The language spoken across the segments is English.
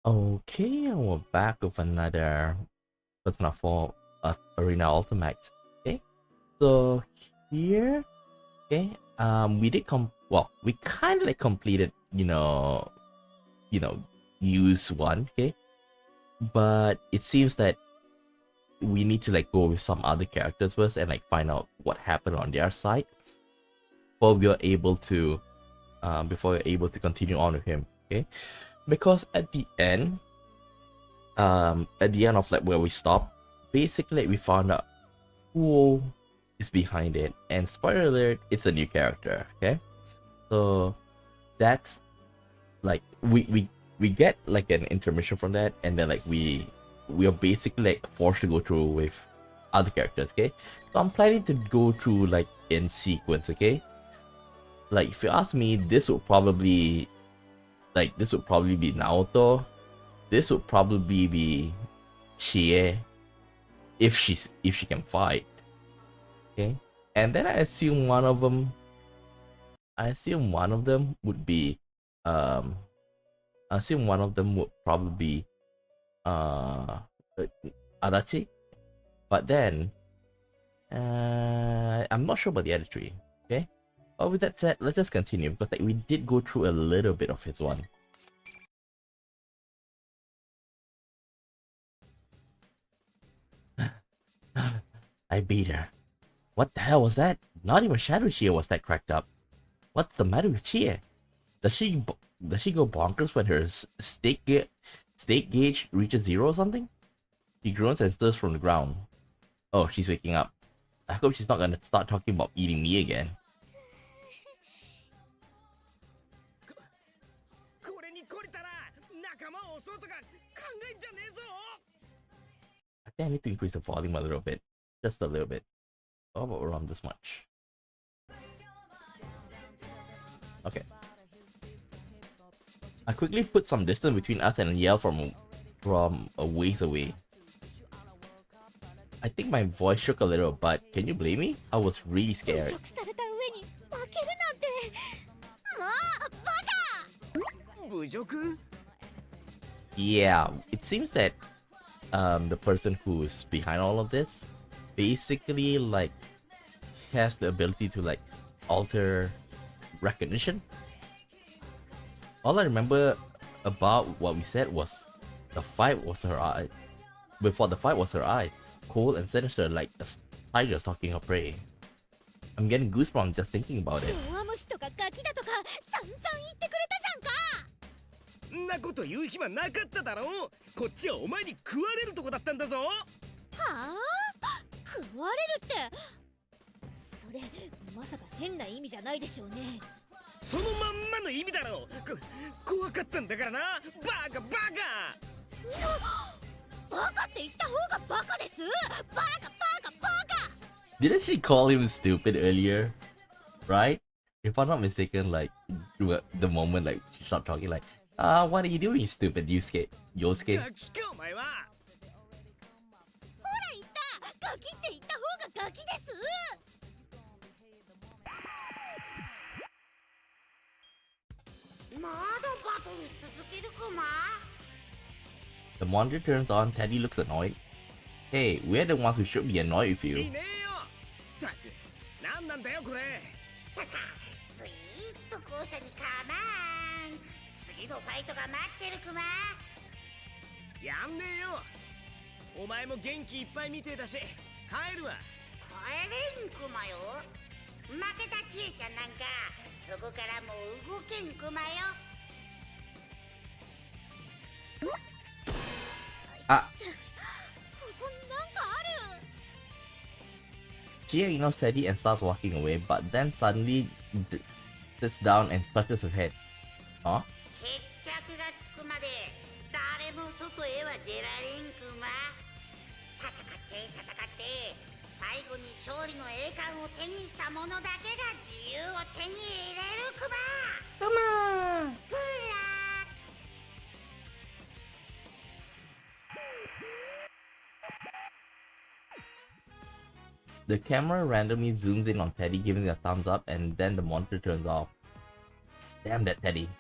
Okay, and we're back with another Persona 4 Arena Ultimax. Okay, so here, okay, we did we kind of like completed, use one, okay, but it seems that we need to like go with some other characters first and like find out what happened on their side before we are able to, continue on with him, okay, because at the end of like where we stopped, basically we found out who is behind it, and spoiler alert, it's a new character. Okay, so that's like we get like an intermission from that, and then like we are basically like forced to go through with other characters. Okay, so I'm planning to go through like in sequence. Okay, like if you ask me, this would probably be Naoto. This would probably be Chie if she can fight. Okay, and then I assume one of them would be um I assume one of them would probably be uh Adachi, but then I'm not sure about the other three. Okay, but with that said, let's just continue because like we did go through a little bit of his one. I beat her. What the hell was that? Not even Shadow Chia was that cracked up. What's the matter with Chia? Does she go bonkers when her state gauge reaches zero or something? She groans and stirs from the ground. Oh, she's waking up. I hope she's not gonna start talking about eating me again. I think I need to increase the volume a little bit. Just a little bit. How about around this much? Okay. I quickly put some distance between us and yelled from a ways away. I think my voice shook a little, but can you blame me? I was really scared. Yeah, it seems that the person who's behind all of this basically like has the ability to like alter recognition. All I remember about what we said was the fight was her eye. Before the fight was her eye, cold and sinister like a tiger stalking her prey. I'm getting goosebumps just thinking about it. んなこと言う暇なかっただろう。こっちはお前に食われるとこだったんだぞ。はあ？食われるって。それまさか変な意味じゃないでしょうね。そのまんまの意味だろう。怖かったんだからな。バカバカ。バカって言った方がバカです。バカバカバカ。 Didn't she call him stupid earlier? Right? If I'm not mistaken, like the moment like she stopped talking, like, what are you doing, stupid Yosuke? ガキかお前は。ほら言った。ガキって言った方がガキです。まだバトル続けるかま。 The monitor turns on. Teddy looks annoyed. Hey, we're the ones who should be annoyed with you. しねえよ。たく、なんなんだよこれ。ささ、スイート校舎にカマン。次のファイトが待ってるクマ。やんねえよ。お前も元気いっぱいみてえだし、帰るわ。帰れんクマよ。負けたちえちゃんなんか、そこからもう動けんクマよ。Ah, ここなんかある。 Chia ignores Teddy and starts walking away, but then suddenly sits down and touches her head. Huh? 決着がつくまで誰も外へは出られんクマ。戦って戦って最後に勝利の栄冠を手にした者だけが自由を手に入れるクマ。クマ。ほら。 The camera randomly zooms in on Teddy, giving a thumbs up, and then the monitor turns off. Damn that Teddy.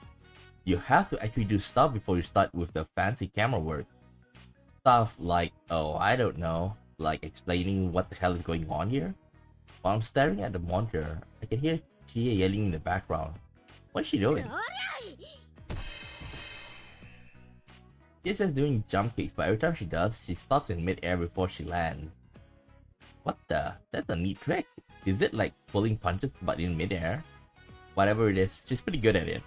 you have to actually do stuff before you start with the fancy camera work. Stuff like, oh, I don't know, like explaining what the hell is going on here. While I'm staring at the monitor, I can hear Tia yelling in the background. What's she doing? She's just doing jump kicks, but every time she does, she stops in mid-air before she lands. What the? That's a neat trick. Is it like pulling punches but in mid-air? Whatever it is, she's pretty good at it.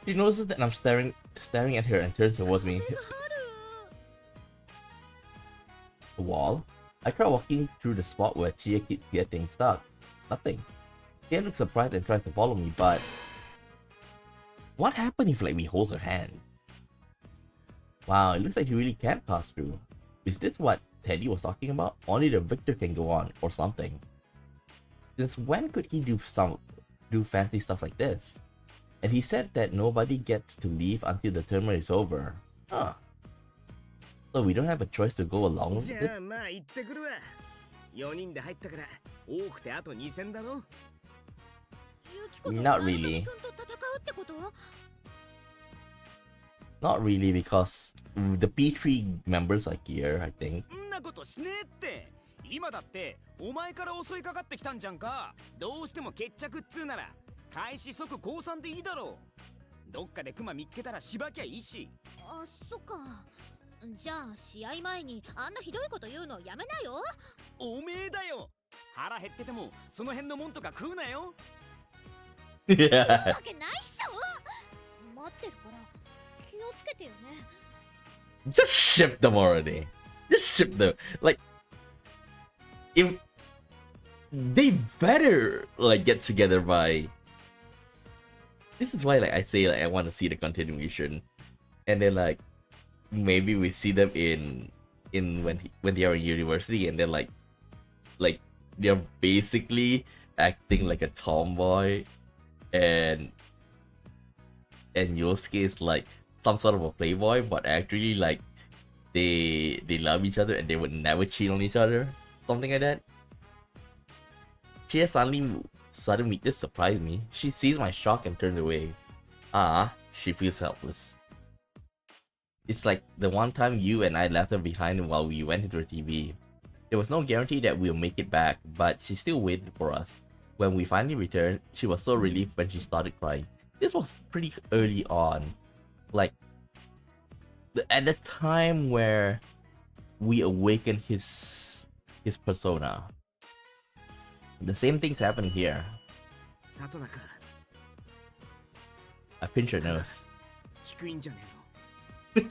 She notices that I'm staring at her and turns towards me. The wall? I try walking through the spot where Chia keeps getting stuck. Nothing. Chia looks surprised and tries to follow me, but... What happened if like we hold her hand? Wow, it looks like he really can't pass through. Is this what Teddy was talking about? Only the victor can go on, or something. Since when could he do fancy stuff like this? And he said that nobody gets to leave until the tournament is over. Huh. So we don't have a choice to go along with it? Not really. Not really, because the P3 members are here, I think. 今だってお前から襲いかかってきたんじゃんか。どうしても決着っつうなら開始即降参でいいだろう。どっかでクマ見っけたらしばきゃいいし。あ、そっか。じゃあ試合前にあんなひどいこと言うのやめなよ。おめえだよ。腹減っててもその辺のもんとか食うなよ。わけないっしょ。待ってるから気をつけてよね。Just ship them already. Just ship them. Like, if they better like get together by. This is why like I say like I want to see the continuation, and then like maybe we see them in when they are in university, and then like they're basically acting like a tomboy, and Yosuke is like some sort of a playboy, but actually like they love each other and they would never cheat on each other, something like that. Chia suddenly just surprised me. She sees my shock and turns away. She feels helpless. It's like the one time you and I left her behind while we went into her TV. There was no guarantee that we'll make it back, but she still waited for us. When we finally returned, she was so relieved when she started crying. This was pretty early on. Like, at the time where we awakened his persona. The same thing's happening here. I pinch her nose. What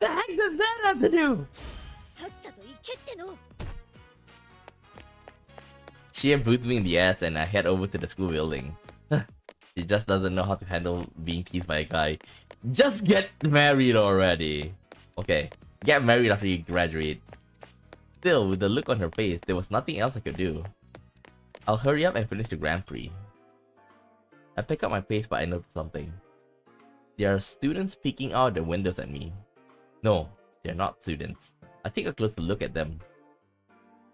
the heck does that have to do? She boots me in the ass and I head over to the school building. She just doesn't know how to handle being teased by a guy. Just get married already. Okay, get married after you graduate. Still, with the look on her face, there was nothing else I could do. I'll hurry up and finish the Grand Prix. I pick up my pace, but I notice something. There are students peeking out the windows at me. No, they're not students. I take a closer look at them.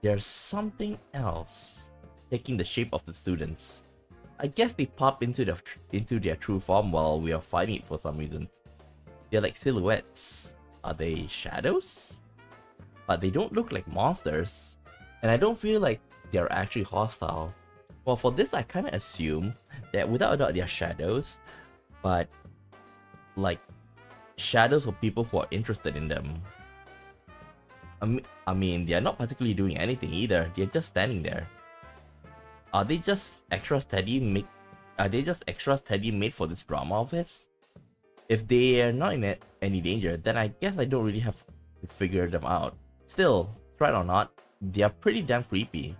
There's something else taking the shape of the students. I guess they pop into their true form while we are fighting it for some reason. They're like silhouettes. Are they shadows? But they don't look like monsters. And I don't feel like they're actually hostile. Well, for this I kinda assume that without a doubt they're shadows, but like shadows of people who are interested in them. I mean, they're not particularly doing anything either. They're just standing there. Are they just extra steady made for this drama of his? If they are not in any danger, then I guess I don't really have to figure them out. Still, try it or not, they are pretty damn creepy.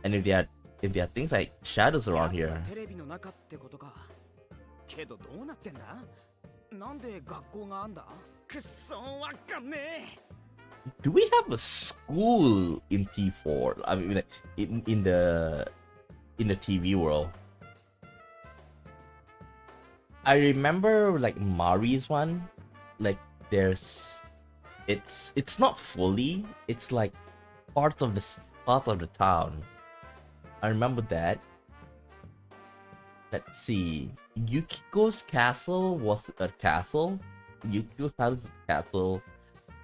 And if there are things like shadows around here. Do we have a school in T4? I mean, in the TV world. I remember like Mari's one. Like it's not fully. It's like parts of the town. I remember that. let's see. Yukiko's castle was a castle. Yukiko's palace is a castle.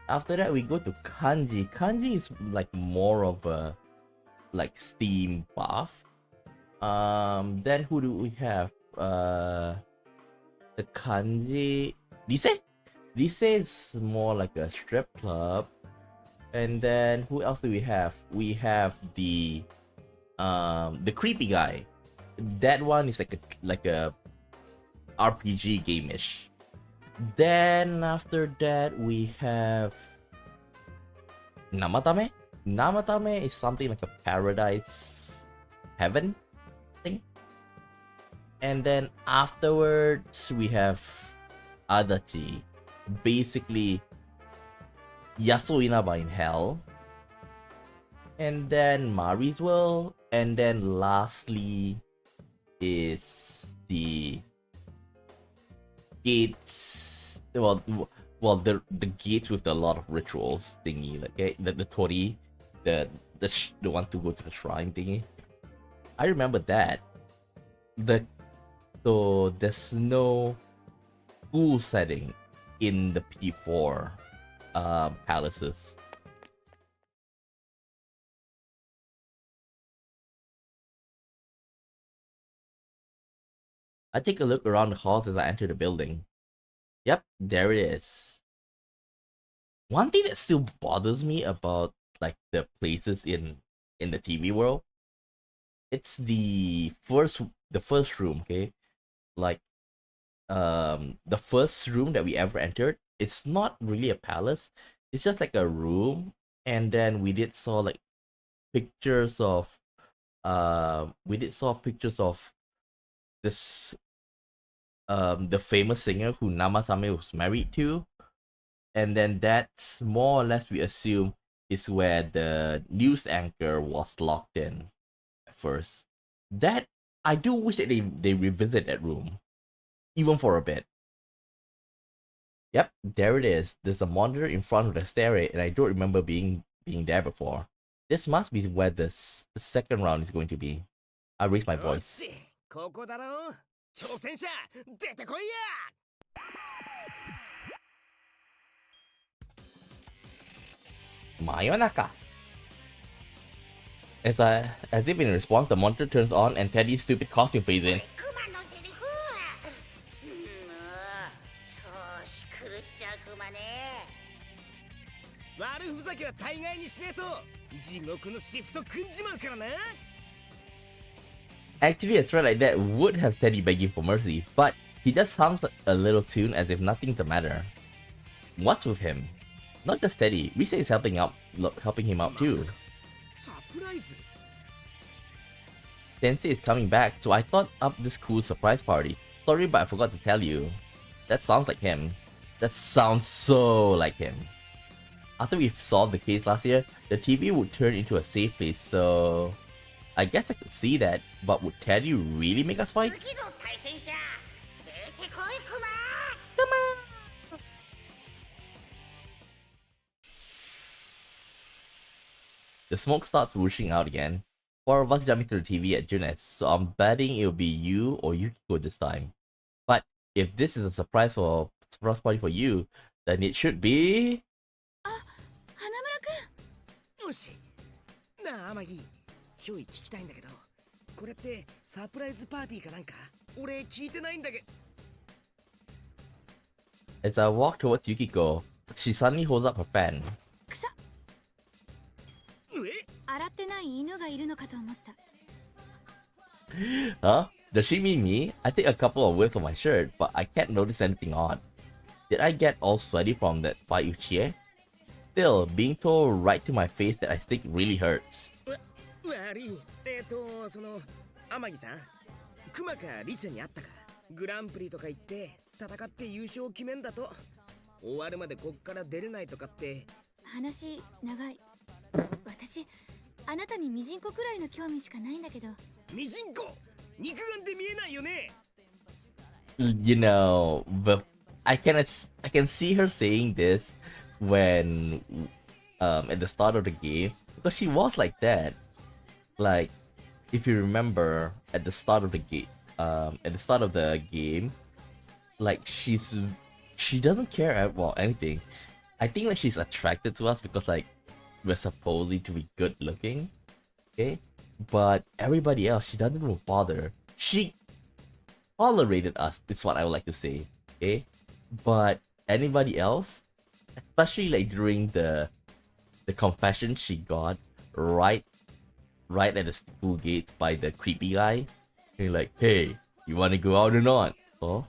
After that, we go to Kanji. Kanji is like more of a like steam buff. Then who do we have? The Kanji. Lise? Lise is more like a strip club. And then who else do we have? We have the creepy guy. That one is like a RPG game-ish. Then after that we have Namatame. Namatame is something like a paradise heaven thing. And then afterwards we have Adachi. Basically Yasuo Inaba in hell. And then Mari's Will. And then lastly is the gates. Well, the gates with a lot of rituals thingy, like the tori, the one to go to the shrine thingy. I remember that. So there's no school setting in the P4 palaces. I take a look around the halls as I enter the building. Yep, there it is. One thing that still bothers me about like the places in the TV world, it's the first room, okay? Like the first room that we ever entered, it's not really a palace. It's just like a room, and then we did saw like pictures of this the famous singer who Namatame was married to, and then that's more or less we assume is where the news anchor was locked in at first. That I do wish that they revisit that room, even for a bit. Yep, there it is. There's a monitor in front of the stairway, and I don't remember being there before. This must be where the second round is going to be. I raise my voice. ここだろ挑戦者出てこいや Mayonaka. As if in response, the monitor turns on and Teddy's stupid costume fades in. クマのセリフ調子狂っちゃうクマね悪ふざけは大概にしねえと地獄のシフト組んじまうからな Actually, a threat like that would have Teddy begging for mercy, but he just hums a little tune as if nothing's the matter. What's with him? Not just Teddy, Risa is helping him out too. サプライズ Sensei is coming back, so I thought up this cool surprise party. Sorry, but I forgot to tell you. That sounds like him. That sounds so like him. After we solved the case last year, the TV would turn into a safe place, so... I guess I could see that, but would Teddy really make us fight? 次の対戦者出てこいクマ Come on! The smoke starts whooshing out again. Four of us jumping to the TV at Junes, so I'm betting it'll be you or Yukiko this time. But if this is a surprise party for you, then it should be... よしなあ天城ちょい聞きたいんだけどこれってサプライズパーティーかなんか俺聞いてないんだけ As I walk towards Yukiko, she suddenly holds up her fan. え 洗ってない犬がいるのかと思った。 Huh? Does she mean me? I take a couple of whiffs of my shirt, but I can't notice anything odd. Did I get all sweaty from that fight with Chie? Still, being told right to my face that I stink really hurts. 悪いその天城さんクマかリセに会ったかグランプリとか行って戦って優勝決めんだと終わるまでこっから出れないとかって話長い。私、あなたにミジンコくらいの興味しかないんだけど。ミジンコ肉眼で見えないよね You know, but I can see her saying this when at the start of the game, because she was like that. Like, if you remember at the start of the game, at the start of the game, like she doesn't care at well anything. I think like she's attracted to us because like we're supposedly to be good looking, okay? But everybody else, she doesn't even bother. She tolerated us, is what I would like to say, okay? But anybody else, especially like during the confession she got right at the school gates by the creepy guy, and you're like, hey, you want to go out or not? Oh,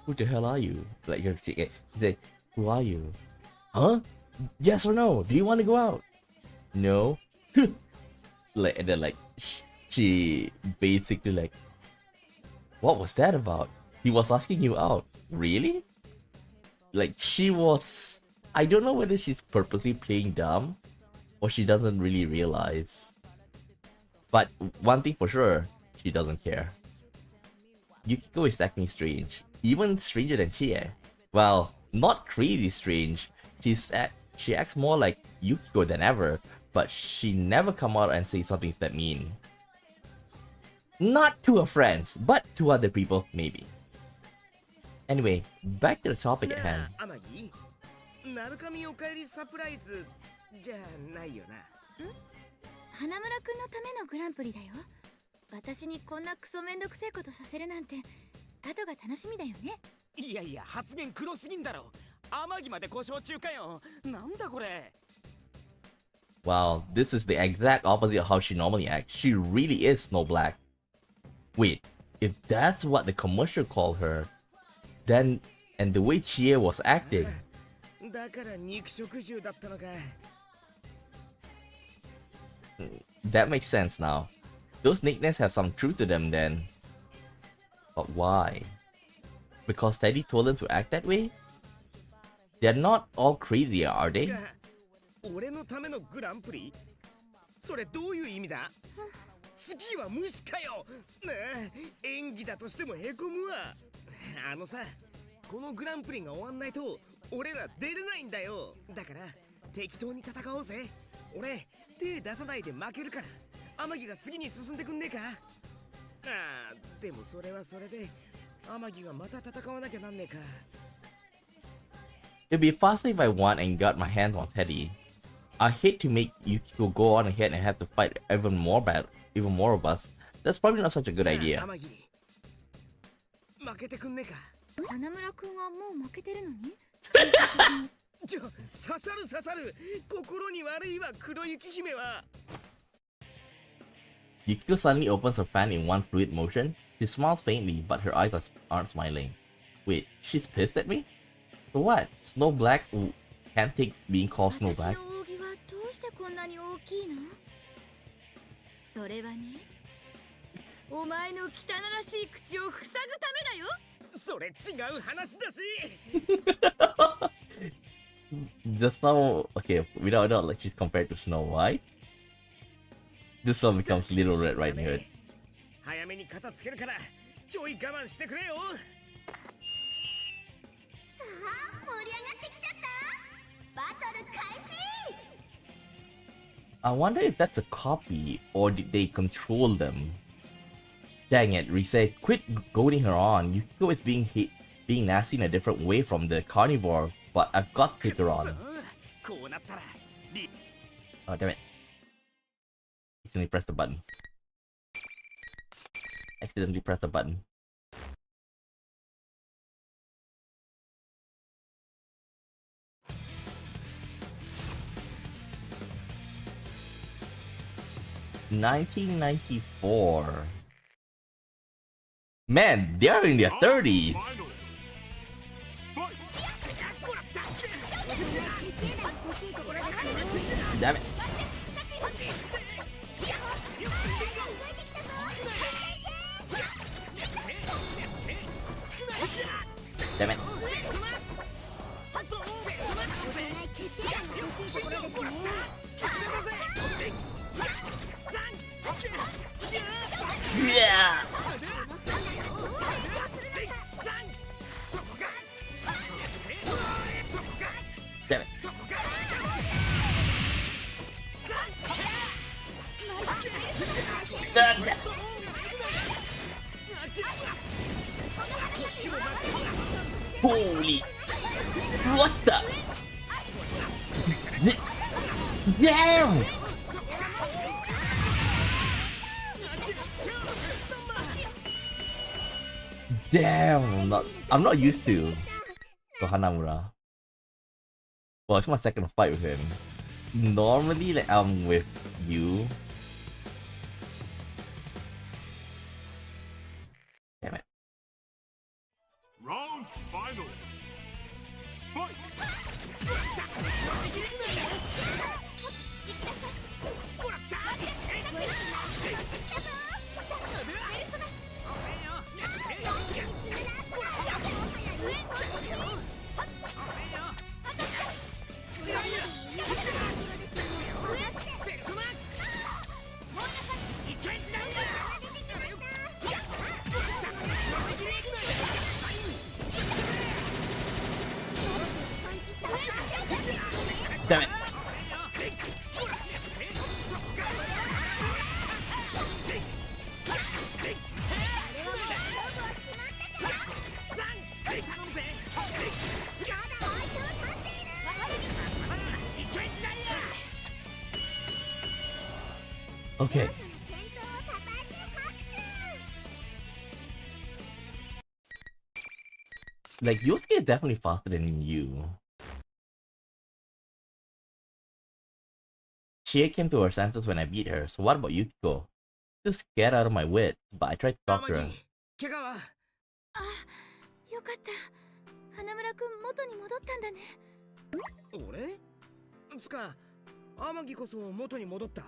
who the hell are you? Like she said, who are you? Huh? Yes or no? Do you want to go out? No. Like, and then like she basically like, what was that about? He was asking you out. Really? Like she was, I don't know whether she's purposely playing dumb or she doesn't really realize. But one thing for sure, she doesn't care. Yukiko is acting strange. Even stranger than Chie. Well, not crazy strange. She acts more like Yukiko than ever, but she never come out and say something that mean. Not to her friends, but to other people, maybe. Anyway, back to the topic at hand. なあ、天城。なるかみおかえりサプライズじゃないよな。花村くんのためのグランプリだよ。私にこんなクソめんどくせえことさせるなんて後が楽しみだよね。いやいや、発言黒すぎんだろ。天城まで故障中かよ。なんだこれ。Wow, this is the exact opposite of how she normally acts. She really is Snow Black. Wait, if that's what the commercial called her, then, and the way Chie was acting. だから肉食獣だったのか。That makes sense now. Those nicknames have some truth to them then. But why? Because Teddy told them to act that way? They're not all crazy, are they? 俺のためのグランプリ？それどういう意味だ？次は無視かよ。ねえ、演技だとしてもへこむわ。あのさ、このグランプリが終わんないと俺ら出れないんだよ。だから適当に戦おうぜ。俺手出さないで負けるから天城が次に進んでくんねえか。ああ、でもそれはそれで天城がまた戦わなきゃなんねえか。It'd be faster if I won and got my hands on Teddy. I hate to make Yukiko go on ahead and have to fight even more of us. That's probably not such a good idea. 天城、負けてくんねえか。花村くんはもう負けてるのに刺さる刺さる。心に悪いわ、黒雪姫は。Yukiko suddenly opens her fan in one fluid motion. She smiles faintly, but her eyes aren't smiling. Wait, she's pissed at me? For what? Snow Black who can't take being called Snow 私 Black? の扇はどうしてこんなに大きいの？それはね、お前の汚らしい口を塞ぐためだよ。それ違う話だし。The Snow... Okay, without like she's compared to Snow White. This one becomes Little Red Riding Hood. 早めに肩つけるからちょい我慢してくれよ。さあ、盛り上がってきちゃった。バトル開始。I wonder if that's a copy or did they control them? Dang it, Rise, quit goading her on. Yukiko is being nasty in a different way from the carnivore, but I've got to take her on. こうなったら。Oh, damn it. Accidentally pressed the button. Accidentally pressed the button. $1994. Man, they're in their 30s. Damn it. Damn it. Yeah. Damn it. Damn it. Holy. What the? Damn! Damn! I'm not used to Hanamura. Well, it's my second fight with him. Normally, like, I'm with you. Damn it. Round final. Fight! Damn it. Okay. Like, Yosuke is definitely faster than you. She came to her senses when I beat her, so what about Yukiko? Too scared out of my wit, but I tried to talk to her. 怪我はあ、よかった。花村くん元に戻ったんだね。俺つか天城こそ元に戻った。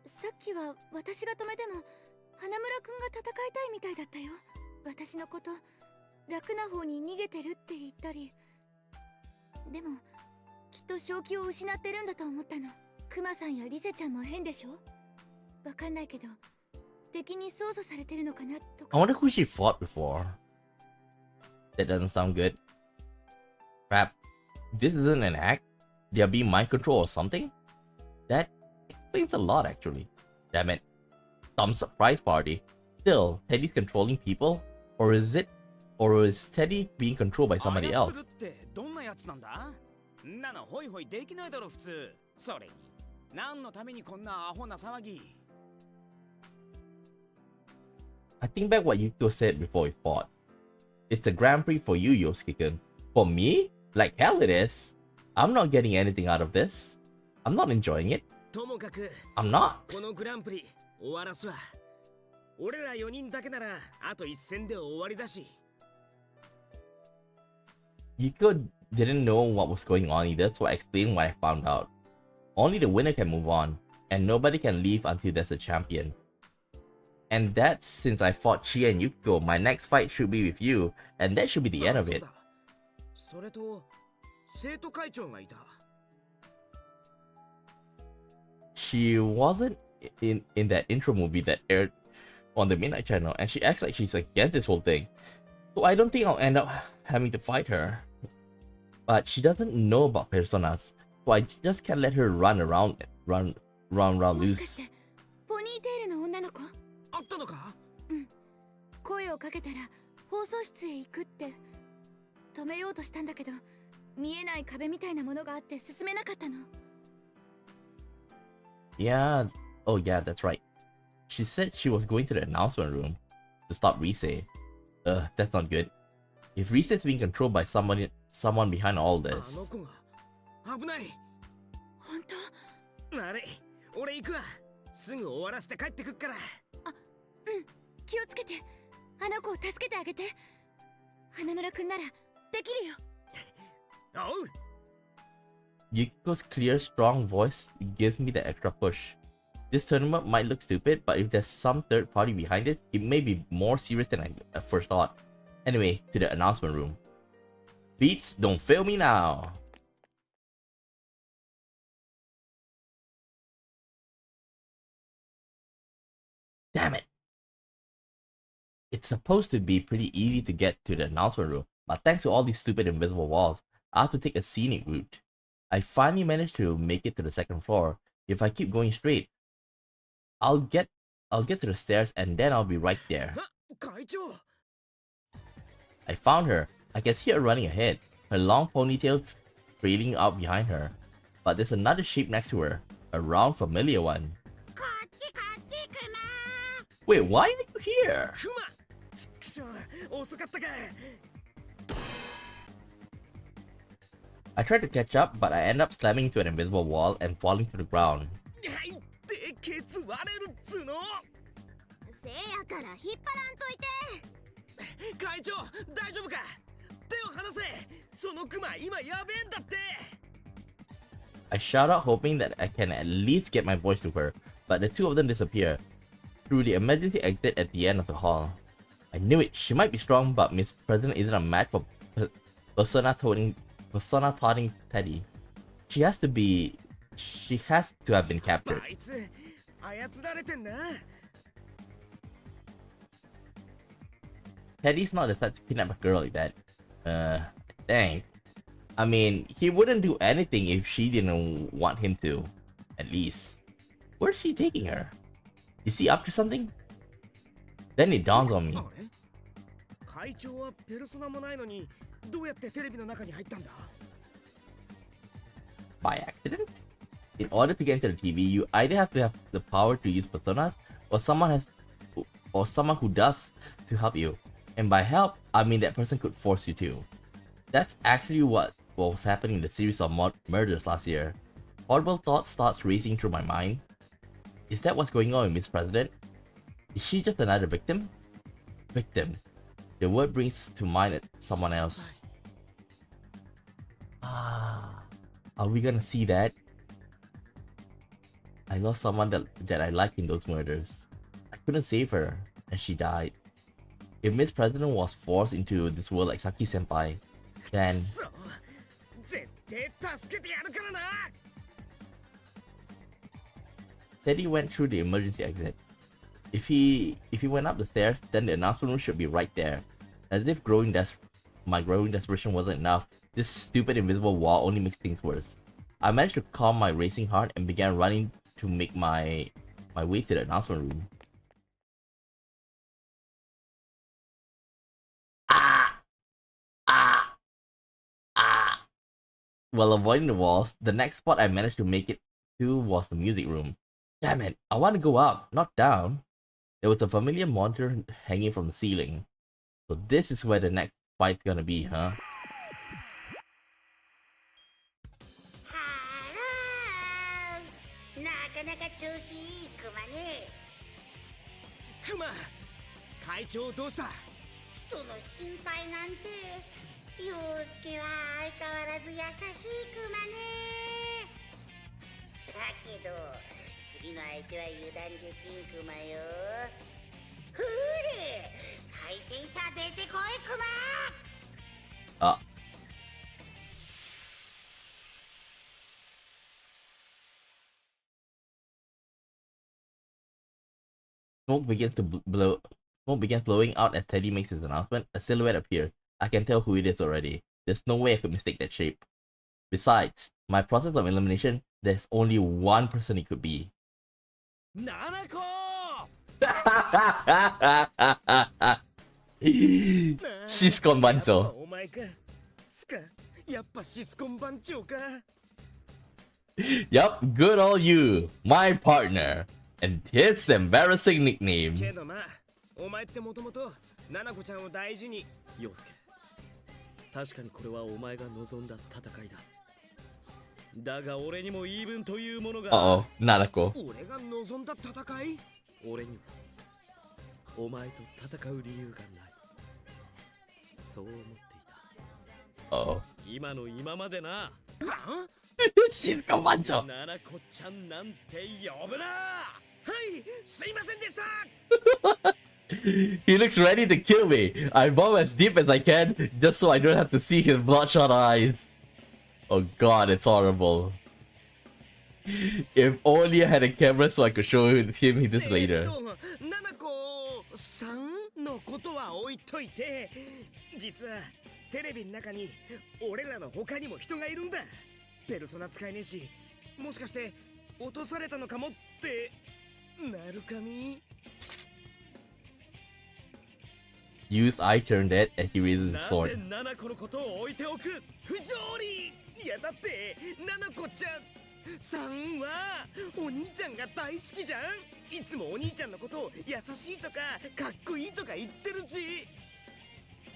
さっきは私が止めても花村くんが戦いたいみたいだったよ。私のこと楽な方に逃げてるって言ったり。でもきっと正気を失ってるんだと思ったの。クマさんやリセちゃんも変でしょ。わかんないけど敵に操作されてるのかなとか。 I wonder who she fought before. That doesn't sound good. Crap. This isn't an act? They're being mind controlled or something? That explains a lot, actually. Damn it. Some surprise party. Still, Teddy's controlling people? Or is Teddy being controlled by somebody else? ってどんなやつなんだ？んなのホイホイできないだろ普通。それに何のためにこんなアホな騒ぎ。 I think back what Yukiko said before we fought. It's a Grand Prix for you, Yosuke-kun. For me? Like hell it is. I'm not getting anything out of this. I'm not enjoying it. ともかく I'm not. このグランプリ終わらすわ。俺ら4人だけならあと1戦で終わりだし。 Yukiko didn't know what was going on either, so I explained what I found out. Only the winner can move on, and nobody can leave until there's a champion. And that's since I fought Chie and Yukiko, my next fight should be with you, and that should be the end of it. それと生徒会長がいた。 She wasn't in that intro movie that aired on the Midnight Channel, and she acts like she's against this whole thing. So I don't think I'll end up having to fight her. But she doesn't know about personas, so I just can't let her run around loose. ポニーテールの女の子？あったのか？声をかけたら放送室へ行くって止めようとしたんだけど、見えない壁みたいなものがあって進めなかったの。 Yeah, oh yeah, that's right. She said she was going to the announcement room to stop Rise. That's not good. If Rise is being controlled by someone behind all あ this. の子が危ない。本当？あれ、俺行くわ。すぐ終わらせて帰ってくっから。気をつけて。あの子を助けてあげて。花村くんならできるよ。おう。 Yukiko's clear, strong voice gives me the extra push. This tournament might look stupid, but if there's some third party behind it, it may be more serious than I at first thought. Anyway, to the announcement room. Beats, don't fail me now! Damn it! It's supposed to be pretty easy to get to the announcement room, but thanks to all these stupid invisible walls, I have to take a scenic route. I finally managed to make it to the second floor. If I keep going straight, I'll get to the stairs and then I'll be right there. 会長。I found her. I can see her running ahead, her long ponytail trailing out behind her. But there's another shape next to her, a round familiar one. こっちこっちクマ Wait, why are you here? クマちくしょう遅かったか I tried to catch up, but I end up slamming into an invisible wall and falling to the ground. はいってケツ割れるっつーのせやから引っ張らんといて。会長大丈夫か手を離せそのクマ今やべえんだって I shout out hoping that I can at least get my voice to her, but the two of them disappear through the emergency exit at the end of the hall. I knew it, she might be strong, but Miss President isn't a match for persona-toting Teddy. She has to have been captured. あいつ操られてんな Teddy's not the type to kidnap a girl like that. I think. I mean, he wouldn't do anything if she didn't want him to. At least. Where's he taking her? Is he up to something? Then it dawns on me. あれ会長はペルソナもないのにどうやってテレビの中に入ったんだ By accident? In order to get into the TV, you either have to have the power to use personas, or someone who does to help you. And by help, I mean that person could force you to. That's actually what was happening in the series of murders last year. Horrible thoughts starts racing through my mind. Is that what's going on with Miss President? Is she just another victim? Victim. The word brings to mind someone else. Are we gonna see that? I lost someone that I liked in those murders. I couldn't save her, and she died. If Miss President was forced into this world like Saki Senpai, then そう絶対助けてやるからな Teddy went through the emergency exit. If he went up the stairs, then the announcement room should be right there. As if my growing desperation wasn't enough, this stupid invisible wall only makes things worse. I managed to calm my racing heart and began running to make my way to the announcement room. While avoiding the walls, the next spot I managed to make it to was the music room. Damn it, I want to go up, not down. There was a familiar monitor hanging from the ceiling. So this is where the next fight's gonna be, huh? ハローなかなか調子いいクマねクマ会長どうした人の心配なんて陽介は相変わらず優しいクマねだけど次の相手は油断できんクマよふれ対戦者出てこいクマ Smoke begins blowing out as Teddy makes his announcement. A silhouette appears. I can tell who it is already. There's no way I could mistake that shape. Besides, my process of elimination, there's only one person it could be. ナナコ She's gone Banzo. お前かつかやっぱシスコン番長か Yup, good old you, my partner, and his embarrassing nickname. けどまあお前ってもともとナナコちゃんを大事に陽介確かにこれはお前が望んだ戦いだだが俺にも言い分というものが Uh-oh, Nanako. 俺が望んだ戦い俺にはお前と戦う理由がないそう思っていた Uh-oh. 今の今までな She's gone Banzo. ナナコちゃんなんて呼ぶなはいすいませんでした He looks ready to kill me. I bomb as deep as I can, just so I don't have to see his bloodshot eyes. Oh god, it's horrible. If only I had a camera so I could show him this later. ナナコさんのことは置いといて実はテレビの中に俺らの他にも人がいるんだペルソナ使えねえしもしかして落とされたのかもってなるかみ Use I turned it and he raises な his ぜ sword. ナナコのことを置いておく不条理。いやだってナナコちゃんさんはお兄ちゃんが大好きじゃん。いつもお兄ちゃんのことを優しいとかかっこいいとか言ってるし。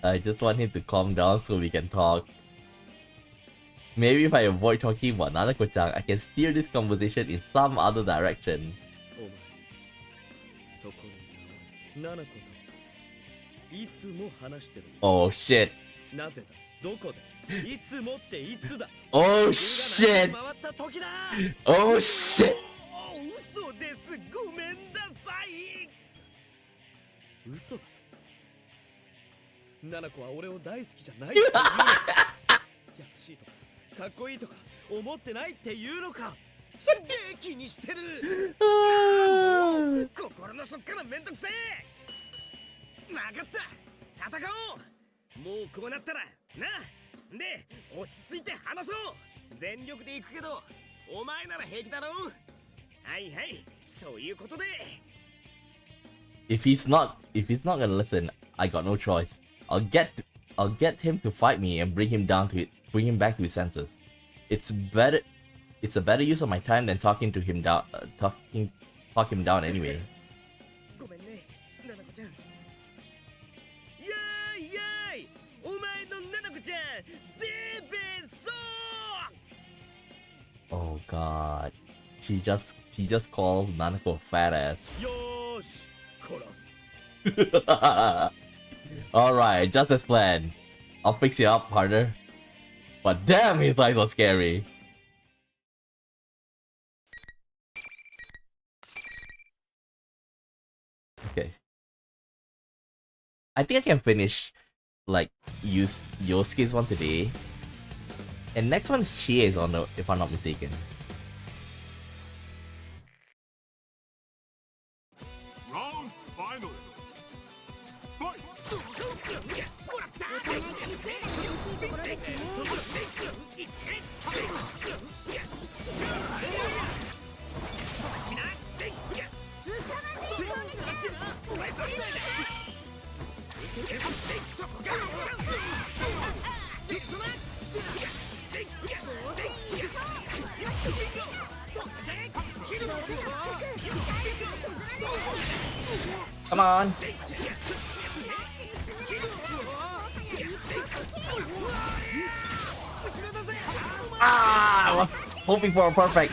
I just want him to calm down so we can talk. Maybe if I avoid talking about Nanako-chan, I can steer this conversation in some other direction. お前そこにナナコといつも話してる。 Oh shit. なぜだどこでいつもっていつだ。 Oh shit. 回った時だ。 Oh shit. 嘘です。ごめんなさい。嘘だ。ナナコは俺を大好きじゃないって言うのか。優しいとかかっこいいとか思ってないって言うのか。すげえ気にしてる。心の底からめんどくせえ。分かった。戦おう。もうこうなったらな。で落ち着いて話そう。全力で行くけどお前なら平気だろ。はいはい、そういうことで。 If he's not gonna listen, I got no choice. I'll get him to fight me and bring him back to his senses. It's a better use of my time than talk him down anyway. ごめんね、ナナコちゃん。やーいやーい、お前のナナコちゃん、デベソー。 Oh god. He just called Nanako a fat ass. よーし、殺す。 Alright, just as planned. I'll fix you up, partner. But damn, his eyes are scary. Okay. I think I can finish, like, use Yosuke's one today. And next one is Chie's on the, if I'm not mistaken. Round final. Fight! Come on! Ah! I was hoping for a perfect.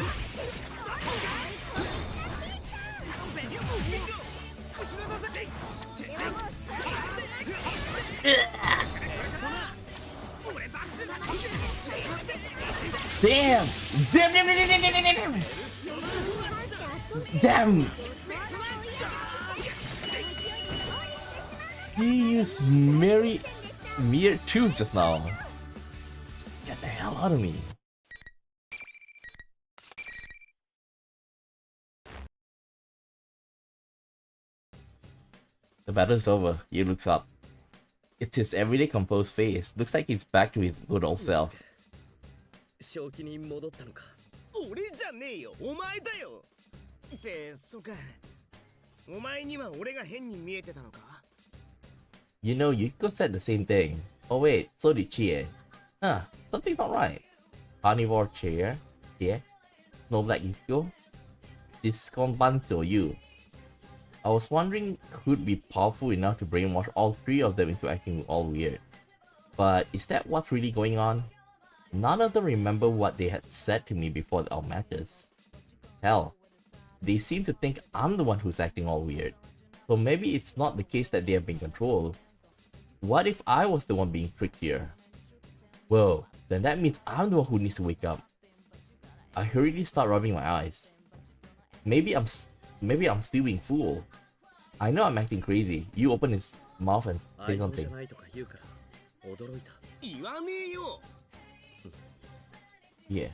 Damn! Damn! He used mere twos just now. Get the hell out of me. The battle's over. He looks up. It's his everyday composed face. Looks like he's back to his good old self. 正気に戻ったのか。俺じゃねえよ、お前だよ。ってそうか。お前には俺が変に見えてたのか。 You know, Yukiko said the same thing. Oh wait, so did Chie. Huh, something's not right. Carnivore chair? Yeah? No black Yukiko? This Konbanto you. I was wondering who'd be powerful enough to brainwash all three of them into acting all weird. But is that what's really going on? None of them remember what they had said to me before our matches. Hell, they seem to think I'm the one who's acting all weird. So maybe it's not the case that they have been controlled. What if I was the one being tricked here? Whoa, then that means I'm the one who needs to wake up. I hurriedly start rubbing my eyes. Maybe I'm still being fooled. I know I'm acting crazy. You open his mouth and say something. Yeah.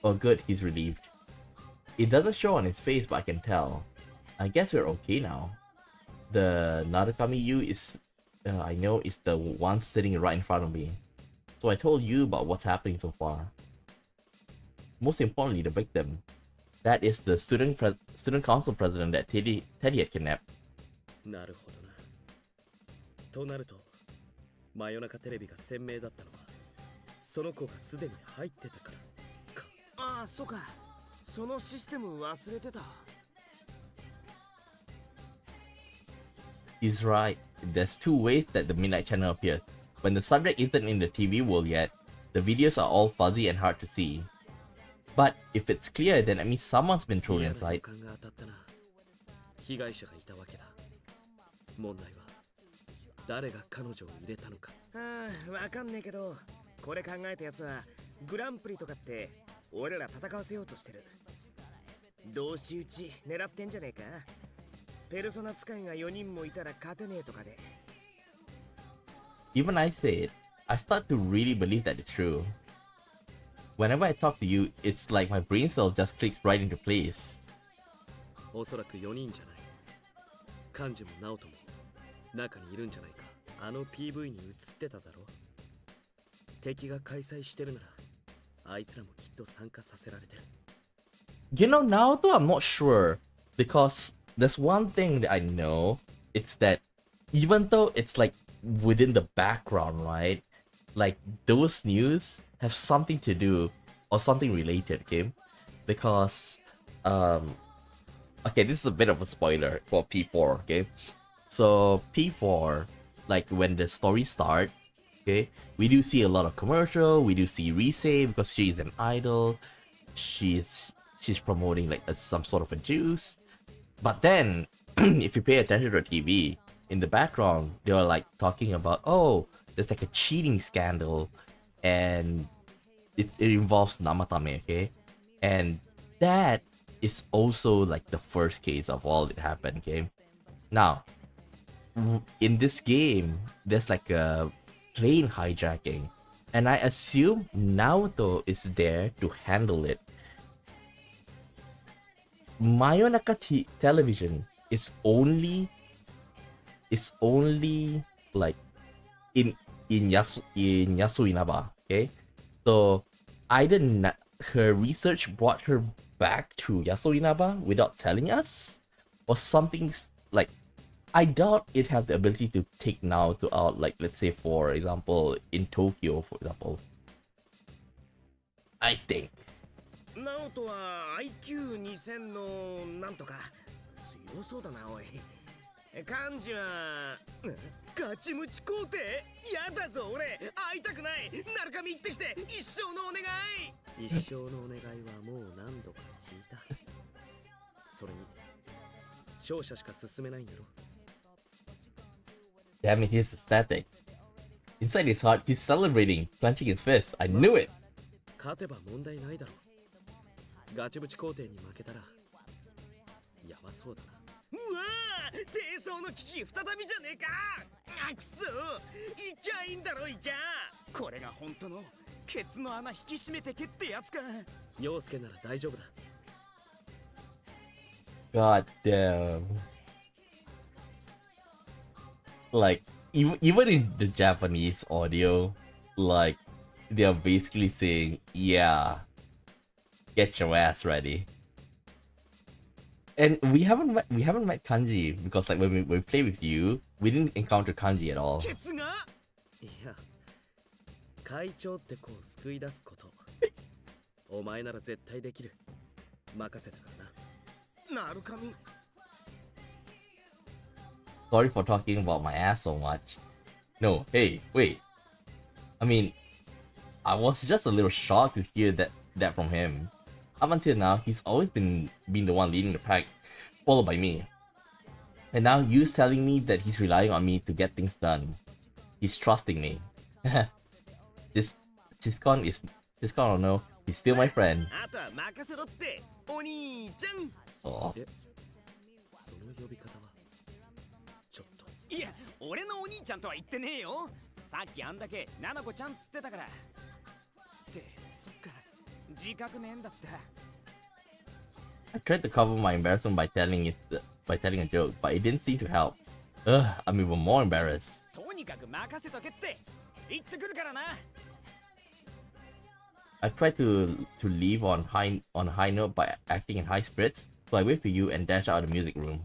Oh good, he's relieved. It doesn't show on his face, but I can tell. I guess we're okay now. The Narukami Yu is, I know, is the one sitting right in front of me. So I told you about what's happening so far. Most importantly, the victim. That is the student council president that Teddy had kidnapped. となると真夜中テレビが鮮明だったのはその子がすでに入ってたからか。ああ、そうか。そのシステム忘れてた。 He's right. There's two ways that the Midnight Channel appears. When the subject isn't in the TV world yet, the videos are all fuzzy and hard to see. But if it's clear, then that means someone's been thrown inside. 被害者がいたわけだ。問題は誰が彼女を入れたのか。ああ、わかんねえけど、これ考えたやつはグランプリとかって俺ら戦わせようとしてる。同士討ち狙ってんじゃねえか。ペルソナ使いが4人もいたら勝てねえとかで。 Even I say it, I start to really believe that it's true. Whenever I talk to you, it's like my brain cells just clicks right into place. おそらく4人じゃない。幹事も直人も中にいるんじゃないか。あの PV に映ってただろ。敵が開催してるならあいつらもきっと参加させられてる。 You know, Naoto, I'm not sure. Because there's one thing that I know. It's that even though it's like within the background, right? Like those news have something to do or something related, okay? Because okay, this is a bit of a spoiler for P4, okay? So P4, like when the story starts, okay, we do see a lot of commercial, we do see Rise because she's an idol, she's promoting like some sort of a juice. But then if you pay attention to the TV, in the background they are like talking about, oh, there's like a cheating scandal and it involves Namatame, okay? And that is also like the first case of all that happened, okay? Now, in this game, there's like a plane hijacking, and I assume Naoto is there to handle it. Mayonaka television is only like in Yasuinaba, okay? So either her research brought her back to Yasuinaba without telling us, or something like, I doubt it have the ability to take Naoto out, like let's say for example in Tokyo, for example. I think. ナオトは IQ2000 のなんとか強そうだな。おい、幹事はガチムチ皇帝やだぞ。俺会いたくない。なるかみ行ってきて、一生のお願い。一生のお願いはもう何度か聞いた。それに勝者しか進めないんだろ。 Damn it, he's ecstatic. Inside his heart, he's celebrating, clenching his fist. I knew it! 勝てば問題ないだろう。ガチムチ皇帝に負けたらやばそうだな。うわあ、低層の危機再びじゃねえか。あ、くそ、いきゃいいんだろ。いきゃこれが本当のケツの穴引き締めてけってやつか。陽介なら大丈夫だ。 God damn. Like, even in the Japanese audio, like, they're basically saying, yeah, get your ass ready. And we haven't met Kanji, because like when we play with you, we didn't encounter Kanji at all. ケツがいや、会長って子を救い出すこと。お前なら絶対できる。任せたからな。なるかみ。 Sorry for talking about my ass so much. No, hey, wait. I mean, I was just a little shocked to hear that from him. Up until now, he's always been the one leading the pack, followed by me. And now you's telling me that he's relying on me to get things done. He's trusting me. This Chiscon or no, he's still my friend. Oh. いや、俺のお兄ちゃんとは言ってねえよ。さっきあんだけナナコちゃんっつってたから。って、そっか、自覚ねえんだった。 I tried to cover my embarrassment by telling a joke, but it didn't seem to help. Ugh, I'm even more embarrassed. とにかく任せとけって言ってくるからな。 I tried to leave on a high note by acting in high spirits, so I wait for you and dash out of the music room.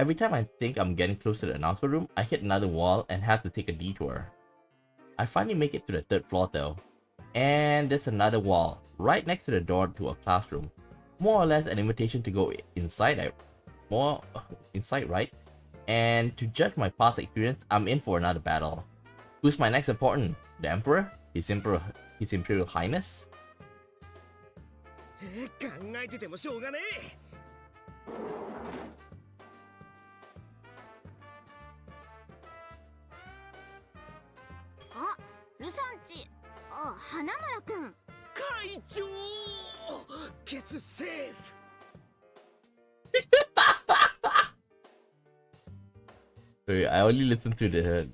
Every time I think I'm getting close to the announcement room, I hit another wall and have to take a detour. I finally make it to the 3rd floor though, and there's another wall right next to the door to a classroom. More or less an invitation to go inside, right? And to judge my past experience, I'm in for another battle. Who's my next opponent? The Emperor? His Imperial Highness? 考えててもしょうがねえ。あ、ルサンチ。あ、花村くん。会長ケツセーフ。Wait, I only listened to the...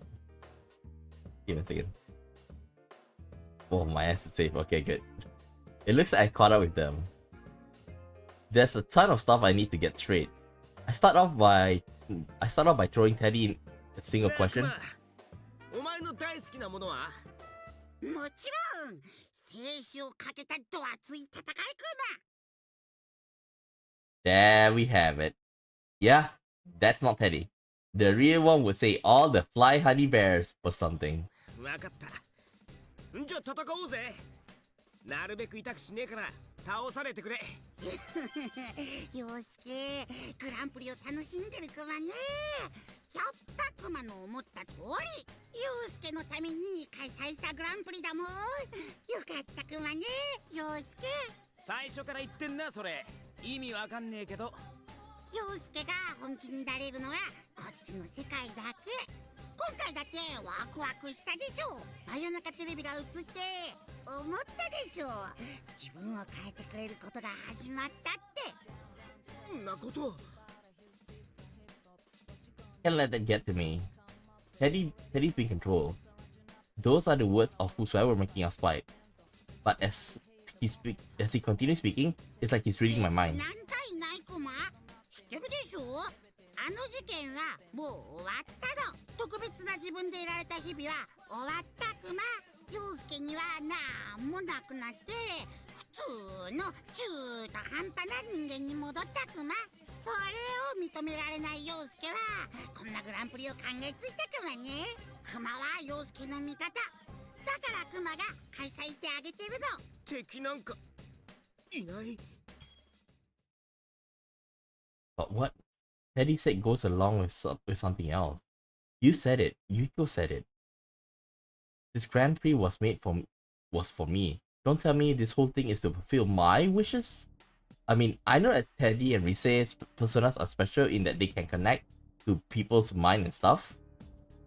Give me a second. Oh, my ass is safe. Okay, good. It looks like I caught up with them. There's a ton of stuff I need to get straight. I start off by throwing Teddy in a single question. お前の大好きなものは？もちろん生死をかけたど熱い戦いク There we have it. Yeah, that's not Teddy. The real one would say all the fly honey bears or something. わかった。じゃあ戦おうぜ。なるべく痛くしねえから倒されてくれ。マ。陽介、グランプリを楽しんでるクマね。やっぱクマの思った通り、陽介のために開催したグランプリだもん。よかったクマね、陽介。最初から言ってんなそれ。意味わかんねえけど。陽介が本気になれるのはこっちの世界だけ。今回だってワクワクしたでしょ。真夜中テレビが映って思ったでしょ。自分を変えてくれることが始まったって。んなこと。Can't let that get to me. Teddy's being controlled. Those are the words of whosoever making us fight. But as he continues speaking, it's like he's reading my mind. 何回ないクマ知ってるでしょ。あの事件はもう終わったの。特別な自分でいられた日々は終わったクマ。陽介にはなんもなくなって普通の中途半端な人間に戻ったクマ。それを認められない陽介はこんなグランプリを考えついたクマね。クマは陽介の味方だからクマが開催してあげてるの。敵なんかいない。But what Teddy said goes along with something else. You said it. Yuko said it. This Grand Prix was for me. Don't tell me this whole thing is to fulfill my wishes. I mean, I know that Teddy and Rise's personas are special in that they can connect to people's mind and stuff.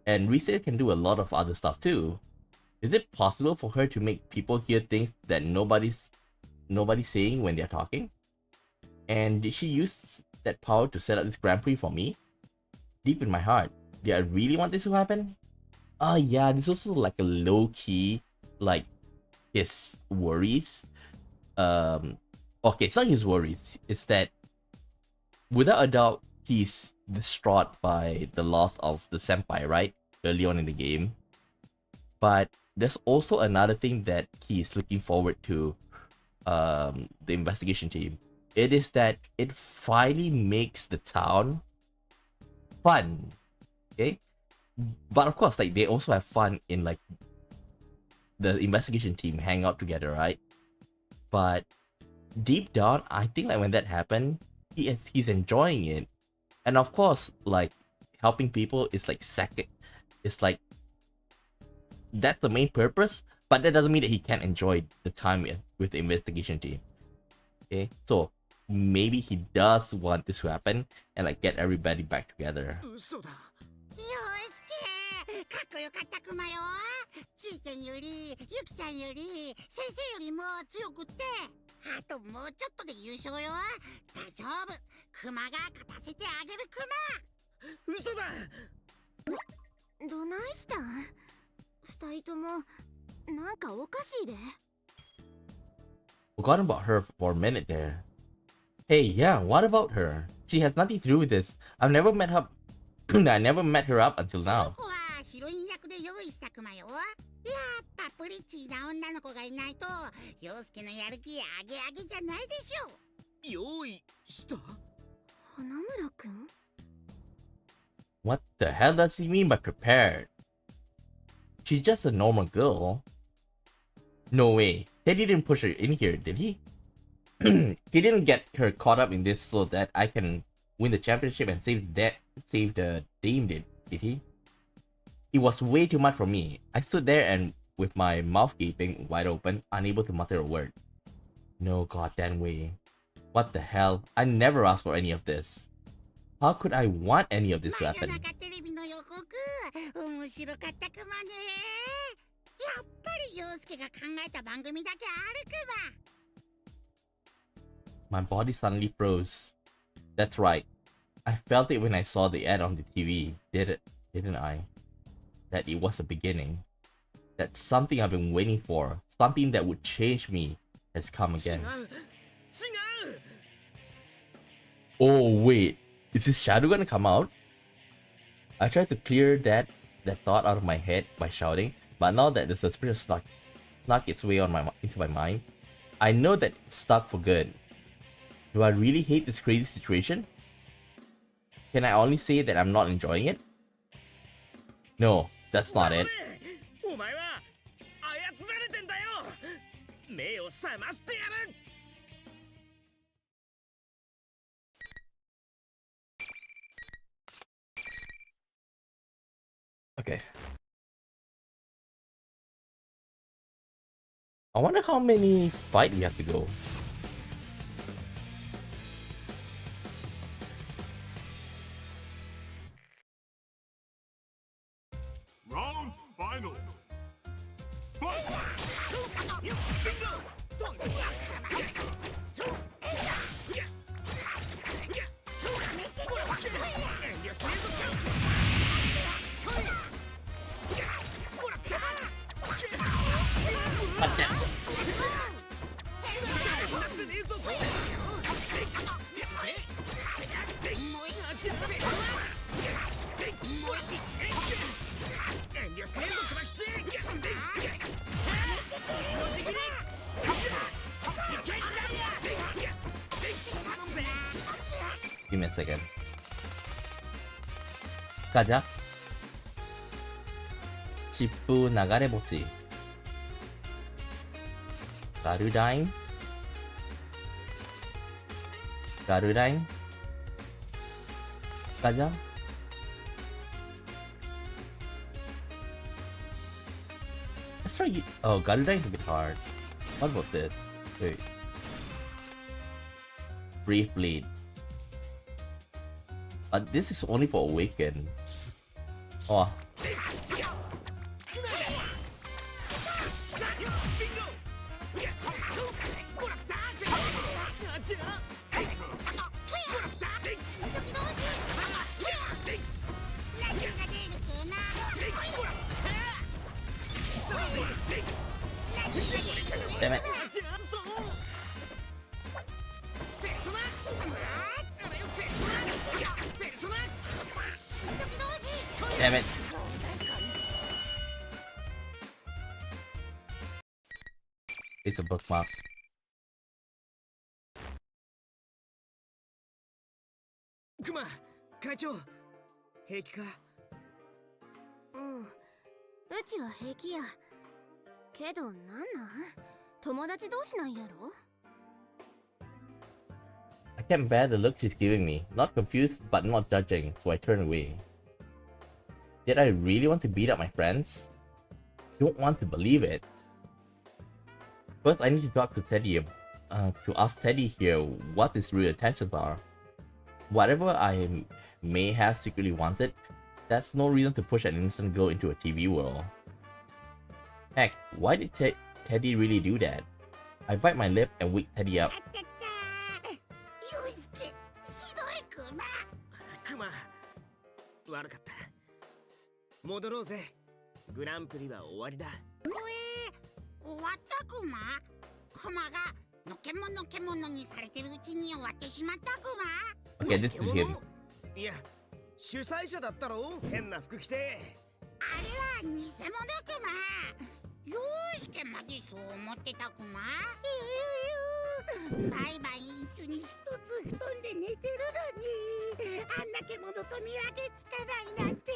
And Rise can do a lot of other stuff too. Is it possible for her to make people hear things that nobody's saying when they're talking? And did she use that power to set up this Grand Prix for me? Deep in my heart, did I really want this to happen? Yeah, this is also like a low-key, like, his worries. Okay, it's not his worries. It's that, without a doubt, he's distraught by the loss of the senpai, right? Early on in the game. But there's also another thing that he's looking forward to, the investigation team. It is that it finally makes the town fun. Okay? But of course, like, they also have fun in, like, the investigation team hang out together, right? But deep down, I think like when that happened, he's enjoying it. And of course, like, helping people is like second. It's like, that's the main purpose, but that doesn't mean that he can't enjoy the time with the investigation team. Okay? So maybe he does want this to happen and like get everybody back together. 嘘だ。陽介、かっこよかったクマよ。ちーちゃんより、ゆきちゃんより、先生よりも強くって。あともうちょっとで優勝よ。大丈夫。クマが勝たせてあげるクマ。嘘だ。どないしたん？二人ともなんかおかしいで。Forgot about her for a minute there. Hey, yeah, what about her? She has nothing to do with this. I've never met her. I never met her up until こ now. の子はヒロイン役で用意したクマよ。やっぱプリッチーな女の子がいないと、陽介のやる気あげあげじゃないでしょ。用意した？花村くん？ What the hell does he mean by prepared? She's just a normal girl. No way. Teddy didn't push her in here, did he? He didn't get her caught up in this so that I can win the championship and save the Dame, did he? It was way too much for me. I stood there and with my mouth gaping wide open, unable to mutter a word. No goddamn way. What the hell? I never asked for any of this. How could I want any of this weapon? 真夜中テレビの予告面白かったくまね。やっぱり陽介が考えた番組だけあるくま。 My body suddenly froze. That's right. I felt it when I saw the ad on the TV, didn't I? That it was a beginning. That something I've been waiting for, something that would change me, has come again. Oh wait, is his shadow gonna come out? I tried to clear that thought out of my head by shouting, but now that the suspicion snuck its way into my mind, I know that it's stuck for good. Do I really hate this crazy situation? Can I only say that I'm not enjoying it? No, that's not it. お前は操られてんだよ。目を覚ましてやる。 Okay. I wonder how many fights we have to go. Round final. Fight! Give me a second. 가자. 지프 나가래보지. 가르다임. 가르다임. 가자. Let's try. Oh, Garudaim's a bit hard. What about this? Wait. Brief bleed. This is only for Awaken. Oh. Damn it. Damn it. It's a bookmark. クマ会長平気か。うんうちは平気やけどなん友達同士なんやろ。 I can't bear the look she's giving me. Not confused, but not judging, so I turn away. Did I really want to beat up my friends? Don't want to believe it. First, I need to talk to Teddy, to ask Teddy here what his real intentions are. Whatever I may have secretly wanted, that's no reason to push an innocent girl into a TV world. Heck, why did Teddy really do that? I bite my lip and wake Teddy up. 陽介ひどいクマ。クマ悪かった。戻ろうぜ。グランプリは終わりだ。終わったクマ。クマがのけものにされてるうちに終わってしまったクマ。 Okay, this is him. いや主催者だったろ。変な服着て。あれは偽物クマ。陽介までそう思ってたクマ。毎晩一緒に一つ布団で寝てるのに、あんだけものと見分けつかないなんて。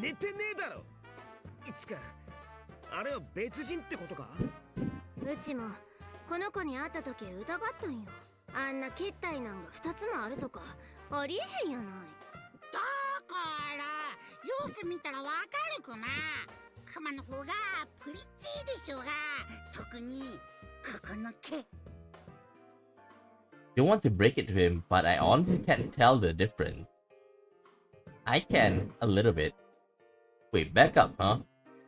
寝てねえだろ。つかあれは別人ってことか。うちもこの子に会った時疑ったんよ。あんな結体なんが2つもあるとかありえへんやない。だからよく見たらわかるクマ。クマの方がプリッチーでしょうが、特にここの毛。You want to break it to him, but I honestly can't tell the difference. I can, a little bit. Wait, back up, huh?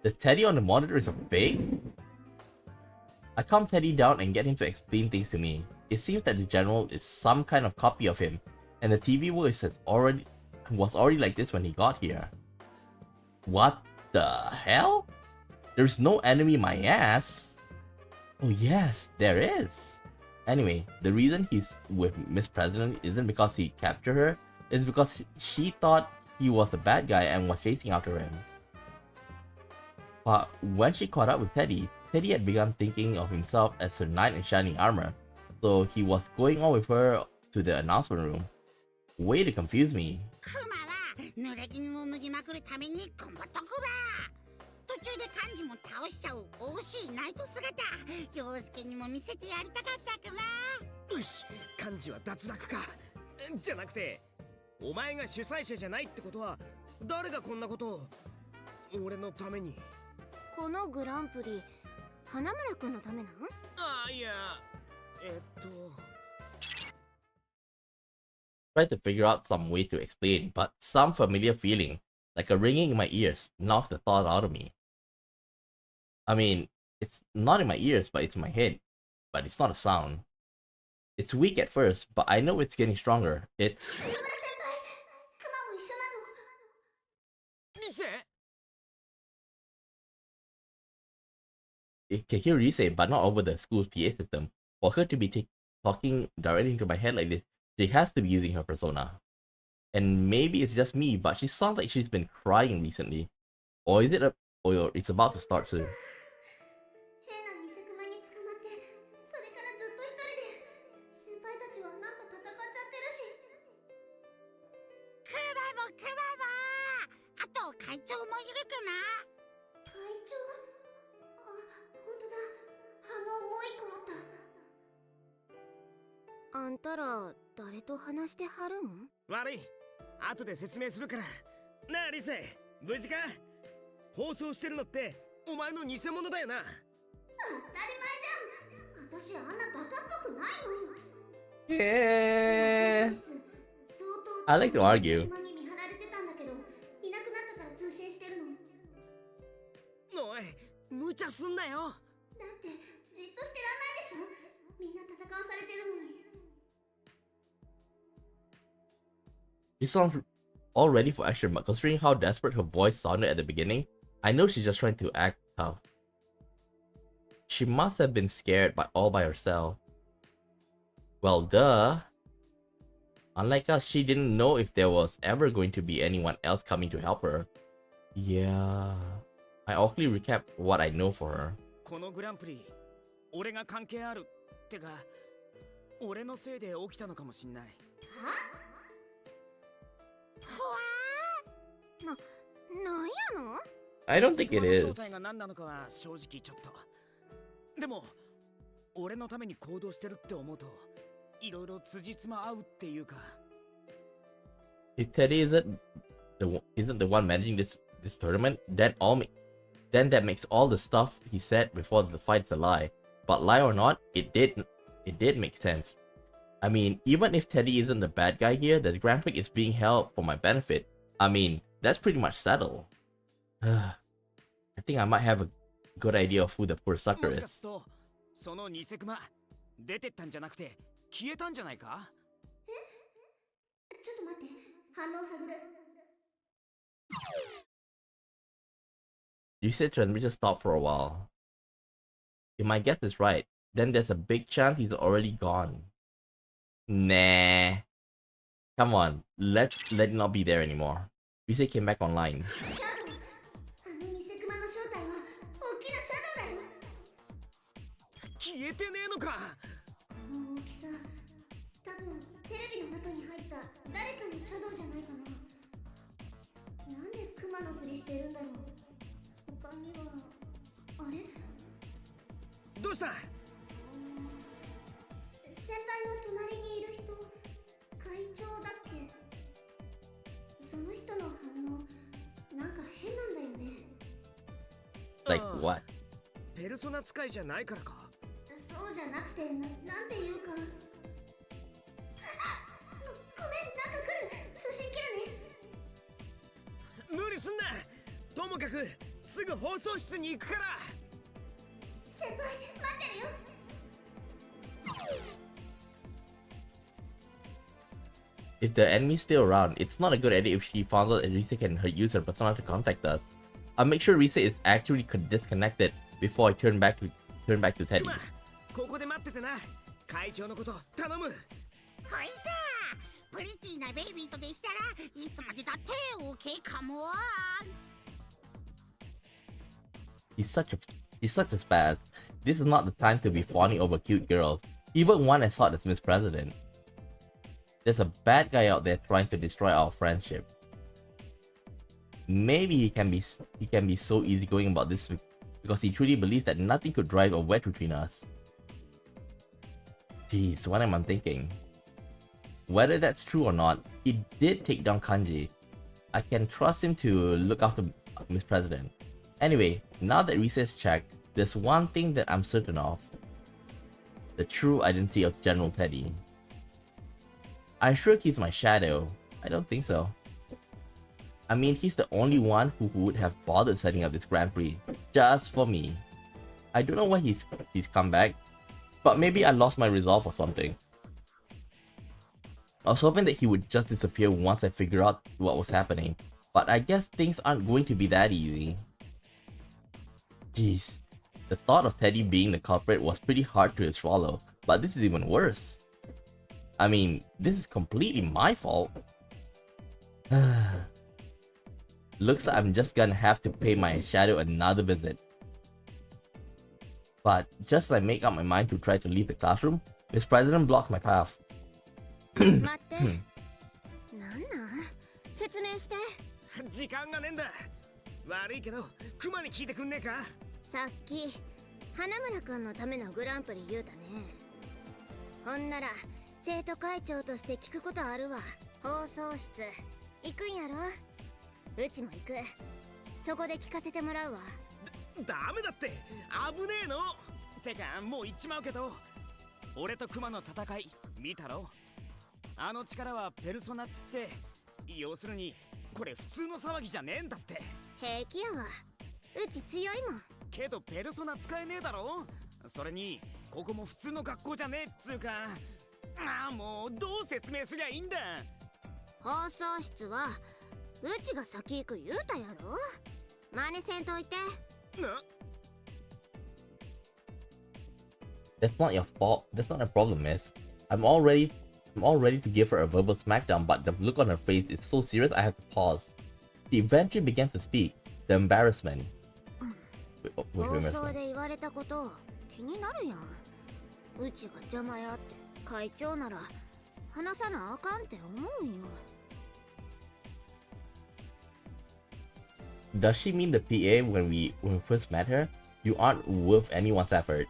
The teddy on the monitor is a fake? I calm Teddy down and get him to explain things to me. It seems that the general is some kind of copy of him, and the TV voice was already like this when he got here. What the hell? There's no enemy my ass. Oh yes, there is. Anyway, the reason he's with Miss President isn't because he captured her, it's because she thought he was the bad guy and was chasing after him. But when she caught up with Teddy, Teddy had begun thinking of himself as her knight in shining armor, so he was going on with her to the announcement room. Way to confuse me. クマは濡れ衣を脱ぎまくるために頑張っとくわ。途中で漢字も倒しちゃう惜しいナイト姿、陽介にも見せてやりたかったクマ。よし、漢字は脱落か。じゃなくて、お前が主催者じゃないってことは誰がこんなことを俺のために。このグランプリ花村くんのためなん？ああ、いや、Tried to figure out some way to explain, but some familiar feeling, like a ringing in my ears, knocked the thought out of me. I mean, it's not in my ears, but it's in my head. But it's not a sound. It's weak at first, but I know it's getting stronger. It's... リセ It can hear Rise, but not over the school's PA system. For her to be talking directly into my head like this, she has to be using her persona. And maybe it's just me, but she sounds like she's been crying recently. Or is it or it's about to start soon. 変な偽クマに捕まって、それからずっと一人で。先輩たちはなんか戦っちゃってるし。クマもクマも、あと会長もいるクマ。会長？あ、本当だ。もう一個あった。あんたら誰と話してはるん？悪い、後で説明するから。なあリセ、無事か？放送してるのってお前の偽物だよな。当たり前じゃん。私あんなバカっぽくないのよ。Yeah. I like to argue. クマに見張られてたんだけど、いなくなったから通信してるの。おい、無茶すんなよ。だってじっとしてらんないでしょ。みんな戦わされてるのに。She sounds all ready for action, but considering how desperate her voice sounded at the beginning, I know she's just trying to act tough. She must have been scared all by herself. Well, duh. Unlike us, she didn't know if there was ever going to be anyone else coming to help her. Yeah. I awfully recap what I know for her. このグランプリ、俺が関係あるってか、俺のせいで起きたのかもしんない。なんやの？ I don't think it is. 正体が何なのかは正直ちょっと。でも、俺のために行動してるって思うと、いろいろ辻褄合うっていうか。If Teddy isn't the one managing this tournament, then that makes all the stuff he said before the fight's a lie. But lie or not, it did make sense. I mean, even if Teddy isn't the bad guy here, the Grand Prix is being held for my benefit. I mean, that's pretty much settled. I think I might have a good idea of who the poor sucker もしか is. すると、その偽クマ、出てったんじゃなくて消えたんじゃないか？ちょっと待って、反応探る。You said transmission stopped for a while. If my guess is right, then there's a big chance he's already gone. Nah. Come on, let it not be there anymore. Rise came back online. あの偽クマの正体は大きなシャドウだよ。消えてねえのか。の大きさ、多分テレビの中に入った誰かのシャドウじゃないかな。なんでクマのふりしてるんだろう。他にはあれ、どうした？先輩の隣にいる人、会長だっけ。その人の反応なんか変なんだよね。 Like what? ペルソナ使いじゃないからか？そうじゃなくて、なんていうか。ごめん、なんか来る。通信切るね。無理すんな。ともかくすぐ放送室に行くから。先輩、待ってるよ。If the enemy's still around, it's not a good idea if she found out that Risa can use her persona to contact us. I'll make sure Risa is actually disconnected before I turn back to Teddy. クマ、ここで待っててな。会長のこと頼む。ほいさプリティなベイビーとでしたらいつまでだって OK かも。 He's such a spaz. This is not the time to be fawning over cute girls, even one as hot as Miss President. There's a bad guy out there trying to destroy our friendship. Maybe he can be so easygoing about this because he truly believes that nothing could drive a wedge between us. Jeez, what am I thinking? Whether that's true or not, he did take down Kanji. I can trust him to look after Miss President. Anyway, now that Risa is checked, there's one thing that I'm certain of. The true identity of General Teddy. I'm sure he's my shadow. I don't think so. I mean, he's the only one who would have bothered setting up this Grand Prix just for me. I don't know why he's come back, but maybe I lost my resolve or something. I was hoping that he would just disappear once I figured out what was happening, but I guess things aren't going to be that easy. Jeez, the thought of Teddy being the culprit was pretty hard to swallow, but this is even worse. I mean, this is completely my fault. Looks like I'm just gonna have to pay my shadow another visit. But just as I make up my mind to try to leave the classroom, Miss President blocks my path. 待って。なんなん？説明して。時間がねえんだ。悪いけどクマに聞いてくんねえか。さっき花村くんのためのグランプリ言うたね。ほんなら生徒会長として聞くことあるわ。放送室行くんやろ。うちも行く。そこで聞かせてもらうわ。ダメだって、危ねえの。てかもう言っちまうけど、俺とクマの戦い見たろ。あの力はペルソナっつって、要するにこれ普通の騒ぎじゃねえんだって。平気やわ。うち強いもん。けどペルソナ使えねえだろ。それにここも普通の学校じゃねえっつうか。ああ、もうどう説明すりゃいいんだ。放送室はうちが先行く言うたやろ。真似せんといて。That's not your fault. That's not a problem, miss. I'm all ready to give her a verbal smackdown, but the look on her face is so serious I have to pause. She eventually began to speak. The embarrassment. Wait, 放送で言われたこと気になるやん。うちが邪魔やって会長なら話さなあかんって思うんよ。Does she mean the PA when we first met her? You aren't worth anyone's effort.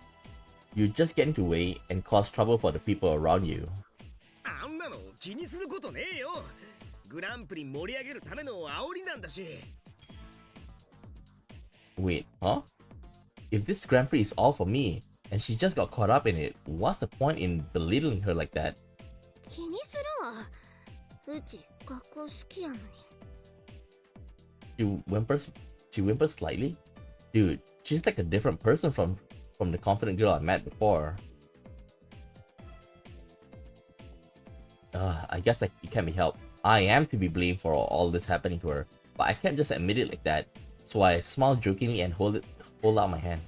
You just get into the way and cause trouble for the people around you. あんなの気にすることねえよ。グランプリ盛り上げるための煽りなんだし。Wait, huh? If this Grand Prix is all for me, and she just got caught up in it, what's the point in belittling her like that? 気にするわ。うち学校好きやのに。She whimpers slightly? Dude, she's like a different person from the confident girl I met before. I guess it can't be helped. I am to be blamed for all this happening to her, but I can't just admit it like that. So I smile jokingly and hold out my hand.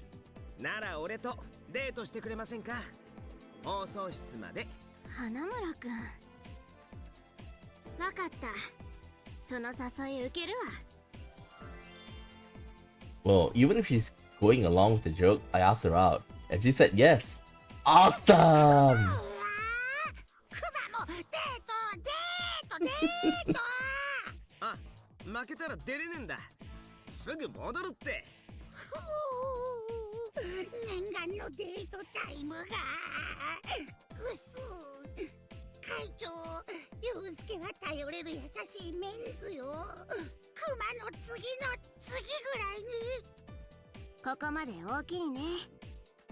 なら俺とデートしてくれませんか。放送室まで。花村くん。わかった。その誘い受けるわ。Well, even if she's going along with the joke, I asked her out, and she said yes. Awesome! クマもデートデートデートあ、負けたら出れねえんだ。すぐ戻るって。ふう念願のデートタイムがぐす会長、ユウスケが頼れる優しいメンズよ。クマの次の次ぐらいに。ここまで大きいね。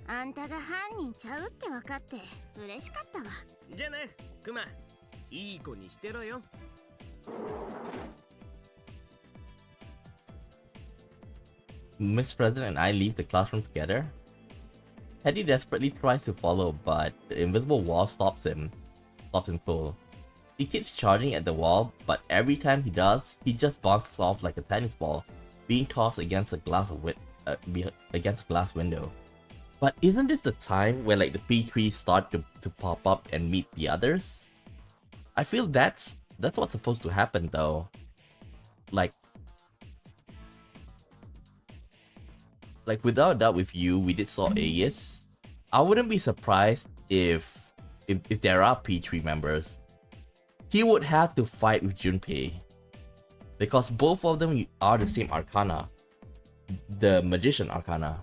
あんたが犯人ちゃうって分かって嬉しかったわ。じゃあね、クマ。いい子にしてろよ。Miss President and I leave the classroom together. Teddy desperately tries to follow, but the invisible wall stops him full. He keeps charging at the wall, but every time he does, he just bounces off like a tennis ball, being tossed against a glass window. But isn't this the time when like the P3 start to pop up and meet the others? I feel that's what's supposed to happen though. Like without a doubt with you, we did saw Aegis. I wouldn't be surprised if there are P3 members. He would have to fight with Junpei. Because both of them are the same Arcana. The Magician Arcana.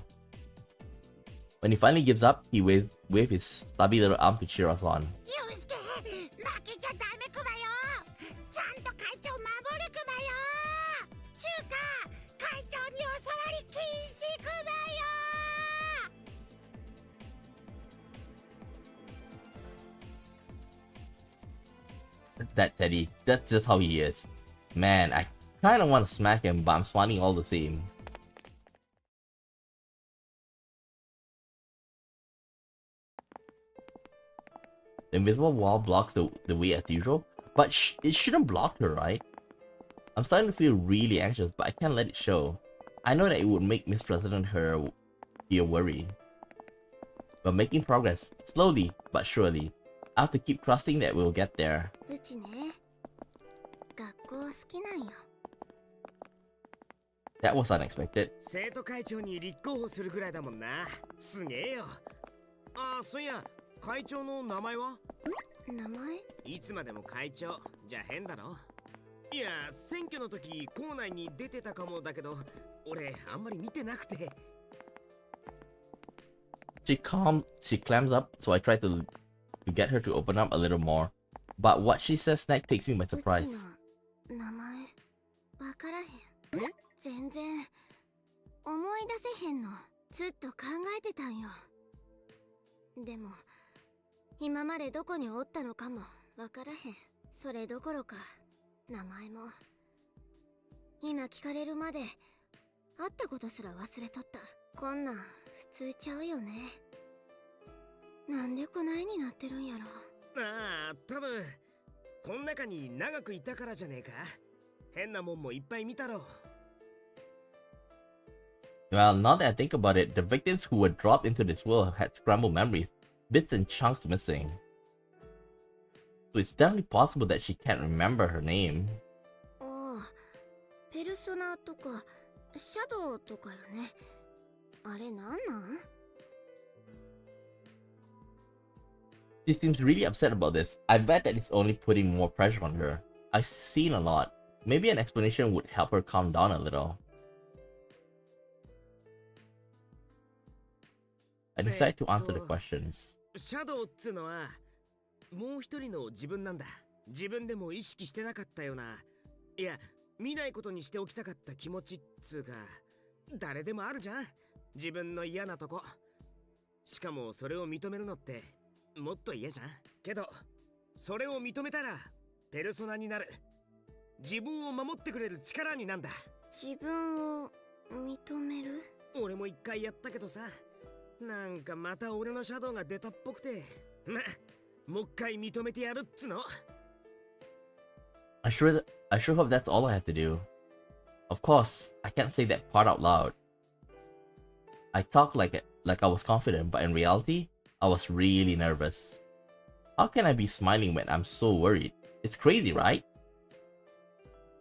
When he finally gives up, he waves his stubby little arm to cheer us on. ユウスケ、負けちゃダメクマよ。ちゃんと会長守るクマよ。ちゅうか、会長にお触り禁止クマよ。 That Teddy, that's just how he is. Man, I kinda want to smack him, but I'm smiling all the same. The invisible wall blocks the way as usual, but it shouldn't block her, right? I'm starting to feel really anxious, but I can't let it show. I know that it would make Miss President her be a worry. But making progress, slowly but surely. I have to keep trusting that we'll get there. うちね、学校好きなんよ。That was unexpected. 生徒会長に立候補するぐらいだもんな。すげえよ。あ、そういや、会長の名前は？名前？いつまでも会長じゃ変だろ。いや、選挙の時校内に出てたかもだけど、俺あんまり見てなくて。She clams up, so I try to get her to open up a little more. But what she says next takes me by surprise. うちの名前わからへん。全然思い出せへんの。ずっと考えてたんよ。でも今までどこにおったのかもわからへん。それどころか名前も今聞かれるまで会ったことすら忘れとった。こんなん普通ちゃうよね。なんでこないになってるんやろ。ああ、多分こん中に長くいたからじゃねえか。変なもんもいっぱい見たろ。Well, now that I think about it, the victims who were dropped into this world had scrambled memories, bits and chunks missing. So it's definitely possible that she can't remember her name. ああ、ペルソナとかシャドウとかよね。あれなんなん？ She seems really upset about this. I bet that it's only putting more pressure on her. I've seen a lot. Maybe an explanation would help her calm down a little. I decide to answer the questions. シャドウっつうのはもう一人の自分なんだ。自分でも意識してなかったような、いや見ないことにしておきたかった気持ちっつうか、誰でもあるじゃん、自分の嫌なとこ。しかもそれを認めるのってもっと嫌じゃん。けどそれを認めたらペルソナになる。自分を守ってくれる力になんだ。自分を認める？俺も一回やったけどさ、なんかまた俺のシャドウが出たっぽくて、ま、もう一回認めてやるっつの。I sure hope that's all I have to do. Of course, I can't say that part out loud. I talk like I was confident, but in reality, I was really nervous. How can I be smiling when I'm so worried? It's crazy, right?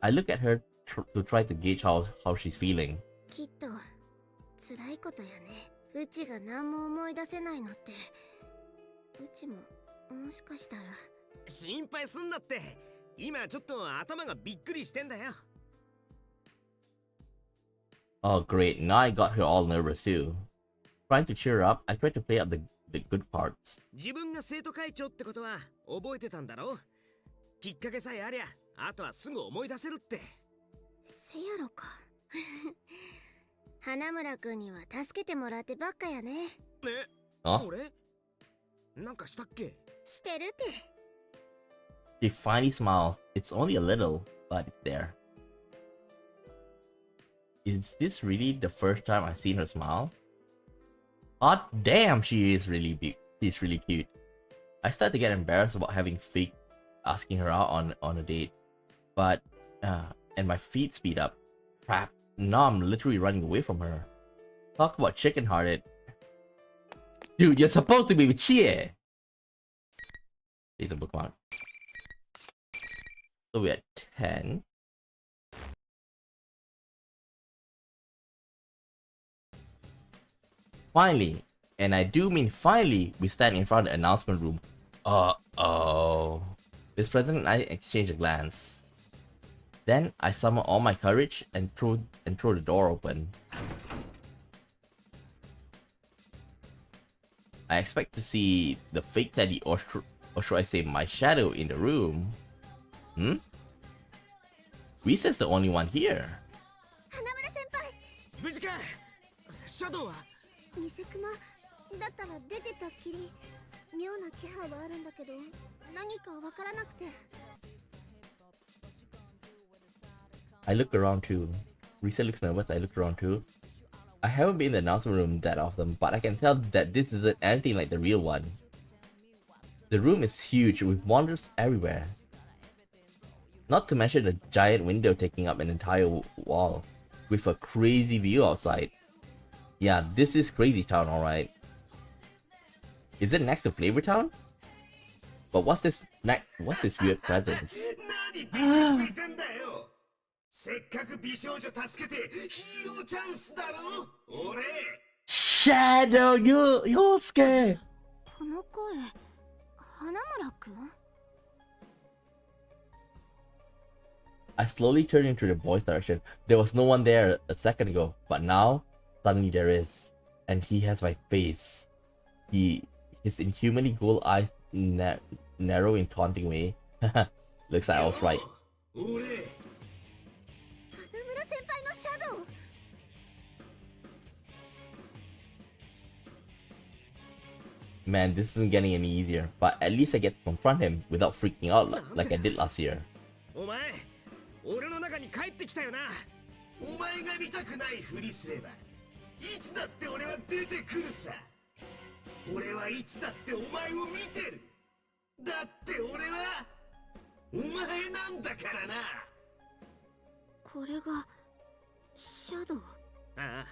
I look at her to try to gauge how she's feeling. きっと辛いことやね。うちが何も思い出せないのってうちももしかしたら。心配すんなって。今ちょっと頭がびっくりしてんだよ。 Oh great, now I got her all nervous too. Trying to cheer her up, I tried to play up the good parts. 自分が生徒会長ってことは覚えてたんだろ。きっかけさえありゃ、あとはすぐ思い出せるって。せやろか。花村くんには助けてもらってばっかやね。Huh? 俺なんかしたっけ？してるって。She finally smiles. It's only a little, but it's there. Is this really the first time I've seen her smile? God damn, she is really big. She's really cute. I start to get embarrassed about having fake asking her out on a date. But, and my feet speed up. Crap, now I'm literally running away from her. Talk about chicken-hearted. Dude, you're supposed to be with Chie! He's a bookmark. So we're at 10. Finally, and I do mean finally, we stand in front of the announcement room. Uh-oh. Miss President and I exchange a glance. Then I summon all my courage and throw the door open. I expect to see the fake Teddy or should I say my shadow in the room. Risa's the only one here. 花村先輩。無事か。シャドウはニセクマだったら出てたっきり妙な気配はあるんだけど何かわからなくて。 I look around too. Risa looks nervous. I look around too. I haven't been in the announcement room that often, but I can tell that this isn't anything like the real one. The room is huge with monitors everywhere. Not to mention a giant window taking up an entire wall, with a crazy view outside. Yeah, this is Crazy Town, alright. Is it next to Flavor Town? But what's this weird presence? せっかく美少女助けてヒーローチャンスだろ俺。 Shadow Yosuke! この声、花村くん？ I slowly turned into the boy's direction. There was no one there a second ago, but now, suddenly there is. And he has my face. His inhumanly gold eyes narrow in taunting way. Looks like I was right. 花村先輩のシャドウ。 Man, this isn't getting any easier, but at least I get to confront him without freaking out like I did last year. お前、俺の中に帰ってきたよな。お前が見たくないふりすれば、いつだって俺は出てくるさ。俺はいつだってお前を見てる。だって俺はお前なんだからな。これがシャドウ。ああ、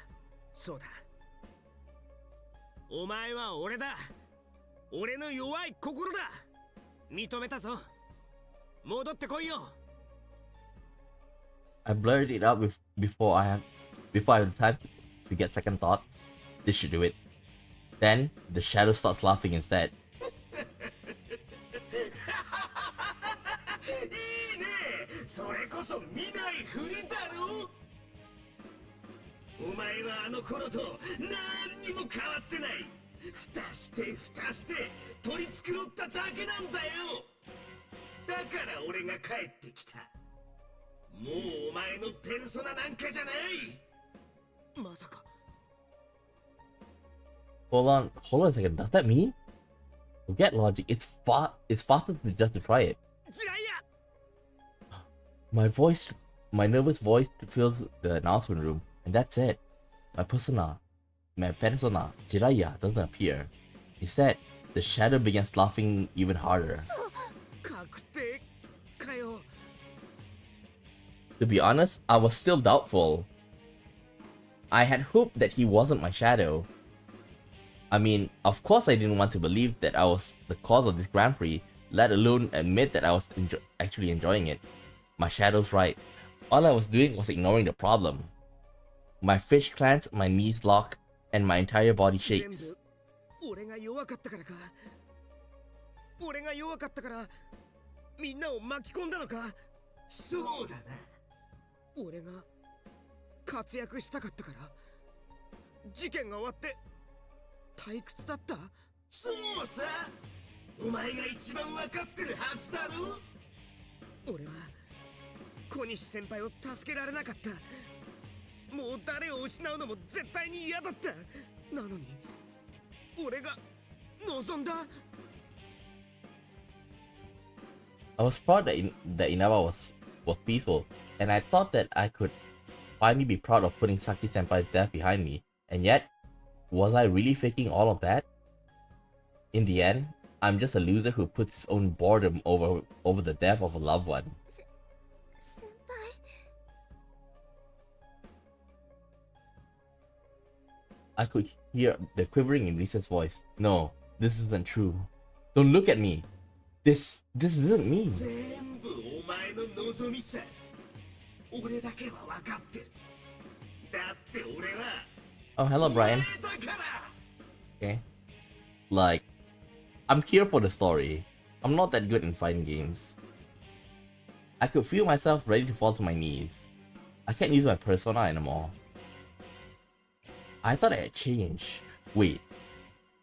そうだ。お前は俺だ。俺の弱い心だ。認めたぞ。戻ってこいよ。 I blurted it out before I have time to get second thoughts. This should do it. Then the shadow starts laughing instead. いいね。それこそ見ないふりだろ。お前はあの頃と何にも変わってない。蓋して取り繕っただけなんだよ。だから俺が帰ってきた。もうお前のペルソナなんかじゃない。まさか。 Hold on a second. Does that mean? Forget logic. It's faster just to try it. ジライア。 My nervous voice fills the announcement room, and that's it. My persona, Jiraiya, doesn't appear. Instead, the shadow begins laughing even harder. 確定かよ。 To be honest, I was still doubtful. I had hoped that he wasn't my shadow. I mean, of course I didn't want to believe that I was the cause of this Grand Prix, let alone admit that I was actually enjoying it. My shadow's right. All I was doing was ignoring the problem. My fish clench, my knees lock, and my entire body 全 shakes. 部俺が弱かったからか。俺が弱かったからみんなを巻き込んだのか。そうだな。俺が活躍したかったから事件が終わって退屈だった。そうさ、お前が一番わかってるはずだろ。俺は小西先輩を助けられなかった。もう誰を失うのも絶対に嫌だった。なのに俺が望んだ。 I was proud that Inaba was peaceful, and I thought that I could finally be proud of putting Saki Senpai's death behind me. And yet, was I really faking all of that? In the end, I'm just a loser who puts his own boredom over the death of a loved one. 先輩 I could hear the quivering in Lisa's voice. No, this isn't true. Don't look at me. This isn't me. 全部お前の望みさ。俺だけは分かってる。だって俺は Oh, hello, Brian. 俺だから。 Okay. Like, I'm here for the story. I'm not that good in fighting games. I could feel myself ready to fall to my knees. I can't use my persona anymore. I thought I had changed. Wait,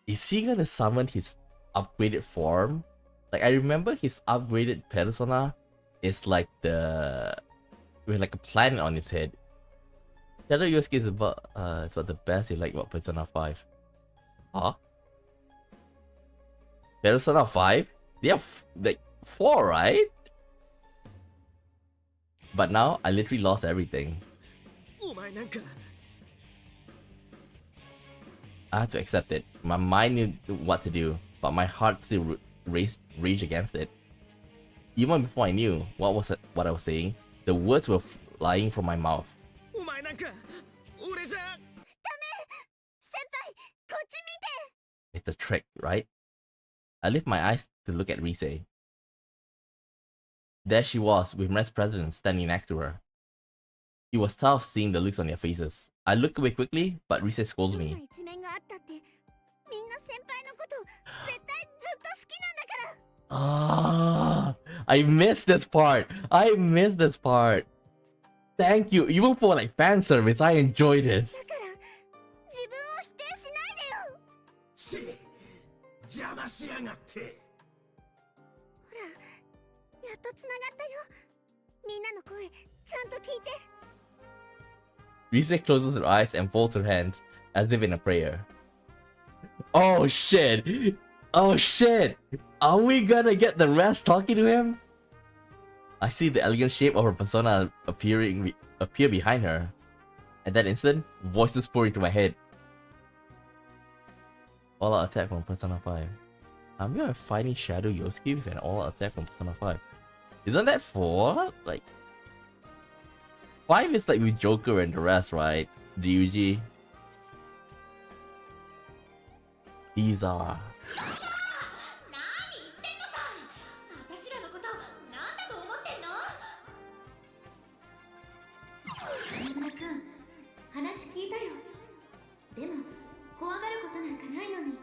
is he gonna summon his upgraded form? Like, I remember his upgraded persona is like with like a planet on his head. Shadow Yosuke is about it's about the best you like about Persona 5. Huh? Persona 5? They have like 4, right? But now I literally lost everything. お前なんか I had to accept it. My mind knew what to do, but my heart still raged against it. Even before I knew what I was saying, the words were flying from my mouth. お前なんか俺じゃ。 先輩こっち見て It's a trick, right? I lift my eyes to look at Rise. There she was, with Red's president standing next to her. It was tough seeing the looks on their faces. I look away quickly, but Rise scolds どんな me. 一面があったってみんな先輩のこと絶対ずっと好きなんだから Ah, I missed this part. I missed this part. Thank you. Even for like fan service, I enjoy this. だから自分を否定しないでよ。し邪魔しやがって。ほらやっとつながったよ。みんなの声ちゃんと聞いて。 Rise closes her eyes and folds her hands as if in a prayer. Oh shit! Oh shit! Are we gonna get the rest talking to him? I see the elegant shape of her persona appear behind her. At that instant, voices pour into my head. All-out attack from Persona 5. I'm gonna fighting Shadow Yosuke with an all-out attack from Persona 5. Isn't that 4? Like 5 is like with Joker and the rest, right? Ryuji. These are 何言ってんのさ。私らのことなんだと思ってんの。花村くん、話聞いたよ。でも怖がることなんかないのに。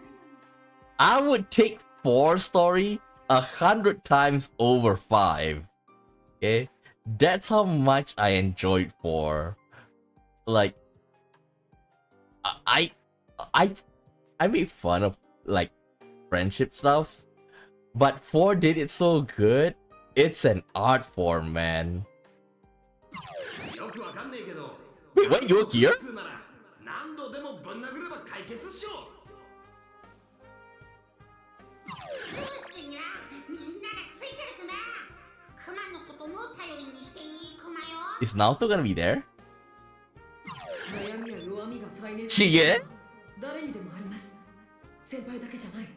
I would take 4 story 100 times over 5. Okay? That's how much I enjoyed 4. Like I made fun of like friendship stuff, but 4 did it so good. It's an art form, man. よくわかんねえけど。 Wait, what? You're here? 普通なら何度でもぶん殴れば解決っしょ。ユースケにはみんながついてるクマ。クマのことも頼りにしていいクマよ。 Is Naoto gonna be there? 悩みや弱みが再燃 Shige? 誰にでもあります。先輩だけじゃない。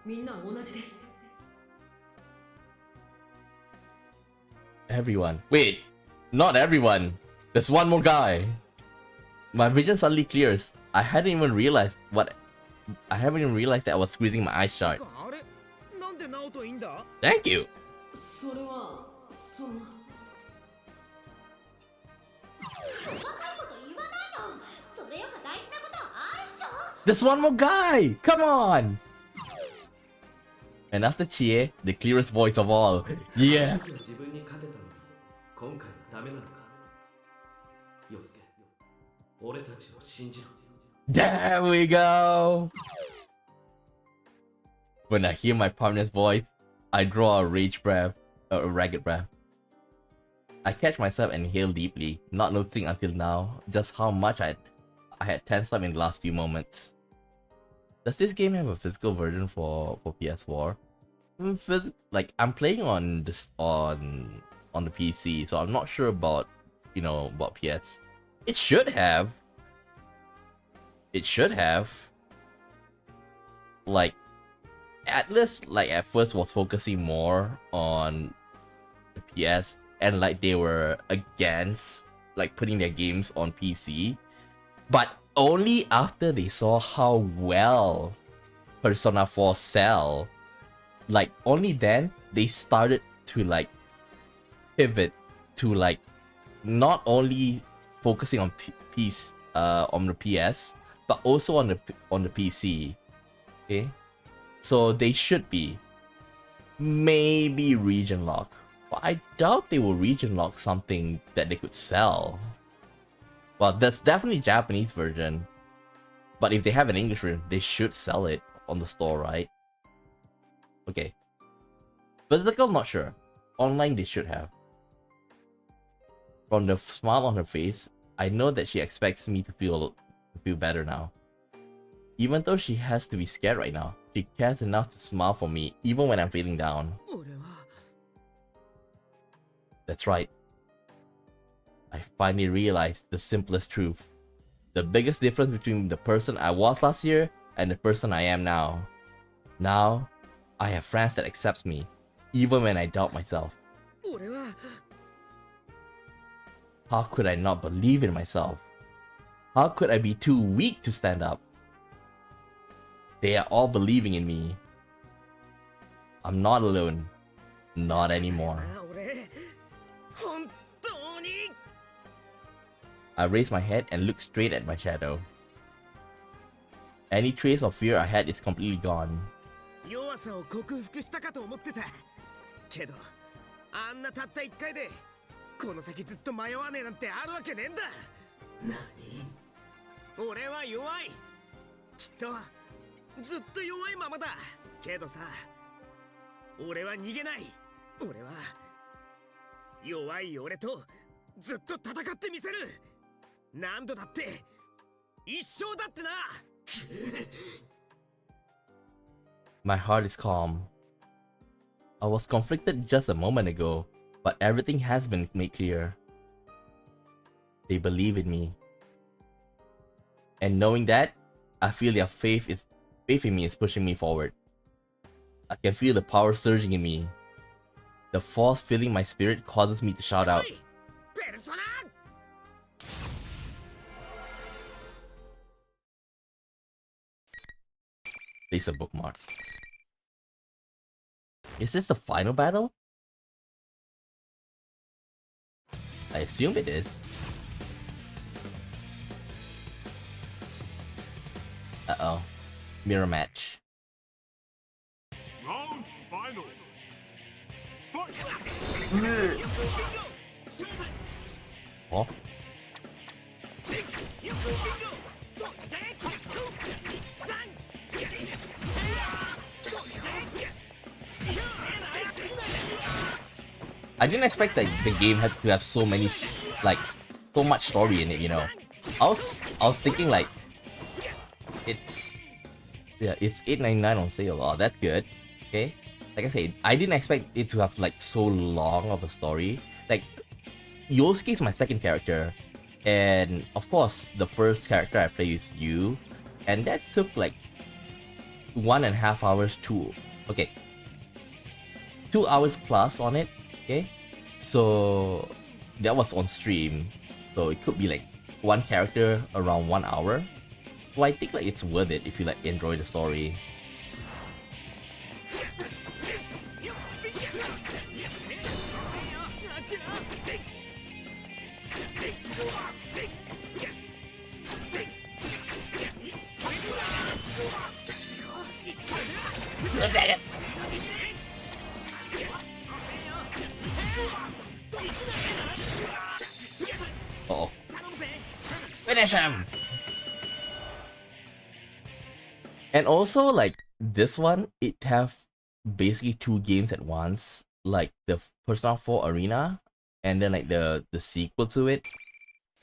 みんな同じです。 Everyone. Wait, not everyone. There's one more guy. My vision suddenly clears. I haven't even realized that I was squeezing my eyes shut. あれなんでナオトいいんだ。 Thank you. それはその細かいこと言わないの。それよか大事なことあるっしょ。 There's one more guy. Come on. And after Chie, the clearest voice of all. Yeah. 自分に勝てたのに今回はダメなのか陽介俺たちを信じろ There we go. When I hear my partner's voice, I draw a rage breath, a ragged breath. I catch myself and inhale deeply, not noticing until now just how much I had tensed up in the last few moments. Does this game have a physical version for PS4? Like I'm playing on this on the PC, so I'm not sure about about PS. It should have. It should have. Like ATLUS, like at first was focusing more on the PS, and like they were against like putting their games on PC, but only after they saw how well Persona 4 sell, like only then they started to like pivot to like not only focusing on on the PS, but also on the PC. Okay, so they should be maybe region lock, but I doubt they will region lock something that they could sell. Well, that's definitely Japanese version, but if they have an English version, they should sell it on the store, right? Okay, physical, not sure. Online, they should have. From the smile on her face, I know that she expects me to feel better now. Even though she has to be scared right now, she cares enough to smile for me even when I'm feeling down. That's right. I finally realized the simplest truth. The biggest difference between the person I was last year and the person I am now. Now, I have friends that accept me, even when I doubt myself. How could I not believe in myself? How could I be too weak to stand up? They are all believing in me. I'm not alone. Not anymore. I raise my head and look straight at my shadow. Any trace of fear I had is completely gone. 弱さを克服したかと思ってたけどあんなたった1回でこの先ずっと迷わねえなんてあるわけねえんだ何俺は弱いきっとずっと弱いままだけどさ俺は逃げない俺は弱い俺とずっと戦ってみせる何度だって一生だってなMy heart is calm. I was conflicted just a moment ago, but everything has been made clear. They believe in me. And knowing that, I feel their faith in me is pushing me forward. I can feel the power surging in me. The force filling my spirit causes me to shout out. Place a bookmark. Is this the final battle? I assume it is. Uh-oh. Mirror match. Round final. Fight! Oh. I didn't expect that the game had to have so many, like, so much story in it, you know. I was thinking like, it's $8.99 on sale. Oh, that's good. Okay, like I said, I didn't expect it to have like so long of a story. Like, Yosuke is my second character, and of course the first character I played is you, and that took like 1.5 hours to 2 hours plus on it. Okay, so that was on stream, so it could be like one character around 1 hour. So I think like it's worth it if you like enjoy the story. Uh-oh. Finish him! And also, like, this one, it have basically 2 games at once. Like, the Persona 4 Arena, and then, like, the sequel to it.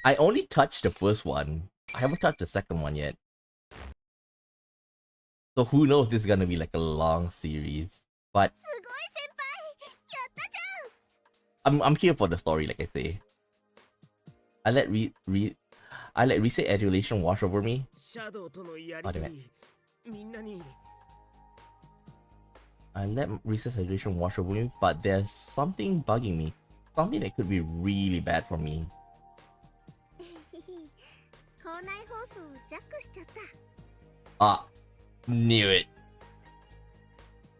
I only touched the first one. I haven't touched the second one yet. So who knows, this is gonna be, like, a long series. But I'm here for the story, like I say. I let reset adulation wash over me. Oh, damn it. I let reset adulation wash over me, but there's something bugging me. Something that could be really bad for me. Ah, knew it.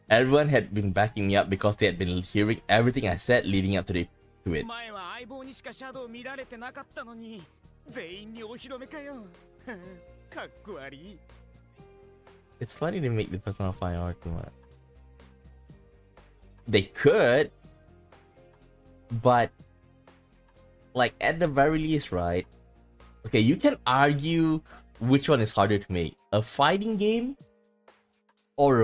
Everyone had been backing me up because they had been hearing everything I said leading up to it. It's funny to make the Persona 5 Ultimate. They could, but like at the very least, right? Okay, you can argue which one is harder to make, a fighting game or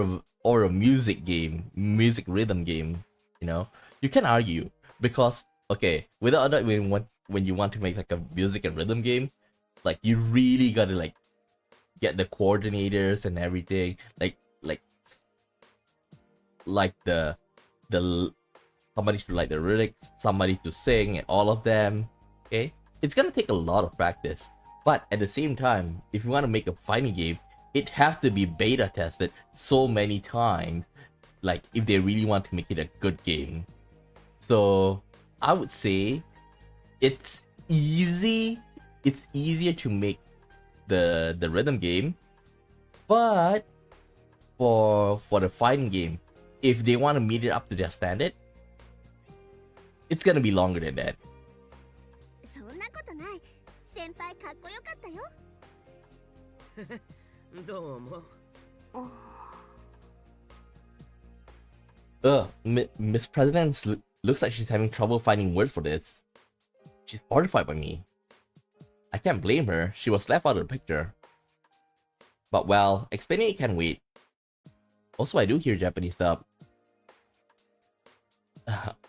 a music game, music rhythm game. You know, you can argue because okay, without that, when you want to make like a music and rhythm game, like you really gotta like get the coordinators and everything, like the somebody to like the lyrics, somebody to sing, and all of them. Okay, it's gonna take a lot of practice, but at the same time, if you want to make a fighting game, it has to be beta tested so many times, like if they really want to make it a good game. So I would say it's easier to make the rhythm game, but for the fighting game, if they want to meet it up to their standard, it's gonna be longer than that. Miss President looks like she's having trouble finding words for this. She's horrified by me. I can't blame her, she was left out of the picture. But well, explaining it can wait. Also, I do hear Japanese dub.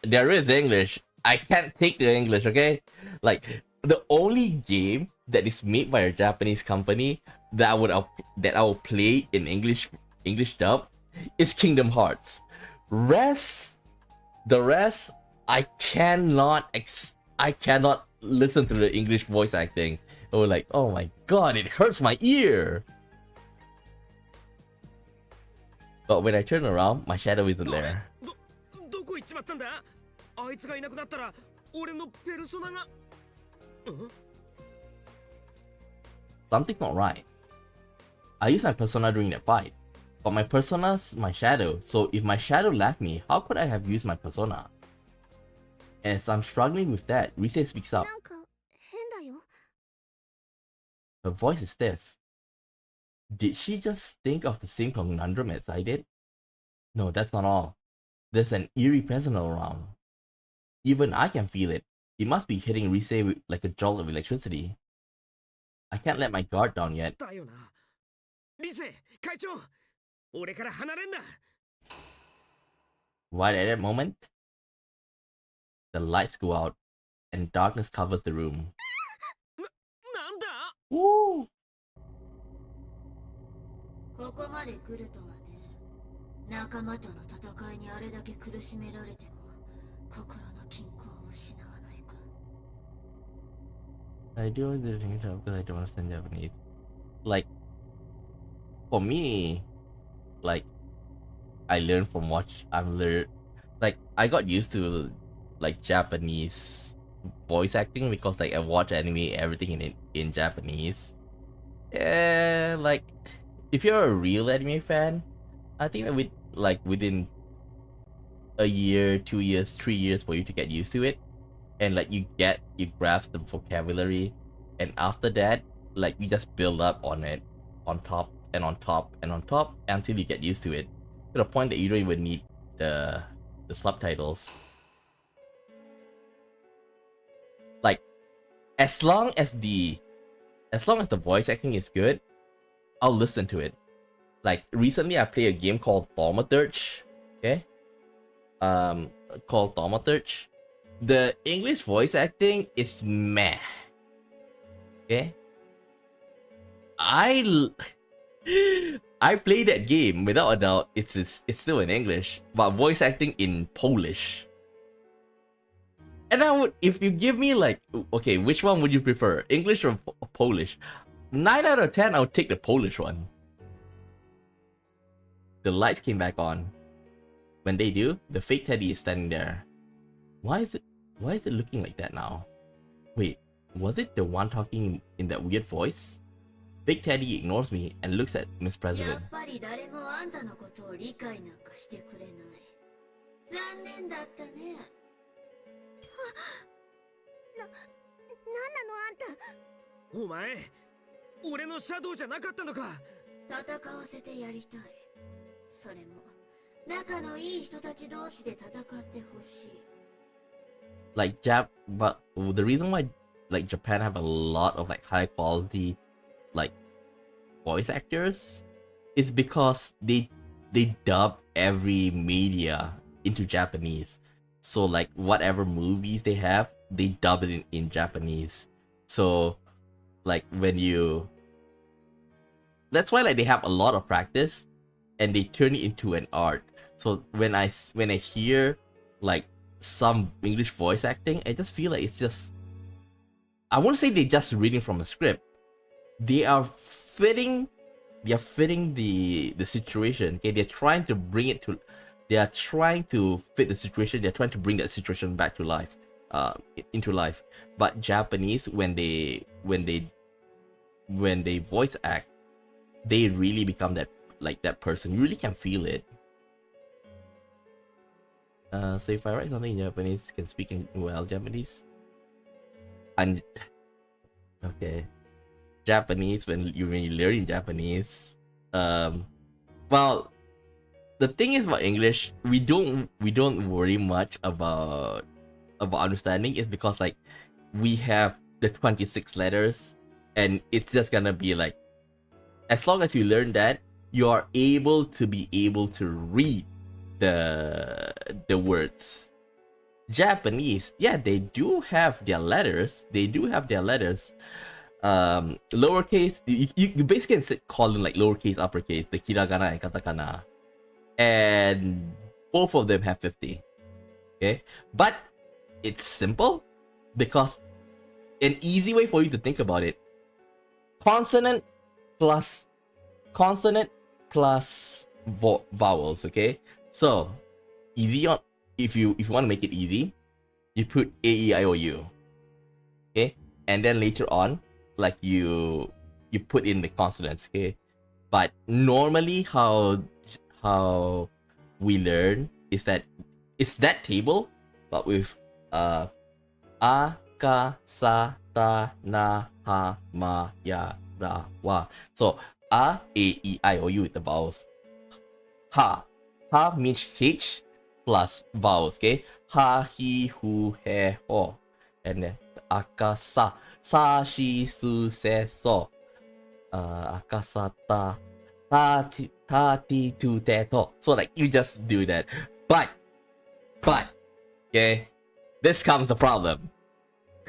There is English. I can't take the English, okay? Like, the only game that is made by a Japanese company that I will play in English dub is Kingdom Hearts. The rest, I cannot listen to the English voice acting. Or like, oh my god, it hurts my ear. But when I turn around, my shadow isn't there. Something's not right. I used my persona during that fight, but my persona's my shadow, so if my shadow left me, how could I have used my persona? As I'm struggling with that, Rise speaks up. Her voice is stiff. Did she just think of the same conundrum as I did? No, that's not all. There's an eerie presence around. Even I can feel it. It must be hitting Rise like a jolt of electricity. I can't let my guard down yet. Right at that moment, the lights go out and darkness covers the room. Woo! ここまで来るとはね。仲間との戦いにあれだけ苦しめられても心の均衡を失わないか。I do the thing because I don't understand Japanese. Like, for me, like, I learned from like, I got used to like Japanese voice acting because like I watch anime, everything in Japanese. Yeah, like, if you're a real anime fan, I think that within a year, 2 years, 3 years for you to get used to it, and like you grasp the vocabulary, and after that, like you just build up on it, on top and on top and on top until you get used to it, to the point that you don't even need the subtitles. as long as the voice acting is good, I'll listen to it. Like recently I played a game called Thaumaturge, okay? Called Thaumaturge. The English voice acting is meh. Okay? I played that game without a doubt. It's still in English, but voice acting in Polish. And I would, if you give me like, okay, which one would you prefer, English or Polish? 9 out of 10, I would take the Polish one. The lights came back on. When they do, the fake Teddy is standing there. Why is it looking like that now? Wait, was it the one talking in that weird voice? Big Teddy ignores me and looks at Miss President.お前、俺のシャドウじゃなかったのか。戦わせてやりたい。それも仲のいい人たち同士で戦ってほしい。Like but the reason why like Japan have a lot of like high quality like voice actors is because they dub every media into Japanese. So like whatever movies they have, they dub it in Japanese. So like that's why like they have a lot of practice and they turn it into an art. So when I hear like some English voice acting, I just feel like it's just, I won't say they're just reading from a script. They are fitting the situation. Okay, they're trying to fit the situation. They're trying to bring that situation back to life, into life. But Japanese, when they voice act, they really become that person. You really can feel it. So if I write something in Japanese, can speak in Japanese. And okay, Japanese when you learn in Japanese, well, the thing is about English, we don't worry much about understanding. Is because like we have the 26 letters, and it's just gonna be like, as long as you learn that, you are able to read the words. Japanese, yeah, they do have their letters. Lowercase, you basically can call them like lowercase, uppercase, the hiragana and katakana, and both of them have 50. Okay, but it's simple because an easy way for you to think about it: consonant plus vowels. Okay, so easy on, if you want to make it easy, you put A-E-I-O-U. Okay, and then later on, like you put in the consonants. Okay, but normally how we learn is that it's that table, but with a, ka, sa, ta, na, ha, ma, ya, ra, wa. So a, e, I, o, u with the vowels. Ha means H plus vowels. Okay, ha, he, hu, he, ho, and then akasa, sa, shi, su, se, so. Akasata, ta, ti, tu, te, to. So like you just do that, but okay, this comes the problem: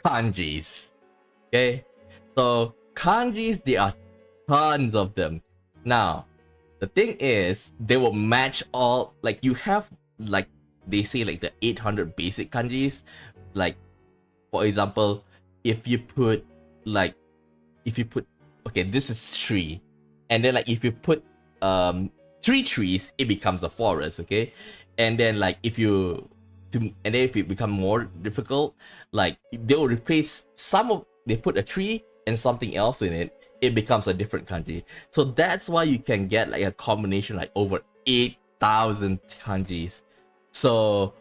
kanjis. Okay, so kanjis, there are tons of them. Now the thing is, they will match all, like you have, like they say, like the 800 basic kanjis. Like for example, if you put okay, this is tree, and then like if you put 3 trees, it becomes a forest. Okay, and then like if it become more difficult, like they will replace they put a tree and something else in it, it becomes a different kanji. So that's why you can get like a combination like over 8,000 kanjis. So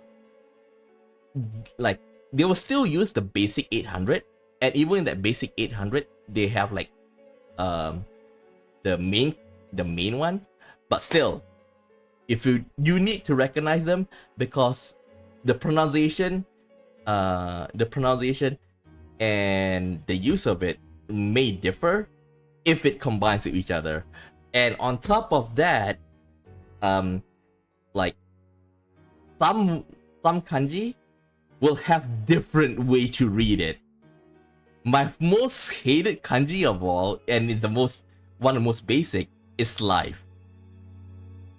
like they will still use the basic 800, and even in that basic 800, they have like the main one, but still, if you need to recognize them, because the pronunciation and the use of it may differ if it combines with each other. And on top of that, like some kanji will have different way to read it. My most hated kanji of all, and one of the most basic, is life.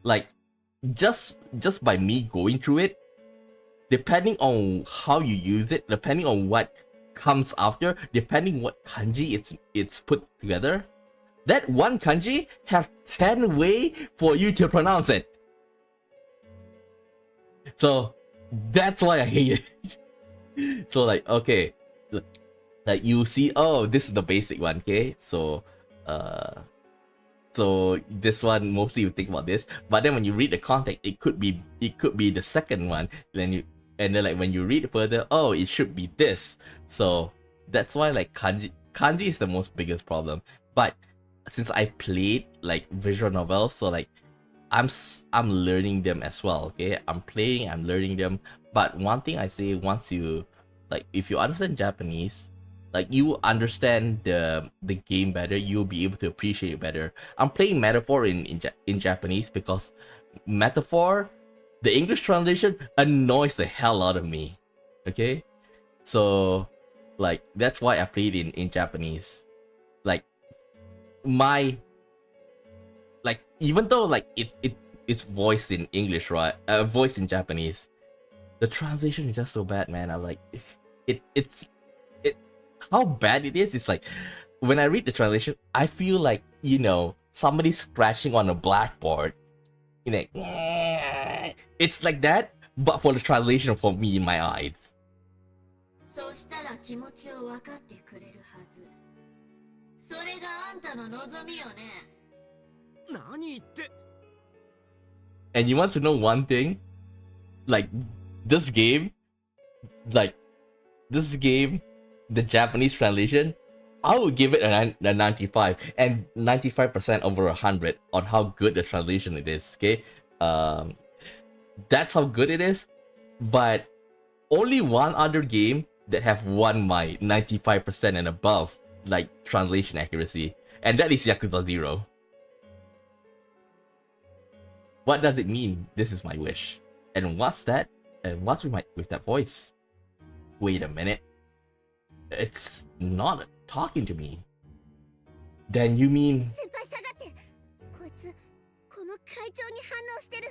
Like, just by me going through it, depending on how you use it, depending on what comes after, depending what kanji it's put together, that one kanji has 10 way for you to pronounce it. So that's why I hate it. So like, okay, like you see, oh, this is the basic one, okay? So this one mostly you think about this, but then when you read the context, it could be the second one. Then like when you read further, oh, it should be this. So that's why like kanji is the most biggest problem. But since I played like visual novels, so like I'm learning them as well. Okay, I'm learning them. But one thing I say, once you like, if you understand Japanese, like you understand the game better, you'll be able to appreciate it better. I'm playing Metaphor in Japanese because Metaphor, the English translation annoys the hell out of me. Okay, so like that's why I played in Japanese. Like even though like it's voiced in English, right? Voiced in Japanese, the translation is just so bad, man. I'm like, it's how bad it is. It's like when I read the translation, I feel like, you know, somebody scratching on a blackboard. You know, it's like that, but for the translation for me in my eyes. そうしたら気持ちを分かってくれるはず。それがあんたの望みよね。何言って。And you want to know one thing? Like this game, the Japanese translation, I would give it a 95, and 95% over 100 on how good the translation it is. Okay, that's how good it is. But only one other game that have won my 95% and above like translation accuracy, and that is Yakuza 0. What does it mean? This is my wish. And what's that? And what's with that voice? Wait a minute. It's not talking to me. Then you mean... 先輩下がって。こいつ、この会長に反応してる。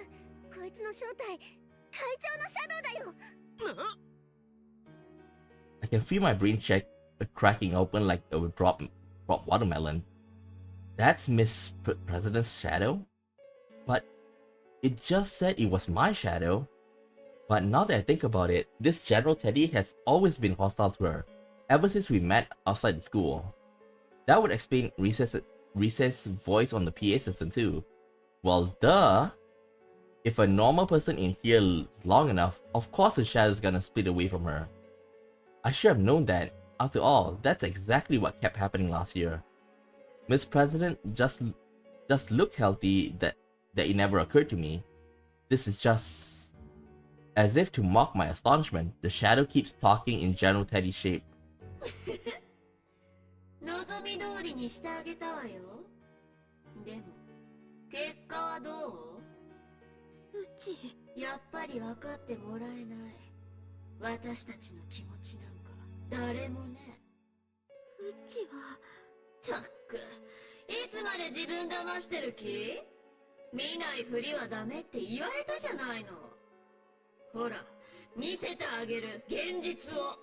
こいつの正体、会長のシャドウだよ。I can feel my brain check cracking open like a drop watermelon. That's Miss President's shadow? But it just said it was my shadow. But now that I think about it, this General Teddy has always been hostile to her, ever since we met outside the school. That would explain Recess's voice on the PA system too. Well, duh! If a normal person in here long enough, of course the shadow's gonna split away from her. I should have known that. After all, that's exactly what kept happening last year. Miss President just looked healthy, that it never occurred to me. This is just... As if to mock my astonishment, the shadow keeps talking in General Teddy's shape. 望み通りにしてあげたわよ。でも、結果はどう？うち、やっぱり分かってもらえない。私たちの気持ちなんか誰もね。うちは。たっく、いつまで自分騙してる気？見ないふりはダメって言われたじゃないの。ほら、見せてあげる現実を。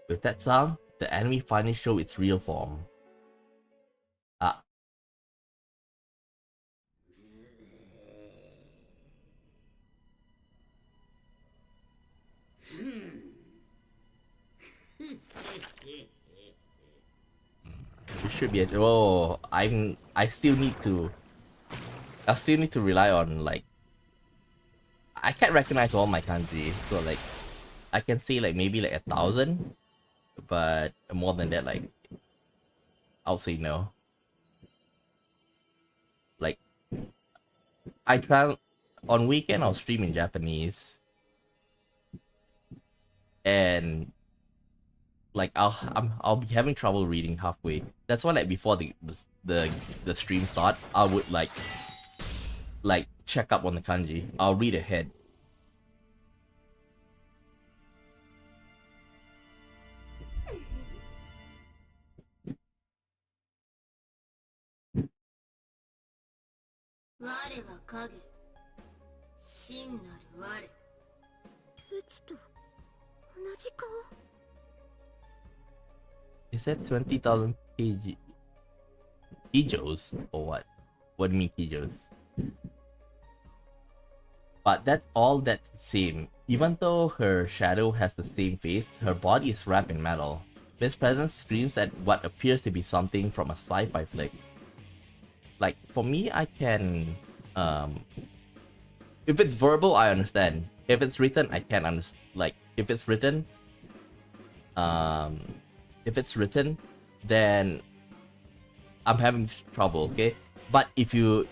With that sound, the enemy finally showed its real form. Ah. It should be a... Oh, I still need to rely on, like... I can't recognize all my kanji, so like... I can say like maybe like 1,000, but more than that, like... I'll say no. Like... I try... On weekend, I'll stream in Japanese. and like I'll be having trouble reading halfway. That's why like before the stream start, I would like check up on the kanji. I'll read ahead. Is that 20,000 Kijos or what? What do you mean Kijos? But that's all that's the same. Even though her shadow has the same face, her body is wrapped in metal. Miss Presence screams at what appears to be something from a sci-fi flick. Like, for me, I can... if it's verbal, I understand. If it's written, I can't understand. Like, if it's written, then I'm having trouble, okay? But if you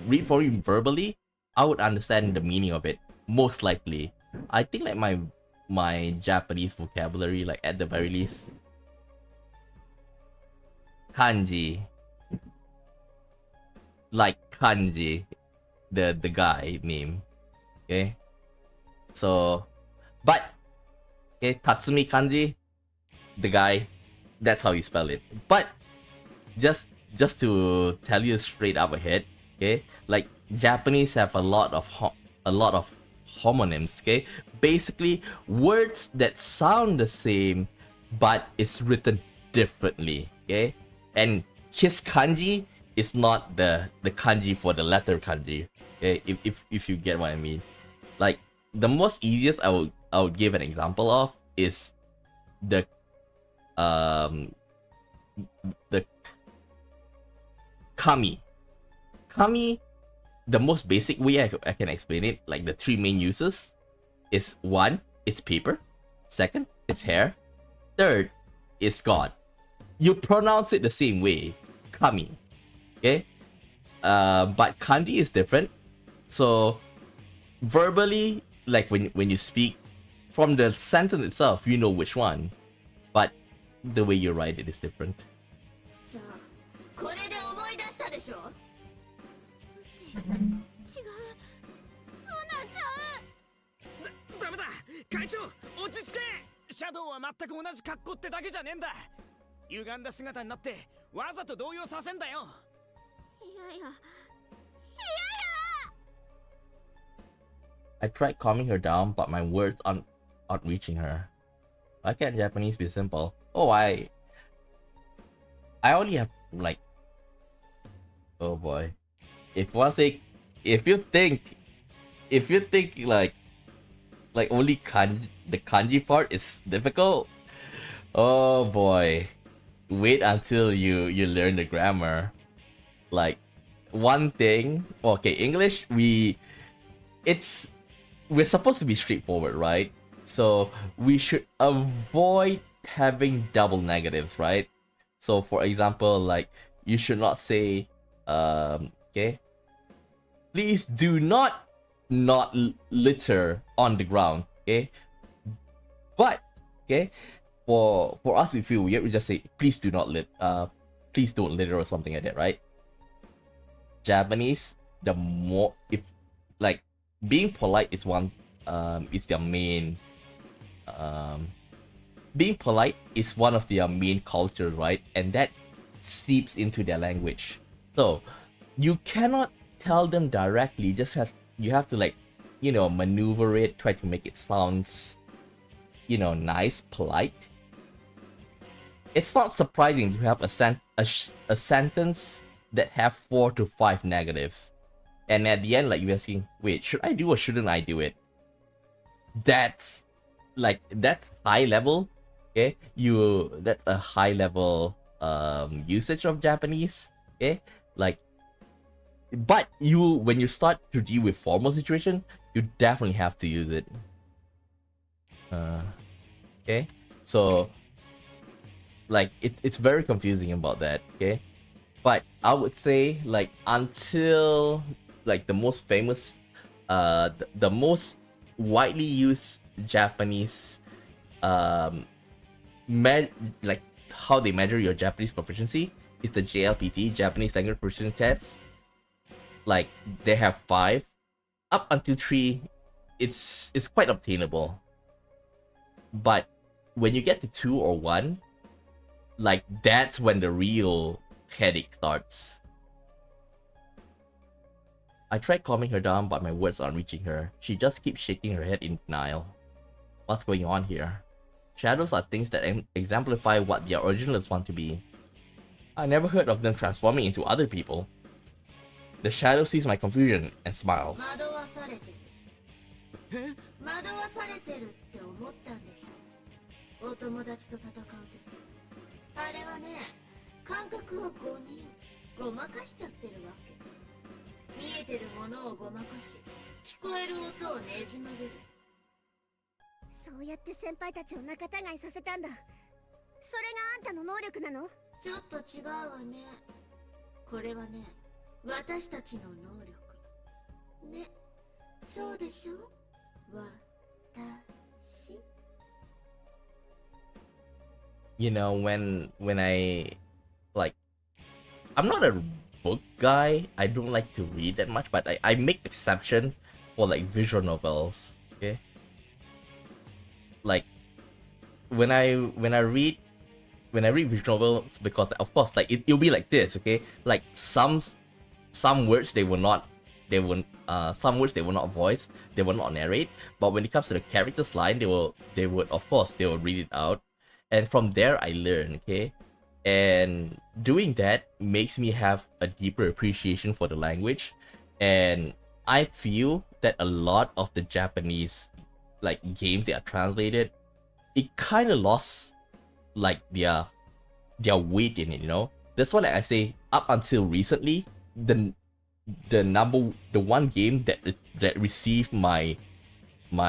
read for me verbally, I would understand the meaning of it, most likely. I think like my Japanese vocabulary, like at the very least, kanji, like kanji, the guy name, okay? So, but okay, Tatsumi kanji, the guy, that's how you spell it. But just to tell you straight up ahead, okay, like Japanese have a lot of homonyms, okay, basically words that sound the same but it's written differently, okay, and his kanji is not the kanji for the letter kanji, okay, if you get what I mean. Like the most easiest I would give an example of is the kami. Kami, the most basic way I can explain it, like the three main uses, is 1, it's paper. 2nd, it's hair. 3rd, is God. You pronounce it the same way, kami. Okay? But kanji is different. So verbally, like when you speak, from the sentence itself, you know which one. But the way you write it is different. これで思い出したでしょ。違う、そうなんちゃう。ダメだ、会長、落ち着け。シャドウは全く同じ格好ってだけじゃねえんだ。歪んだ姿になってわざと動揺させんだよ。いやいや。 I tried calming her down, but my words aren't reaching her. Why can't Japanese be simple? Oh, I only have like, oh boy. If you think like only the kanji part is difficult, oh boy, wait until you learn the grammar. Like one thing, okay, English, we're supposed to be straightforward, right? So we should avoid having double negatives, right? So for example, like you should not say, okay, please do not litter on the ground, okay? But okay, for us, we feel weird, we just say please do not please don't litter or something like that, right? Japanese, the more, if like being polite is one, is their main, being polite is one of their main culture, right? And that seeps into their language. So you cannot tell them directly. You have to like, you know, maneuver it, try to make it sounds, you know, nice, polite. It's not surprising to have a sentence that have 4 to 5 negatives, and at the end, like you're asking, wait, should I do or shouldn't I do it? That's high level, okay? That's a high level usage of Japanese, okay? Like, but when you start to deal with formal situation, you definitely have to use it. Okay, so like it's very confusing about that, okay? But I would say like until like the most famous, the most widely used Japanese like how they measure your Japanese proficiency is the JLPT, Japanese Language Proficiency Test. Like they have 5 up until 3. It's quite obtainable, but when you get to 2 or 1, like that's when the real headache starts. I tried calming her down, but my words aren't reaching her. She just keeps shaking her head in denial. What's going on here? Shadows are things that exemplify what the originalists want to be. I never heard of them transforming into other people. The shadow sees my confusion and smiles. 惑わされてる惑わされてるって思ったんでしょ。お友達と戦う時あれはね、感覚を5人ごまかしちゃってるわけ。見えてるものをごまかし、聞こえる音をねじ曲げる。そうやって先輩たちを仲違いさせたんだ。それがあんたの能力なの？ちょっと違うわね。これはね、私たちの能力ね。そうでしょ？私。You know, when I like, I'm not a book guy. I don't like to read that much, but I make exception for like visual novels. Okay, like when I read visual novels, because of course like it'll be like this. Okay, like some words some words they will not voice, they will not narrate, but when it comes to the characters line, they would of course they will read it out, and from there I learn. Okay, and doing that makes me have a deeper appreciation for the language, and I feel that a lot of the Japanese like games that are translated, it kind of lost like their weight in it, you know. That's why like I say, up until recently, the one game that received my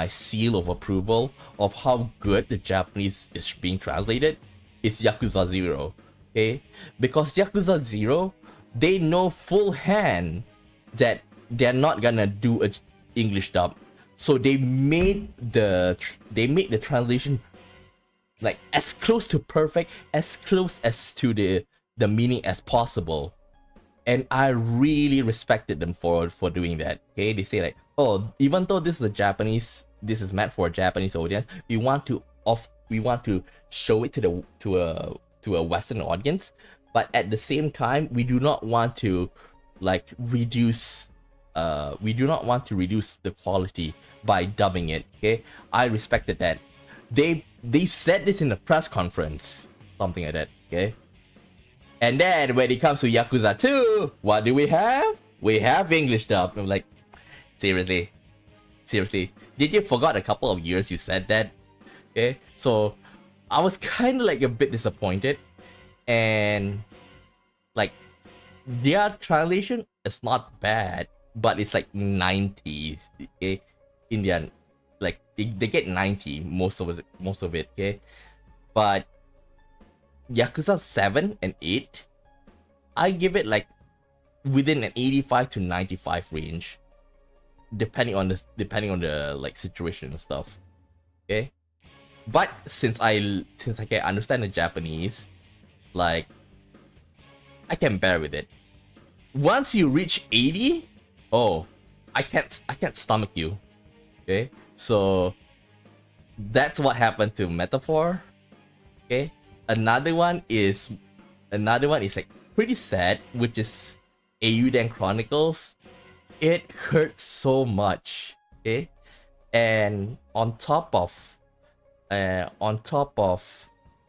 seal of approval of how good the Japanese is being translated is Yakuza 0. Okay, because Yakuza 0, they know full hand that they're not gonna do an English dub, so they made the translation like as close to perfect, as close as to the meaning as possible, and I really respected them for doing that. Okay, they say like, oh, even though this is meant for a Japanese audience, we want to show it to a Western audience, but at the same time, we do not want to like reduce the quality by dubbing it. Okay, I respected that. They said this in a press conference, something like that. Okay, and then when it comes to Yakuza 2, what do we have? We have English dub. I'm like, seriously, did you forgot a couple of years you said that? Okay, so I was kind of like a bit disappointed, and like their translation is not bad, but it's like 90s. Okay, Indian, like they get 90 most of it. Okay, but Yakuza 7 and 8, I give it like within an 85 to 95 range, depending on the like situation and stuff. Okay, but since I can understand the Japanese, like I can bear with it. Once you reach 80, oh, I can't stomach you. Okay, so that's what happened to Metaphor. Okay, another one is like pretty sad, which is Eiyuden Chronicles. It hurts so much. Okay, and on top of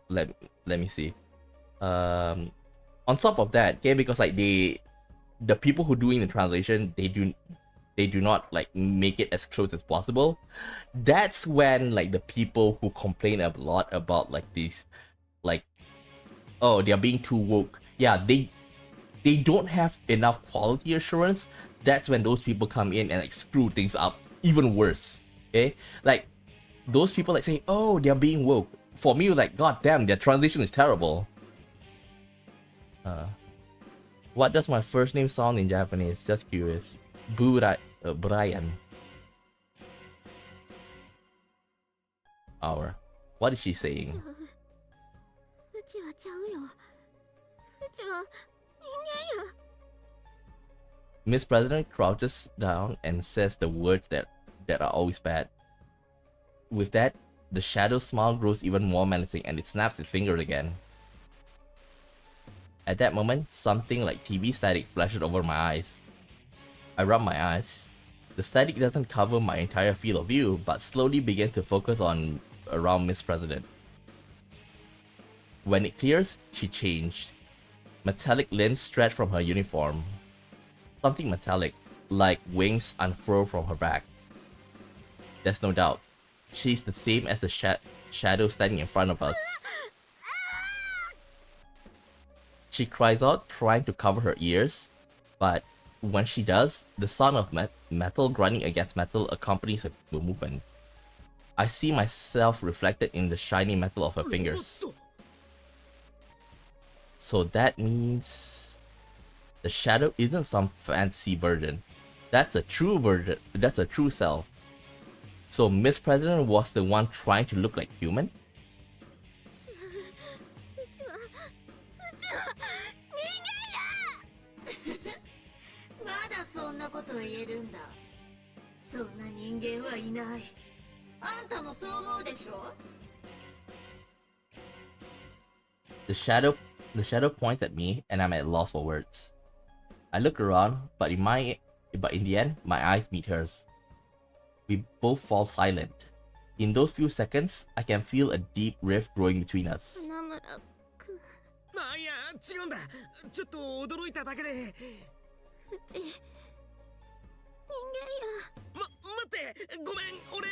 let me see, on top of that, okay, because like the people who doing the translation, they do not like make it as close as possible. That's when like the people who complain a lot about like these, like, oh, they're being too woke. Yeah, they don't have enough quality assurance. That's when those people come in and like screw things up even worse. Okay, like those people like say, oh, they're being woke. For me, like, god damn, their translation is terrible. What does my first name sound in Japanese? Just curious. Brian. hour. What is she saying? うちはちゃうよ。うちは人間や。 Miss President crouches down and says the words that are always bad. With that, the shadow smile grows even more menacing and it snaps its finger again. At that moment, something like TV static flashes over my eyes. I rub my eyes. The static doesn't cover my entire field of view, but slowly begins to focus on around Miss President. When it clears, she changed. Metallic limbs stretch from her uniform. Something metallic, like wings, unfurl from her back. There's no doubt. She's the same as the shadow standing in front of us. She cries out, trying to cover her ears, but when she does, the sound of metal grinding against metal accompanies the movement. I see myself reflected in the shiny metal of her fingers. So that means the shadow isn't some fancy version. That's a true version. That's a true self. So Miss President was the one trying to look like human? まだそんなこと言えるんだ。そんな人間はいない。あんたもそう思うでしょ? The shadow points at me and I'm at loss for words. I look around, but in the end, my eyes meet hers. We both fall silent. In those few seconds, I can feel a deep rift growing between us. 花村くん。あ、いや違うんだ。ちょっと驚いただけで。うち人間や。待ってごめん俺。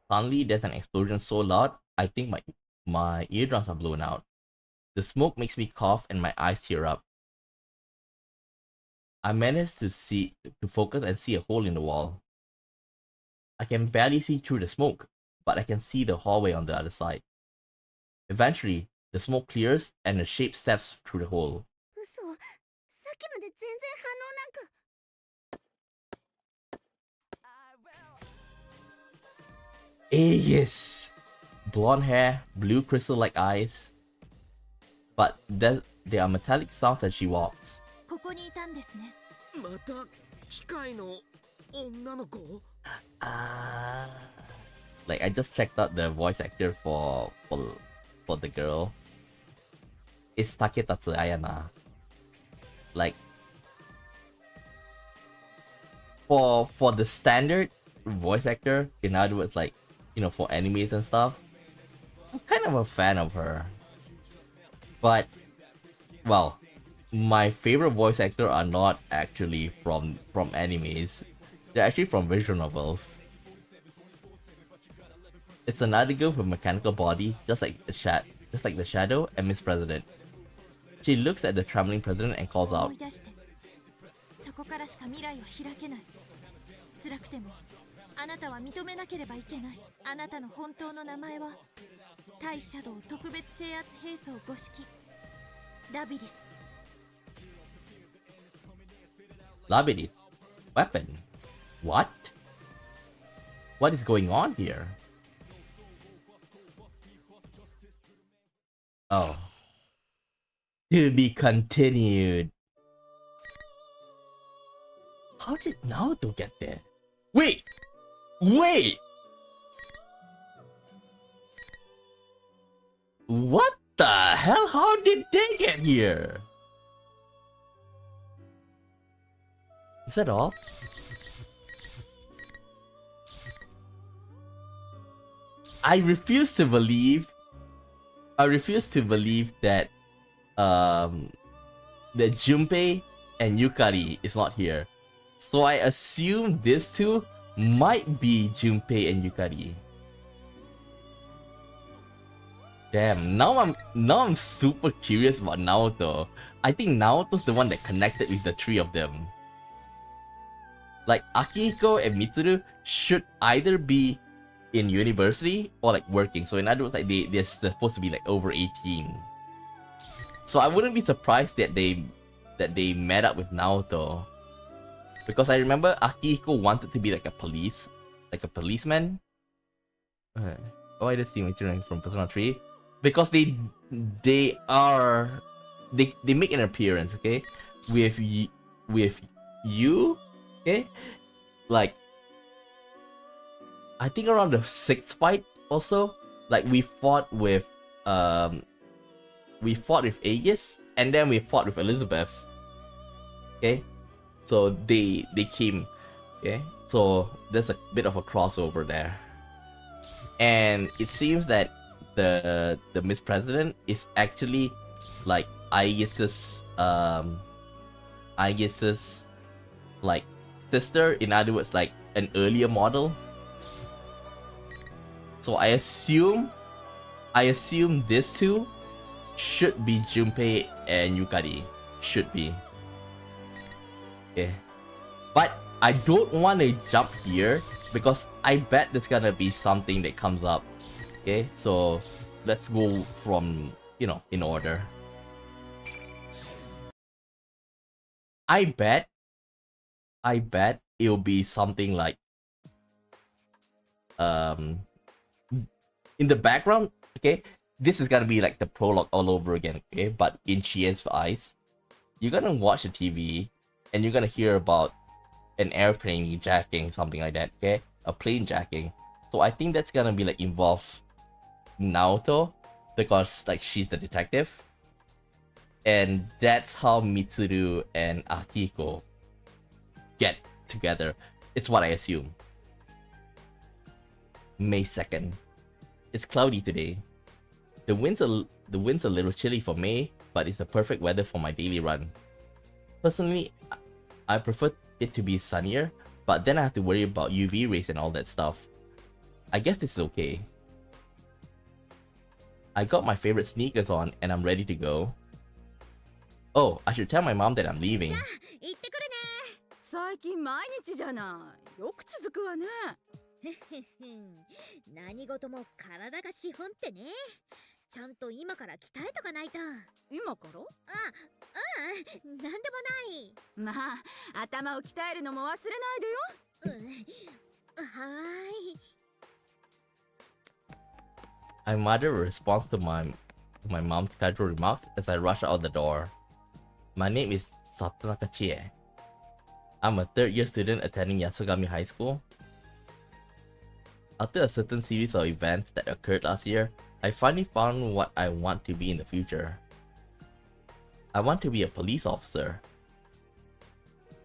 Suddenly, there's an explosion so loud, I think my eardrums are blown out. The smoke makes me cough and my eyes tear up. I manage to focus and see a hole in the wall. I can barely see through the smoke, but I can see the hallway on the other side. Eventually, the smoke clears and a shape steps through the hole. 嘘。さっきまで全然反応なんか。Aegis! Blonde hair, blue crystal-like eyes. But there are metallic sounds as she walks. ここにいたんですね。また機械の女の子？ Like I just checked out the voice actor for the girl. It's Taketatsu Ayana. Like for the standard voice actor, in other words, like, you know, for animes and stuff, I'm kind of a fan of her. But well, my favorite voice actor are not actually from animes. They're actually from visual novels. It's another girl with a mechanical body, just like the shadow and Miss President. She looks at the trembling president and calls out. そこからしか未来は開けない。辛くてもあなたは認めなければいけない。あなたの本当の名前は対シャドウ特別制圧兵装5式ラビリス。Labidith? Weapon? What? What is going on here? Oh. To be continued. How did Naoto get there? Wait! Wait! What the hell? How did they get here? Is that all? I refuse to believe that that Junpei and Yukari is not here. So I assume these two might be Junpei and Yukari. Damn, now I'm super curious about Naoto. I think Naoto's the one that connected with the three of them. Like Akihiko and Mitsuru should either be in university or like working. So in other words, like they're supposed to be like over 18. So I wouldn't be surprised that they met up with Naoto. Because I remember Akihiko wanted to be like a police like a policeman. Why does he return from Persona 3? Because they make an appearance, okay, with you, okay, like I think around the 6th fight also, like we fought with Aegis, and then we fought with Elizabeth, okay, so they came, okay, so there's a bit of a crossover there, and it seems that the Miss President is actually like Aegis's like sister, in other words, like an earlier model. So I assume these two should be Junpei and Yukari. Should be. Okay. But I don't want to jump here because I bet there's gonna be something that comes up. Okay, so let's go from, in order. I bet it'll be something like in the background, okay, this is gonna be like the prologue all over again, okay, but in Chien's eyes, you're gonna watch the TV and you're gonna hear about an airplane jacking, something like that, okay, a plane jacking. So I think that's gonna be like involve Naoto, because like she's the detective, and that's how Mitsuru and Akiko get together. It's what I assume. May 2nd. It's cloudy today. The wind's a little chilly for May, but it's the perfect weather for my daily run. Personally, I prefer it to be sunnier, but then I have to worry about UV rays and all that stuff. I guess this is okay. I got my favorite sneakers on and I'm ready to go. Oh, I should tell my mom that I'm leaving. 最近毎日じゃない。よく続くわね。何事も体が資本ってね。ちゃんと今から鍛えとかないと。今から？なんでもない。まあ、頭を鍛えるのも忘れないでよ。はーい。I muttered a response to my mom's casual remarks as I rushed out the door. My name is Satonaka Chie. I'm a third-year student attending Yasogami High School. After a certain series of events that occurred last year, I finally found what I want to be in the future. I want to be a police officer.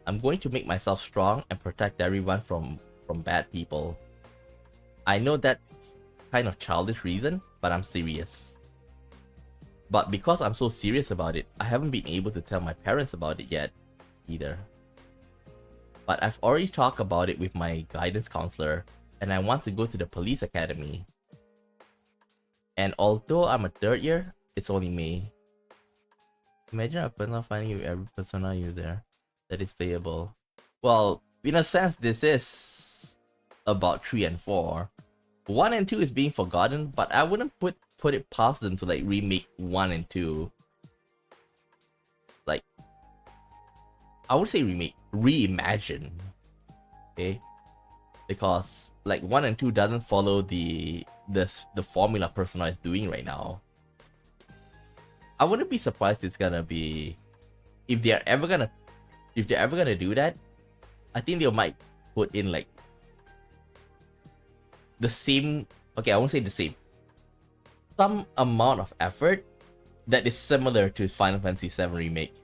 I'm going to make myself strong and protect everyone from bad people. I know that's kind of childish reason, but I'm serious. But because I'm so serious about it, I haven't been able to tell my parents about it yet, either. But I've already talked about it with my guidance counselor, and I want to go to the police academy. And although I'm a third year, it's only May. Imagine a persona finding you every persona you there that is playable. Well, in a sense, this is about 3 and 4. 1 and 2 is being forgotten, but I wouldn't put it past them to like remake 1 and 2. Like, I would say remake, reimagine. Okay? Because like 1 and 2 doesn't follow the formula Persona is doing right now. I wouldn't be surprised it's gonna be, if they're ever gonna do that, I think they might put in like the same, okay, I won't say the same, some amount of effort that is similar to Final Fantasy VII Remake.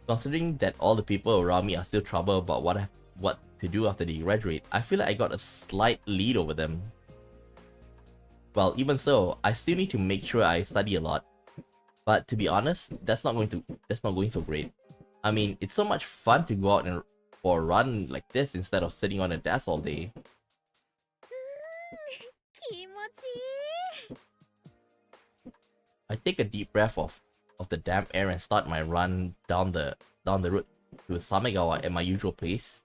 Considering that all the people around me are still troubled about what to do after they graduate, I feel like I got a slight lead over them. Well, even so, I still need to make sure I study a lot. But to be honest, that's not going so great. I mean, it's so much fun to go out for a run like this instead of sitting on a desk all day. I take a deep breath of the damp air and start my run down the road to Samegawa at my usual place.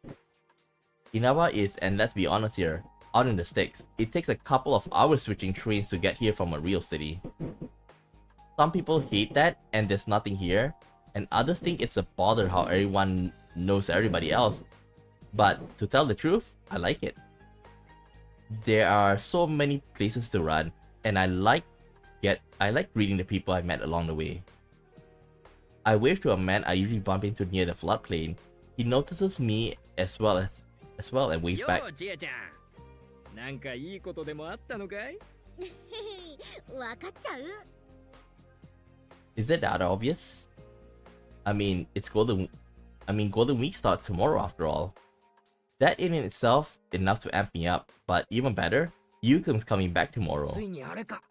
Inawa is, and let's be honest here, out in the sticks. It takes a couple of hours switching trains to get here from a real city. Some people hate that and there's nothing here, and others think it's a bother how everyone knows everybody else. But to tell the truth, I like it. There are so many places to run, and I like greeting the people I met along the way. I wave to a man I usually bump into near the floodplain. He notices me as well and waves back. ようちえちゃん、なんかいいことでもあったのかい？わかっちゃう。 Is it that obvious? I mean, Golden Week starts tomorrow after all. That in itself enough to amp me up, but even better, Yukum's coming back tomorrow. ついにあれか、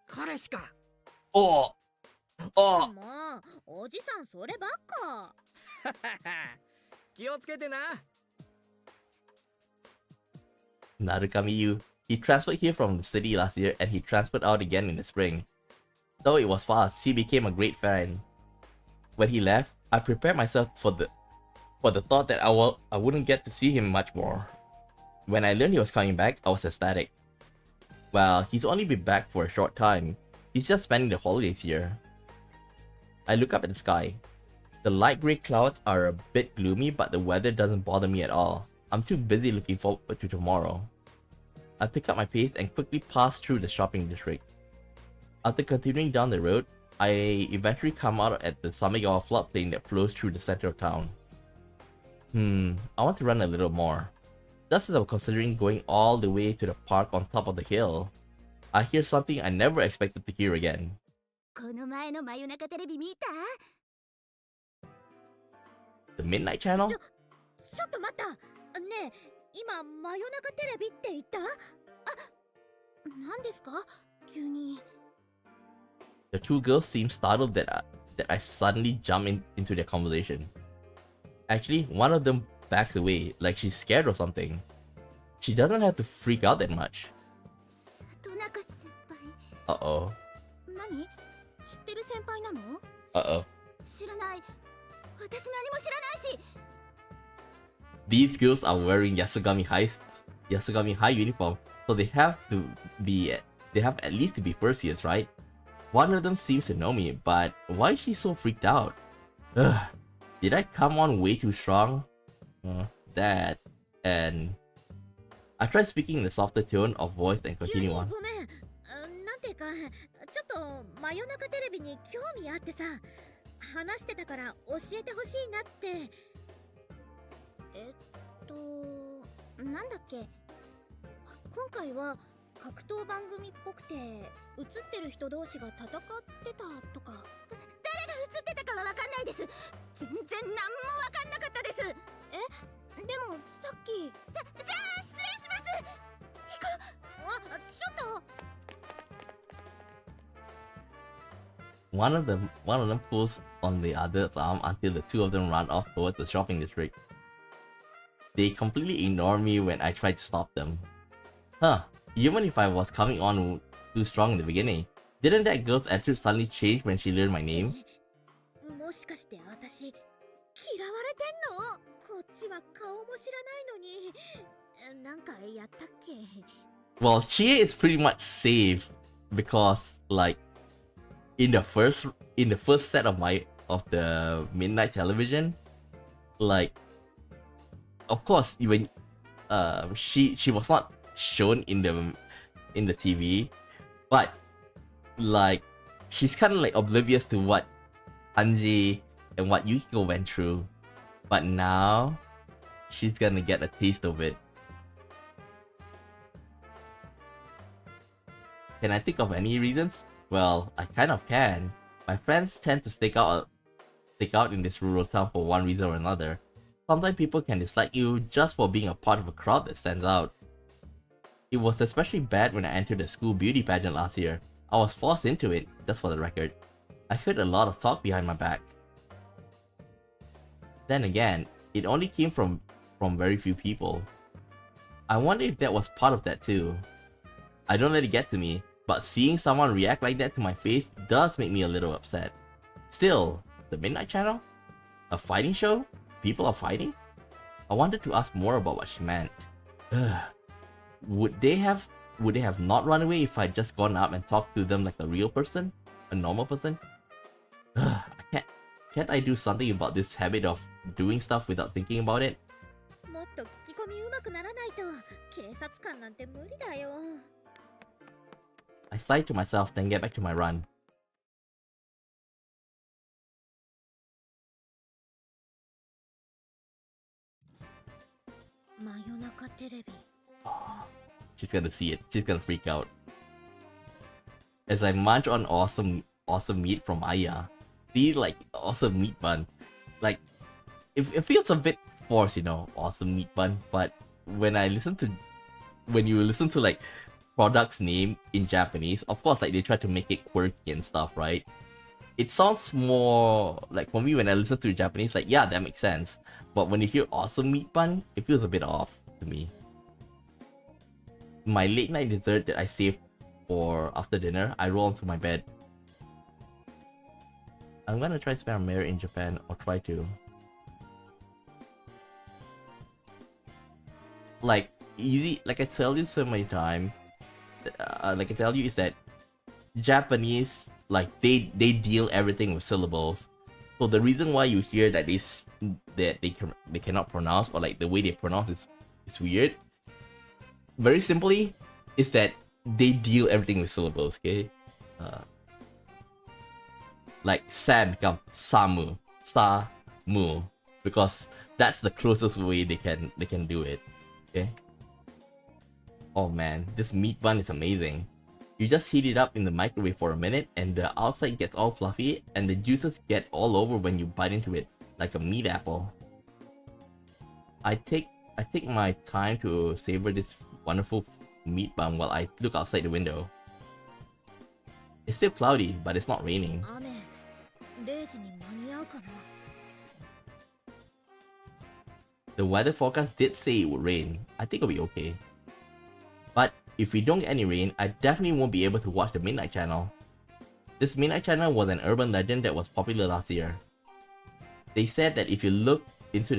彼氏か。Oh! Oh! もうおじさんそればっか。気をつけてな。Narukami Yu. He transferred here from the city last year and he transferred out again in the spring. Though it was fast, he became a great friend. When he left, I prepared myself for the thought that I wouldn't get to see him much more. When I learned he was coming back, I was ecstatic. Well, he's only been back for a short time. He's just spending the holidays here. I look up at the sky. The light grey clouds are a bit gloomy, but the weather doesn't bother me at all. I'm too busy looking forward to tomorrow. I pick up my pace and quickly pass through the shopping district. After continuing down the road, I eventually come out at the Samigawa floodplain that flows through the center of town. I want to run a little more. Just as I was considering going all the way to the park on top of the hill, I hear something I never expected to hear again. この前の真夜中テレビ見た？ The Midnight Channel? ちょっと待った。ねえ、今真夜中テレビって言った？あ、何ですか？急に。 The two girls seem startled that I suddenly jump into their conversation. Actually, one of them backs away, like she's scared or something. She doesn't have to freak out that much. 里中先輩。 Uh-oh. 何？知ってる先輩なの？ Uh-oh. 知らない。私何も知らないし。 These girls are wearing Yasugami High uniform, so they have at least to be first years, right? One of them seems to know me, but why is she so freaked out? Ugh, did I come on way too strong? That, and I tried speaking in a softer tone of voice and continue on. ごめん。なんていうか、ちょっと真夜中テレビに興味あってさ、話してたから教えてほしいなって。なんだっけ。今回は格闘番組っぽくて映ってる人同士が戦ってたとか。誰が映ってたかはわかんないです。全然何もわかんなかったです。でもさっき。じゃあ失礼します。行こう。ちょっと。One of them pulls on the other's arm until the two of them run off towards the shopping district. They completely ignore me when I try to stop them. Huh, even if I was coming on too strong in the beginning, didn't that girl's attitude suddenly change when she learned my name? もしかして私嫌われてんの？こっちは顔も知らないのに。なんかやったっけ？ Well, Chie is pretty much safe because like in the first set of the midnight television, like of course when she was not shown in the TV, but like she's kind of like oblivious to what Anji and what Yukiko went through, but now she's gonna get a taste of it. Can I think of any reasons? Well, I kind of can. My friends tend to stick out in this rural town for one reason or another. Sometimes people can dislike you just for being a part of a crowd that stands out. It was especially bad when I entered the school beauty pageant last year. I was forced into it, just for the record. I heard a lot of talk behind my back. Then again, it only came from very few people. I wonder if that was part of that too. I don't let it get to me, but seeing someone react like that to my face does make me a little upset. Still, the Midnight Channel? A fighting show? People are fighting? I wanted to ask more about what she meant. Would they have not run away if I'd just gone up and talked to them like a real person? A normal person? Can't I do something about this habit of doing stuff without thinking about it? もっと聞き込み上手くならないと警察官なんて無理だよ。 I sighed to myself, then get back to my run. 真夜中テレビ。 She's gonna see it. She's gonna freak out. As I munch on awesome meat from Aya. See, like, awesome meat bun. Like, it feels a bit forced, you know, awesome meat bun. But when you listen to like product's name in Japanese, of course, like they try to make it quirky and stuff, right? It sounds more like, for me, when I listen to Japanese, like, yeah, that makes sense. But when you hear awesome meat bun, it feels a bit off to me. My late night dessert that I saved for after dinner, I roll into my bed. I'm gonna try spam mayor in Japan, or try to. Like, easy, like I tell you so many times, like I tell you, is that Japanese, like, they deal everything with syllables. So the reason why you hear that they cannot pronounce, or like the way they pronounce is weird, very simply, is that they deal everything with syllables, okay? Like Sam become Samu, Sa-mu, because that's the closest way they can do it, okay? Oh man, this meat bun is amazing. You just heat it up in the microwave for a minute, and the outside gets all fluffy, and the juices get all over when you bite into it, like a meat apple. I take my time to savor this wonderful meat bun while I look outside the window. It's still cloudy, but it's not raining. The weather forecast did say it would rain. I think it'll be okay. But if we don't get any rain, I definitely won't be able to watch the Midnight Channel. This Midnight Channel was an urban legend that was popular last year. They said that if you look into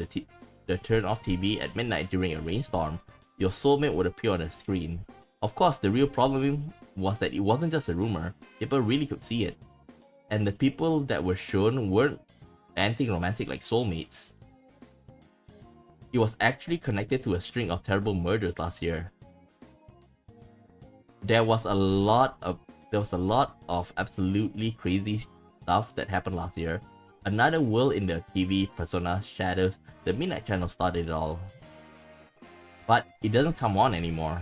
the turn-off TV at midnight during a rainstorm, your soulmate would appear on the screen. Of course, the real problem was that it wasn't just a rumor, people really could see it. And the people that were shown weren't anything romantic like soulmates. It was actually connected to a string of terrible murders last year. There was a lot of absolutely crazy stuff that happened last year. Another world in the TV persona shadows the Midnight Channel started it all. But it doesn't come on anymore.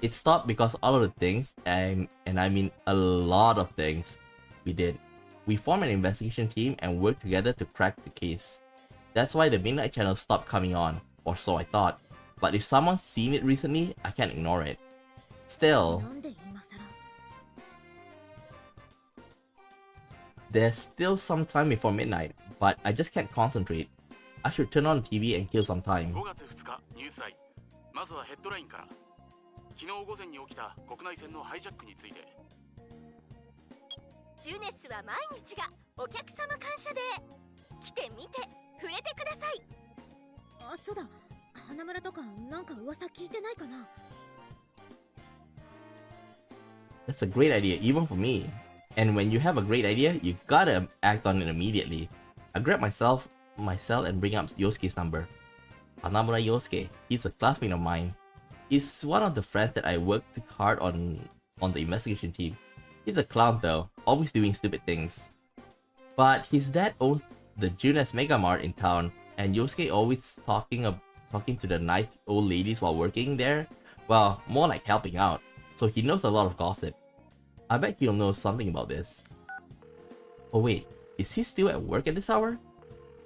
It stopped because all of the things, and I mean a lot of things, we did. We formed an investigation team and worked together to crack the case. That's why the Midnight Channel stopped coming on, or so I thought. But if someone's seen it recently, I can't ignore it. Still, there's still some time before midnight, but I just can't concentrate. I should turn on TV and kill some time. 5月2日ニュースアイまずはヘッドラインから昨日午前に起きた国内線のハイジャックについてジュネスは毎日がお客様感謝で来てみて触れてください。あ、そうだ、花村とかなんか噂聞いてないかな。 That's a great idea, even for me. And when you have a great idea, you gotta act on it immediately. I grab my cell and bring up Yosuke's number. Hanamura Yosuke, he's a classmate of mine. He's one of the friends that I worked hard on the investigation team. He's a clown though, always doing stupid things. But his dad owns the Junes Mega Mart in town, and Yosuke always talking to the nice old ladies while working there. Well, more like helping out. So he knows a lot of gossip. I bet he'll know something about this. Oh wait, is he still at work at this hour?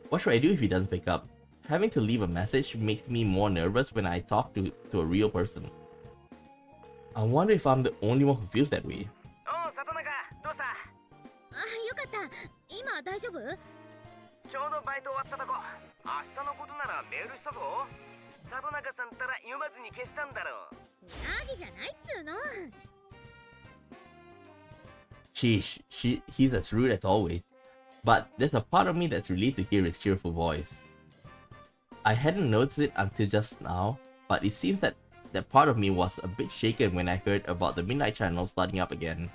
What should I do if he doesn't pick up? Having to leave a message makes me more nervous when I talk to a real person. I wonder if I'm the only one who feels that way. Oh, Satonaka, どうした？あ、よかった。今大丈夫？ちょうどバイト終わったとこ。明日のことならメールしたぞ。里中さんったら読まずに消したんだろう。ヤギじゃないっつーの。 Sheesh, he's as rude as always. But there's a part of me that's relieved to hear his cheerful voice. I hadn't noticed it until just now, but it seems that part of me was a bit shaken when I heard about the Midnight Channel starting up again.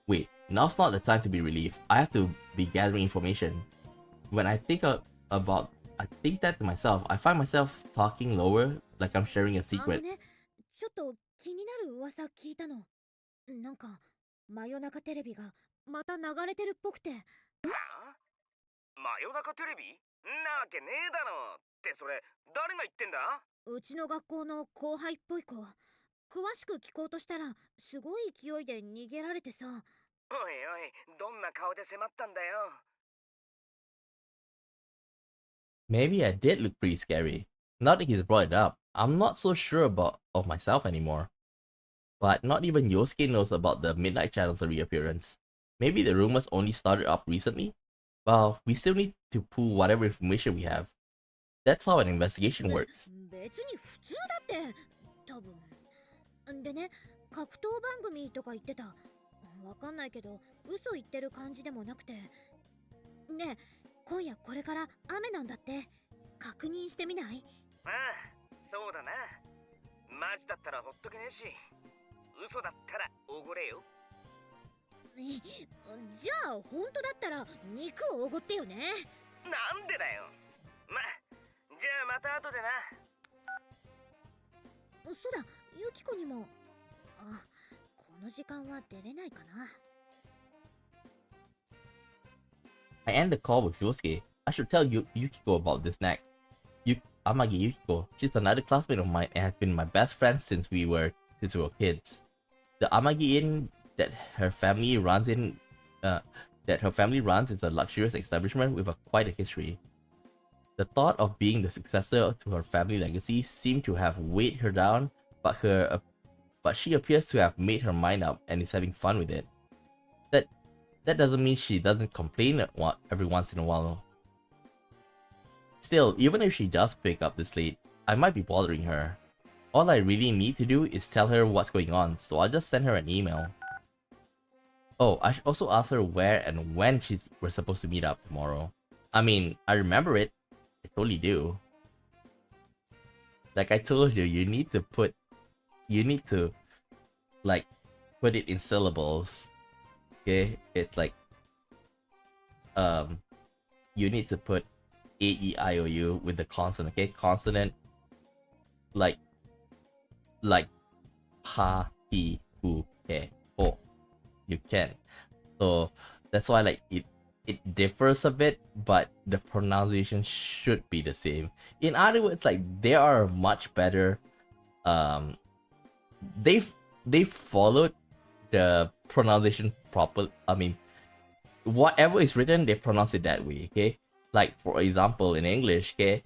Wait, now's not the time to be relieved. I have to be gathering information. When I think about I think that to myself. I find myself talking lower, like I'm sharing a あの secret. ね、ちょっと気になる噂聞いたの。なんか、真夜中テレビがまた流れてるっぽくて。真夜中テレビなわけねえだろってそれ誰が言ってんだ？うちの学校の後輩っぽい子。詳しく聞こうとしたら、すごい勢いで逃げられてさ。おいおい、どんな顔で迫ったんだよ。Maybe I did look pretty scary. Now that he's brought it up, I'm not so sure of myself anymore. But not even Yosuke knows about the Midnight Channel's reappearance. Maybe the rumors only started up recently? Well, we still need to pull whatever information we have. That's how an investigation works. 別に普通だって、多分。でね、格闘番組とか言ってた。わかんないけど、嘘言ってる感じでもなくて。ねえ、今夜これから雨なんだって。確認してみない？ああ、そうだな。マジだったらほっとけねえし、嘘だったらおごれよ。じゃあ本当だったら肉をおごってよね。なんでだよ。じゃあまた後でな。そうだ、ユキコにも。あ、この時間は出れないかな。I end the call with Yosuke. I should tell Yukiko about this next. Amagi Yukiko. She's another classmate of mine and has been my best friend since we were kids. The Amagi Inn that her family runs is a luxurious establishment with quite a history. The thought of being the successor to her family legacy seemed to have weighed her down, but she appears to have made her mind up and is having fun with it. That doesn't mean she doesn't complain every once in a while. Still, even if she does pick up this late, I might be bothering her. All I really need to do is tell her what's going on, so I'll just send her an email. Oh, I should also ask her where and when we're supposed to meet up tomorrow. I mean, I remember it. I totally do. Like I told you, you need to like put it in syllables. Okay? It's like you need to put A-E-I-O-U with the consonant, okay? Consonant like ha, he, hu, he, ho. You can. So that's why like it differs a bit, but the pronunciation should be the same. In other words, like they are much better. They followed the pronunciation proper. I mean, whatever is written, they pronounce it that way. Okay, like for example, in English, okay,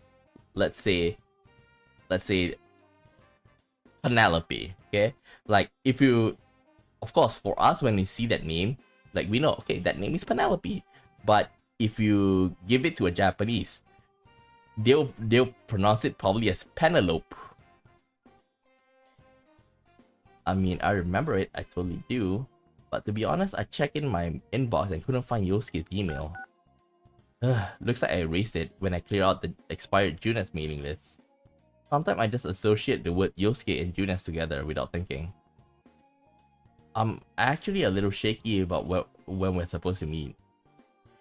let's say Penelope. Okay, like if you, of course, for us when we see that name, like we know, okay, that name is Penelope. But if you give it to a Japanese, they'll pronounce it probably as Penelope. I mean, I remember it, I totally do. But to be honest, I checked in my inbox and couldn't find Yosuke's email. Looks like I erased it when I cleared out the expired Junes mailing list. Sometimes I just associate the word Yosuke and Junes together without thinking. I'm actually a little shaky about when we're supposed to meet.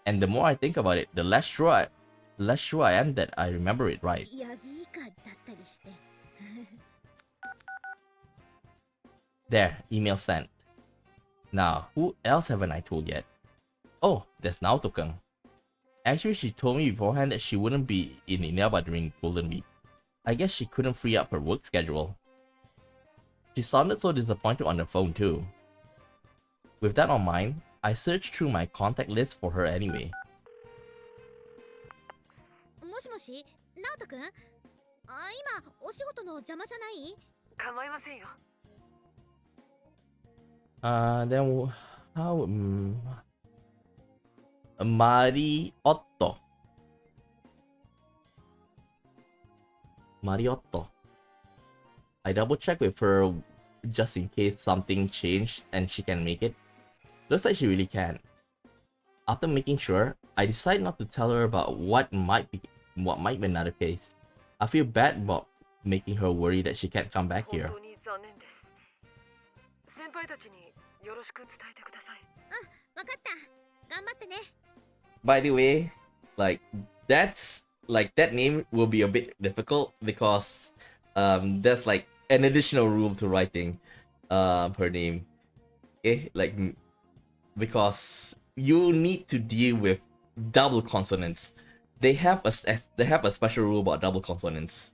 And the more I think about it, the less sure I am that I remember it right. There, email sent. Now, who else haven't I told yet? Oh, there's Naoto-kun. Actually, she told me beforehand that she wouldn't be in Inaba during Golden Week. I guess she couldn't free up her work schedule. She sounded so disappointed on the phone too. With that on mind, I searched through my contact list for her anyway. もしもし、ナオト君？今お仕事の邪魔じゃない？構いませんよ。Then how? Mariotto. I double checked with her just in case something changed and she can make it. Looks like she really can. After making sure, I decide not to tell her about what might be another case. I feel bad about making her worry that she can't come back here. 本当に残念です。先輩たちによろしく伝えてください。わかった。頑張ってね。By the way, like that's like that name will be a bit difficult because there's like an additional rule to writing her name. Like because you need to deal with double consonants. They have a special rule about double consonants,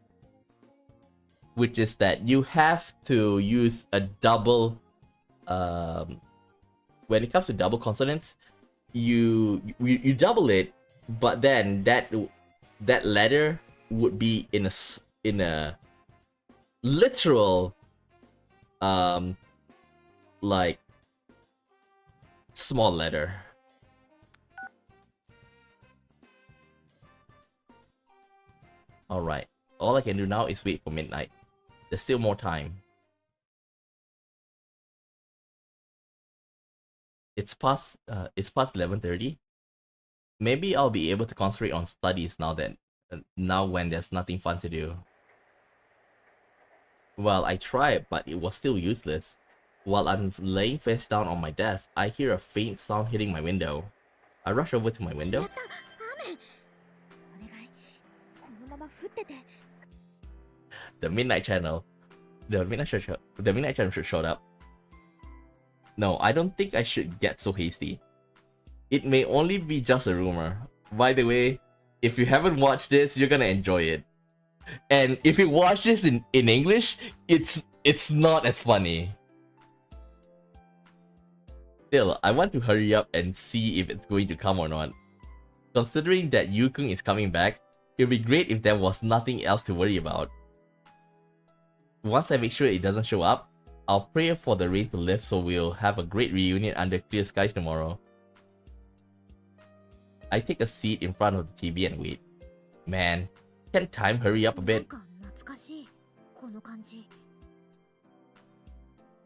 which is that you have to use a double when it comes to double consonants, you double it, but then that letter would be in a literal like small letter. All right, all I can do now is wait for midnight. There's still more time. It's past 11:30. Maybe I'll be able to concentrate on studies now when there's nothing fun to do. Well, I tried, but it was still useless. While I'm laying face down on my desk, I hear a faint sound hitting my window. I rush over to my window. The midnight channel should show up. No, I don't think I should get so hasty. It may only be just a rumor. By the way, if you haven't watched this, you're gonna enjoy it. And if you watch this in English, it's not as funny. Still, I want to hurry up and see if it's going to come or not. Considering that Yukun is coming back, it would be great if there was nothing else to worry about. Once I make sure it doesn't show up, I'll pray for the rain to lift so we'll have a great reunion under clear skies tomorrow. I take a seat in front of the TV and wait. Man, can time hurry up a bit?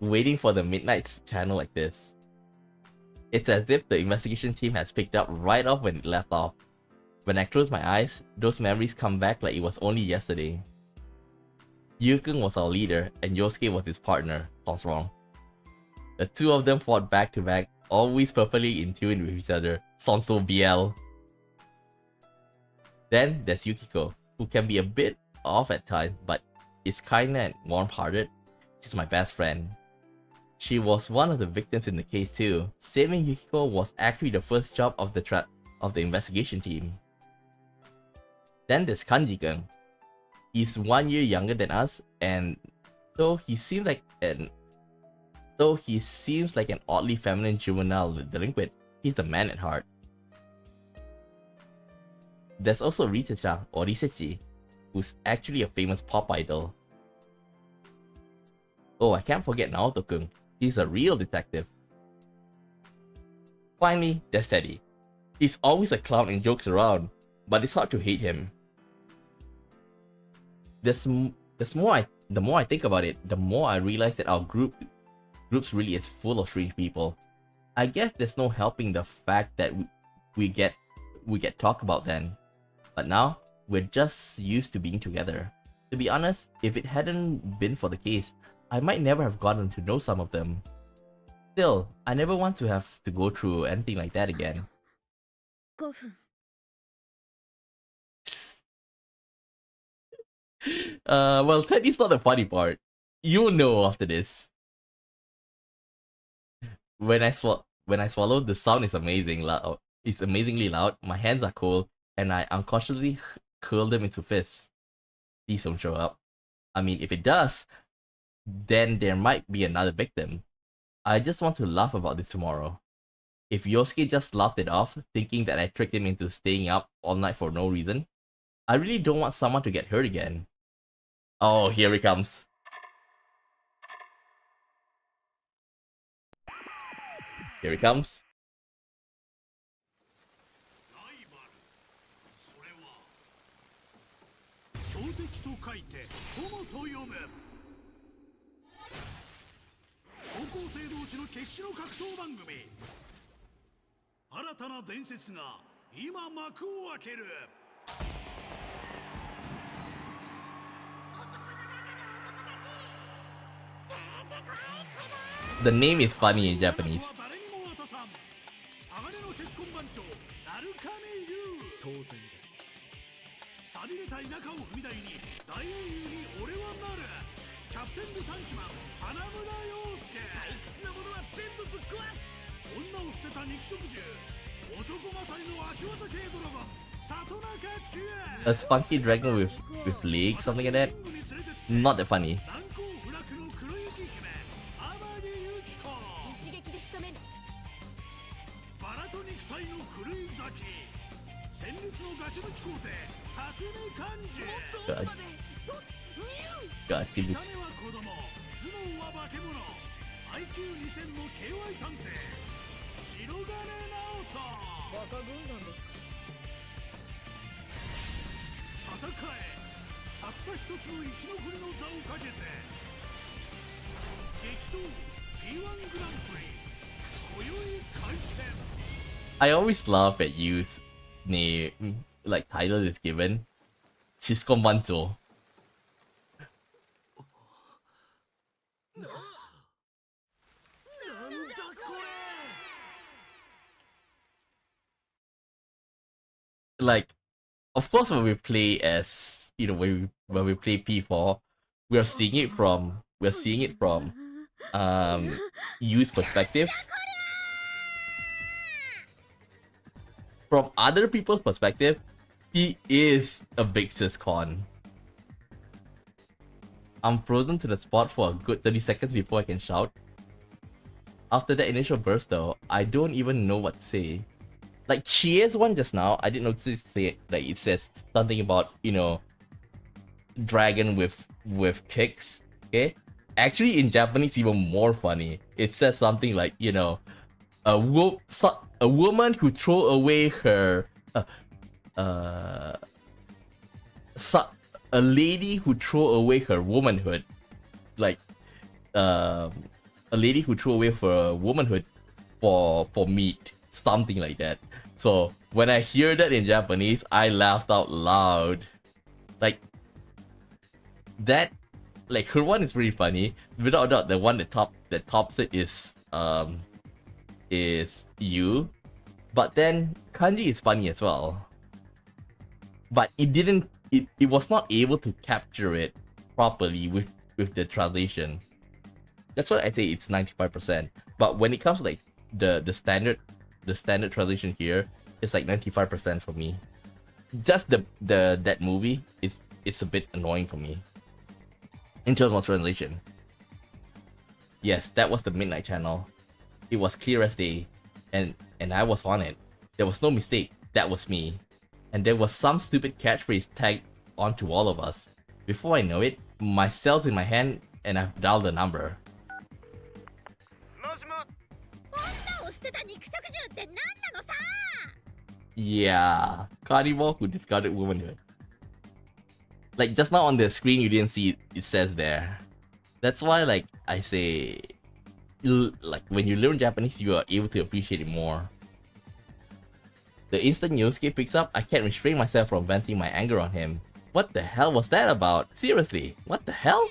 Waiting for the midnight channel like this. It's as if the investigation team has picked up right off when it left off. When I close my eyes, those memories come back like it was only yesterday. Yukun was our leader and Yosuke was his partner. Sounds wrong. The two of them fought back to back, always perfectly in tune with each other. Sounds so BL. Then there's Yukiko, who can be a bit off at times, but is kinda and warm-hearted. She's my best friend. She was one of the victims in the case too. Saving Yukiko was actually the first job of the investigation team. Then there's Kanji-kun. He's 1 year younger than us, and though he seems like an oddly feminine juvenile delinquent, he's a man at heart. There's also Rita-chan, or Risechi, who's actually a famous pop idol. Oh, I can't forget Naoto-kun. He's a real detective. Finally, there's Teddy. He's always a clown and jokes around, but it's hard to hate him. The more I think about it, the more I realize that our groups really is full of strange people. I guess there's no helping the fact that we get talked about then. But now, we're just used to being together. To be honest, if it hadn't been for the case, I might never have gotten to know some of them. Still, I never want to have to go through anything like that again. Well, Teddy's not the funny part. You'll know after this. When I swallow, the sound is amazing loud. It's amazingly loud. My hands are cold, and I unconsciously curl them into fists. Please don't show up. I mean, if it does, then there might be another victim. I just want to laugh about this tomorrow. If Yosuke just laughed it off, thinking that I tricked him into staying up all night for no reason, I really don't want someone to get hurt again. Oh, here he comes. Here he comes. The name is funny in Japanese. 錆びれた田舎を踏み台に大英雄に俺はなる。キャプテンブサンチマン花村陽介。退屈なものは全部ぶっ壊す。女を捨てた肉食獣、男勝りの足技系ドラゴン里中千恵。 A spunky dragon with legs, something like that. Not that funny. 難攻不落の黒雪姫天城由紀子。一撃で仕留める。バラと肉体の狂い咲き、戦慄のガチムチ皇帝辰巳寛治。 God. 見た目は子供、頭脳は化け物、 IQ2000 の KY 探偵白金直人。バカ軍団ですか。戦え、たった一つの生き残りの座をかけて。激闘 P-1 グランプリ今宵開戦。 I always laugh at Yu's name, like title is given. Shiskonbancho. なんだこれ。 Like, of course, when we play as, you know, when we play P4, we're seeing it from Yu's perspective. From other people's perspective, he is a big siscon. I'm frozen to the spot for a good 30 seconds before I can shout. After that initial burst though, I don't even know what to say. Like Chie's one just now, I didn't notice it say, like it says something about, you know, dragon with kicks. Okay? Actually in Japanese even more funny. It says something like, you know, a woman who throw away her a lady who throw away her womanhood, like a lady who throw away her womanhood for meat, something like that. So when I hear that in Japanese, I laughed out loud. Like that, like her one is pretty funny. Without a doubt, the one that tops it is you. But then kanji is funny as well. But it was not able to capture it properly with the translation. That's why I say it's 95%. But when it comes to like the standard translation here, it's like 95% for me. Just that movie it's a bit annoying for me in terms of translation. Yes, that was the Midnight Channel. It was clear as day, and I was on it. There was no mistake. That was me. And there was some stupid catchphrase tagged onto all of us. Before I know it, my cell's in my hand and I've dialed the number. Yeah, carnivore who discarded womanhood. Like just now on the screen you didn't see it, it says there. That's why like I say, like when you learn Japanese you are able to appreciate it more. The instant Yosuke picks up, I can't restrain myself from venting my anger on him. What the hell was that about? Seriously, what the hell?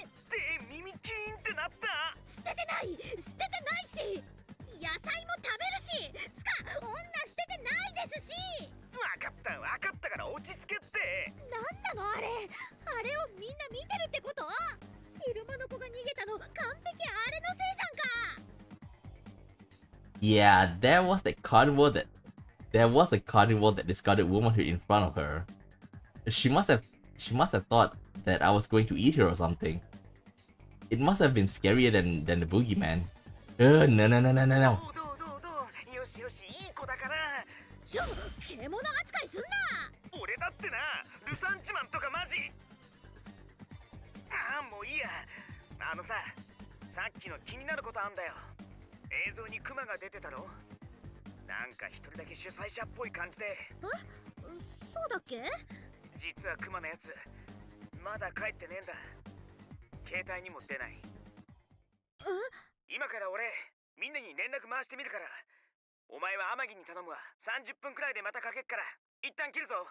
Yeah, there was a carnivore that discarded womanhood in front of her. She must have thought that I was going to eat her or something. It must have been scarier than the boogeyman. No. 俺だってな、ルサンチマンとかマジ。ああ、もういいや。あのさ、さっきの気になることあんだよ。映像にクマが出てたろ。なんか一人だけ主催者っぽい感じで。そうだっけ？実はクマのやつ、まだ帰ってねえんだ。携帯にも出ない。今から俺、みんなに連絡回してみるから。お前は天城に頼むわ。30分くらいでまたかけっから。一旦切るぞ。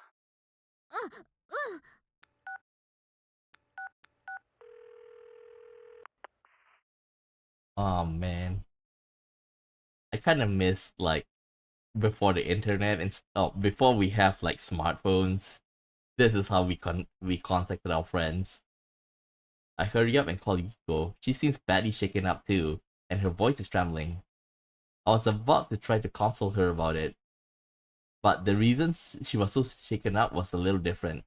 Oh man, I kind of miss like before the internet and before we have like smartphones. This is how we contacted our friends. I hurry up and call Yukiko. She seems badly shaken up too, and her voice is trembling. I was about to try to console her about it, but the reasons she was so shaken up was a little different.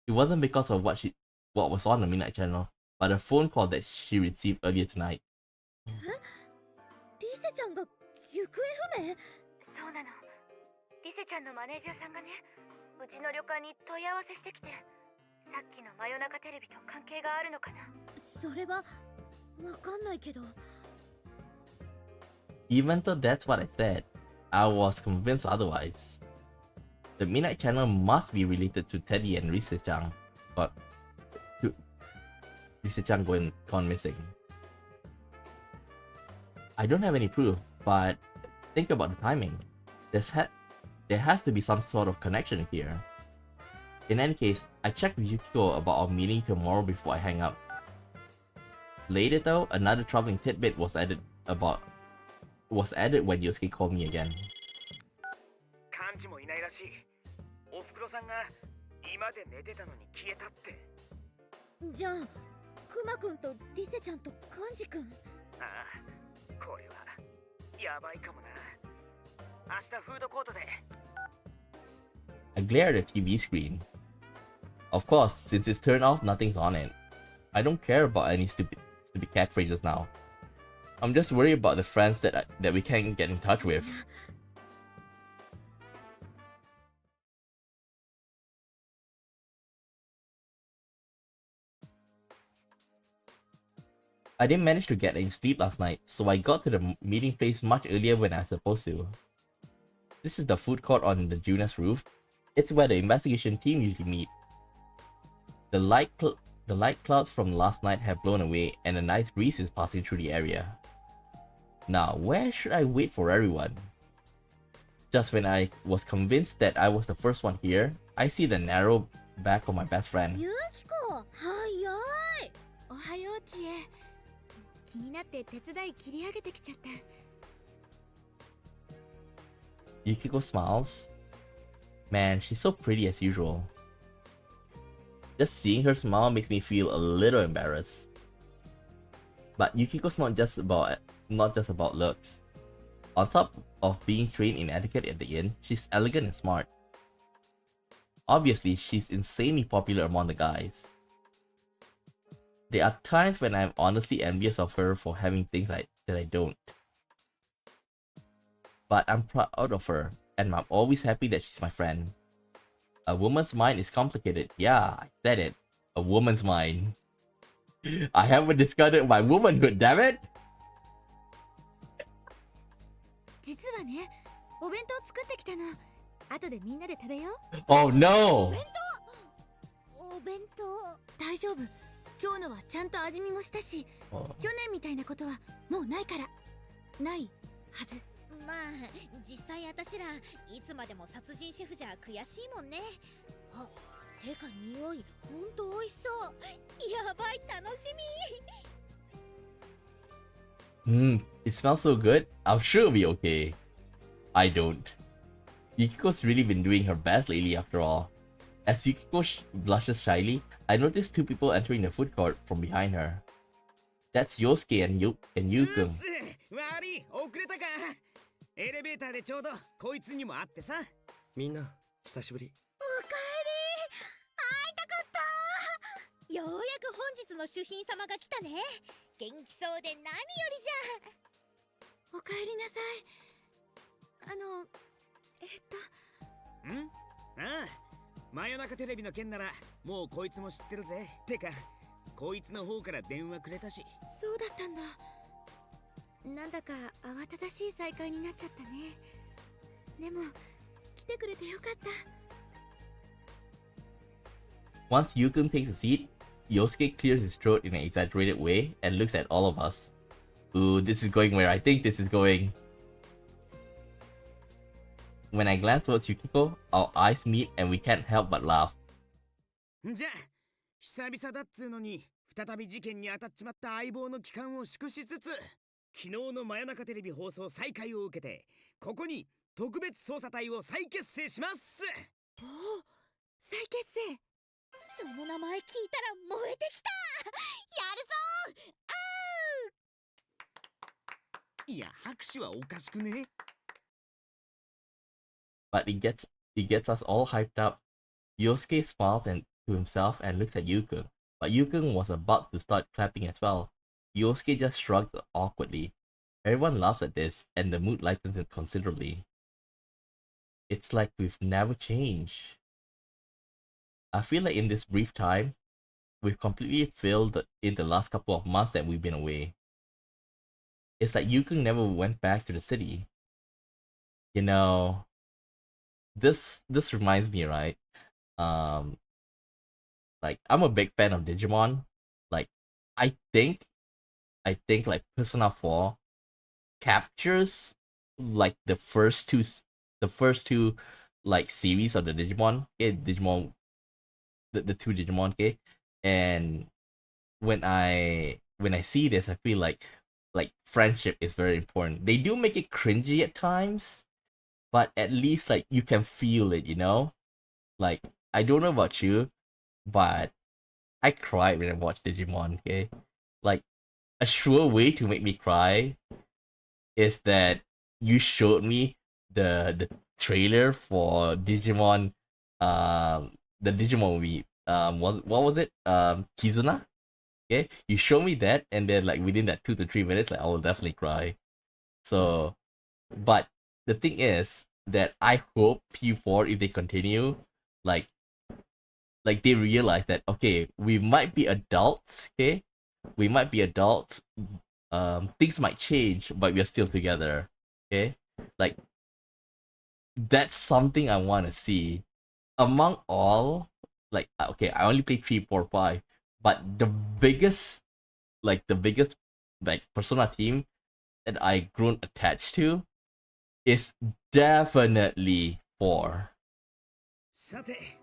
It wasn't because of what was on the Midnight Channel, but a phone call that she received earlier tonight. リセちゃんが行方不明？そうなの。リセちゃんのマネージャーさんがね、うちの旅館に問い合わせしてきて、さっきの真夜中テレビと関係があるのかな。それはわかんないけど。Even though that's what I said, I was convinced otherwise. The Midnight Channel must be related to Teddy and Rise-chan, but Rise-chan gone missing. I don't have any proof, but think about the timing. There has to be some sort of connection here. In any case, I checked with Yukiko about our meeting tomorrow before I hang up. Later though, another troubling tidbit was added when Yosuke called me again. 幹事もいないらしい。おふくろさんが今で寝てたのに消えたって。じゃあ、クマくんとリセちゃんと幹事くん。ああ、これはやばいかもな。明日フードコートで。I glare at the TV screen. Of course, since it's turned off, nothing's on it. I don't care about any stupid catchphrases now. I'm just worried about the friends that we can't get in touch with. I didn't manage to get any sleep last night, so I got to the meeting place much earlier when I was supposed to. This is the food court on the Junas roof. It's where the investigation team usually meet. The light clouds from last night have blown away and a nice breeze is passing through the area. Now, where should I wait for everyone? Just when I was convinced that I was the first one here, I see the narrow back of my best friend. Yukiko! 早い! おはよう、ちえ。気になって手伝い切り上げてきちゃった。Yukiko smiles. Man, she's so pretty as usual. Just seeing her smile makes me feel a little embarrassed. But Yukiko's not just about looks. On top of being trained in etiquette at the inn, she's elegant and smart. Obviously, she's insanely popular among the guys. There are times when I'm honestly envious of her for having things that I don't. But I'm proud of her, and I'm always happy that she's my friend. A woman's mind is complicated. Yeah, I said it. A woman's mind. I haven't discarded my womanhood, damn it! 実はね、お弁当作ってきたの。後でみんなで食べよう。Oh no! お弁当大丈夫。今日のはちゃんと味見もしたし、去年みたいなことはもうないから。ないはず。まあ実際私らいつまでも殺人シェフじゃ悔しいもんね。あ、てか匂いほんと美味しそう。やばい、楽しみ。It smells so good. I'm sure it'll be okay. I don't. Yukiko's really been doing her best lately after all. As Yukiko blushes shyly, I notice two people entering the food court from behind her. That's Yosuke and Yuku. 悪い、遅れたか。エレベーターでちょうどこいつにも会ってさ。みんな久しぶり。おかえり。会いたかった。ようやく本日の主賓様が来たね。元気そうで何よりじゃ。おかえりなさい。ああ、真夜中テレビの件ならもうこいつも知ってるぜ。てかこいつの方から電話くれたし。そうだったんだ。なんだか慌ただしい再会になっちゃったね。でも来てくれてよかった。Once Yukun takes a seat, Yosuke clears his throat in an exaggerated way and looks at all of us. Ooh, this is going where I think this is going. When I glance towards Yukiko, our eyes meet and we can't help but laugh. じゃあ久々だっつうのに再び事件に当たっちまった相棒の帰還を祝しつつ、昨日の真夜中テレビ放送再開を受けてここに特別捜査隊を再結成します。おお、再結成。その名前聞いたら燃えてきた。やるぞー。いや、拍手はおかしくね？ But it gets us all hyped up. Yosuke smiles to himself and looks at Yukun, but Yukun was about to start clapping as well. Yosuke just shrugged awkwardly. Everyone laughs at this, and the mood lightens considerably. It's like we've never changed. I feel like in this brief time, we've completely filled in the last couple of months that we've been away. It's like Yukun never went back to the city. You know, this reminds me, right? Like I'm a big fan of Digimon. Like I think like Persona 4 captures like the first two like series of the Digimon. Digimon the two Digimon, okay? And when I see this, I feel like friendship is very important. They do make it cringy at times, but at least like you can feel it, you know? Like I don't know about you, but I cried when I watched Digimon, okay? Like a sure way to make me cry is that you showed me the trailer for Digimon the Digimon movie. What was it? Kizuna? Okay? You show me that and then like within that 2 to 3 minutes, like I will definitely cry. So but the thing is that I hope P4, if they continue, like they realize that okay, we might be adults, okay? We might be adults. Things might change, but we're still together. Okay? Like that's something I wanna see. Among all, like okay, I only played 3, 4, 5, but the biggest like Persona team that I grown attached to is definitely 4. さて、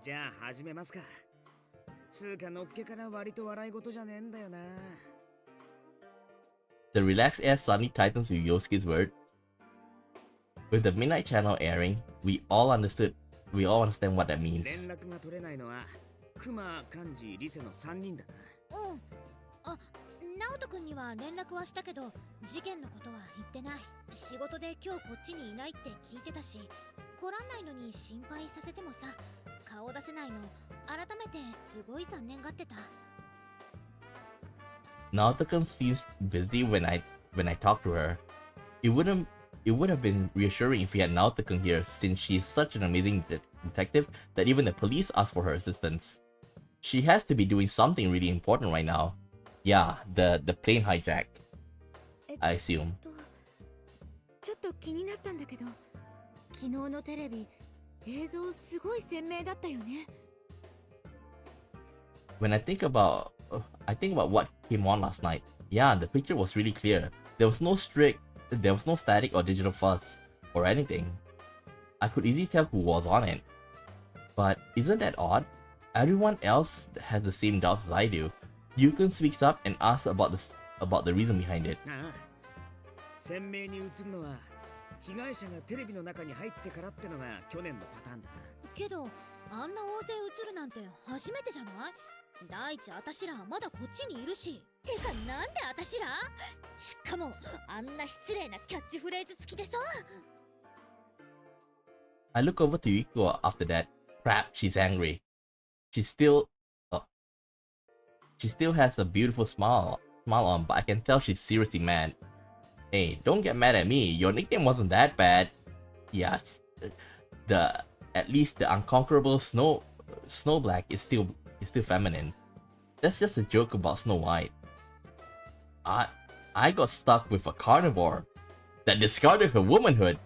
じゃあ始めますか。つうかのっけから割と笑い事じゃねえんだよな。The relaxed air suddenly tightens with Yosuke's word. With the midnight channel airing, we all understand what that means. 連絡が取れないのは熊、幹事、リセの3人だな。うん。あ、直人君には連絡はしたけど、事件のことは言ってない。仕事で今日こっちにいないって聞いてたし、来らんないのに心配させてもさ、顔出せないの改めてすごい残念がってた。Naoto-kun seems busy when I talk to her. It would have been reassuring if we had Naoto-kun here, since she is such an amazing detective that even the police ask for her assistance. She has to be doing something really important right now. Yeah, the plane hijack. I assume. ちょっと気になったんだけど、昨日のテレビ映像すごい鮮明だったよね。When I think about what came on last night, yeah, the picture was really clear. There was no static or digital fuzz or anything. I could easily tell who was on it. But isn't that odd? Everyone else has the same doubts as I do. Yukun speaks up and asks about the reason behind it. ああ、鮮明に映るのは被害者がテレビの中に入ってからってのが去年のパターンだな。けど、あんな大勢映るなんて初めてじゃない？第一、あたしらまだこっちにいるし。てか、なんであたしら？しかも、あんな失礼なキャッチフレーズ付きでさ。I look over to Yuko after that. Crap, she's angry. She still has a beautiful smile on, but I can tell she's seriously mad. Hey, don't get mad at me. Your nickname wasn't that bad. Yeah, at least the unconquerable Snow Black is still feminine. That's just a joke about Snow White. I got stuck with a carnivore that discarded her womanhood.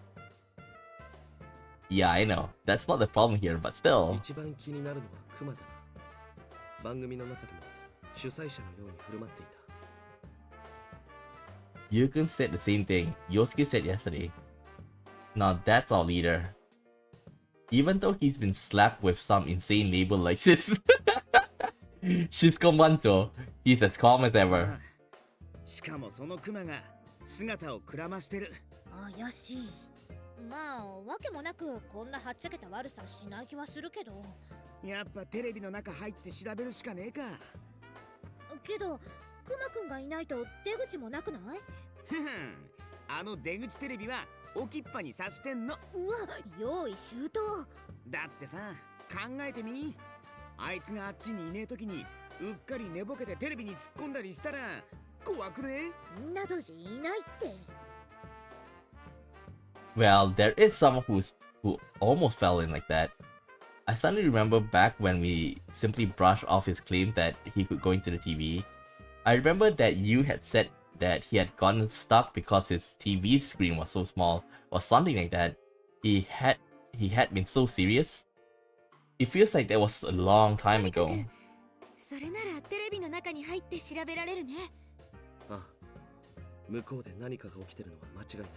Yeah, I know. That's not the problem here, but still. 一番気になるのはクマだな。番組の中でも主催者のように振る舞っていた。Yukun said the same thing Yosuke said yesterday. Now that's our leader. Even though he's been slapped with some insane label like this, Shizkomanto, he's as calm as ever. しかもそのクマが姿をくらましてる。怪しい。まあわけもなくこんなはっちゃけた悪さしない気はするけど。やっぱテレビの中入って調べるしかねえか。けどクマくんがいないと出口もなくない？ふふん、あの出口テレビは置きっぱにさしてんの。うわ、用意周到。だってさ、考えてみ。あいつがあっちにいねえ時にうっかり寝ぼけてテレビに突っ込んだりしたら怖くね？んなどじいないって。Well, there is someone who almost fell in like that. I suddenly remember back when we simply brushed off his claim that he could go into the TV. I remember that you had said that he had gotten stuck because his TV screen was so small or something like that. He had been so serious. It feels like that was a long time ago. それならテレビの中に入って調べられるね。ああ、向こうで何かが起きてるのは間違いない。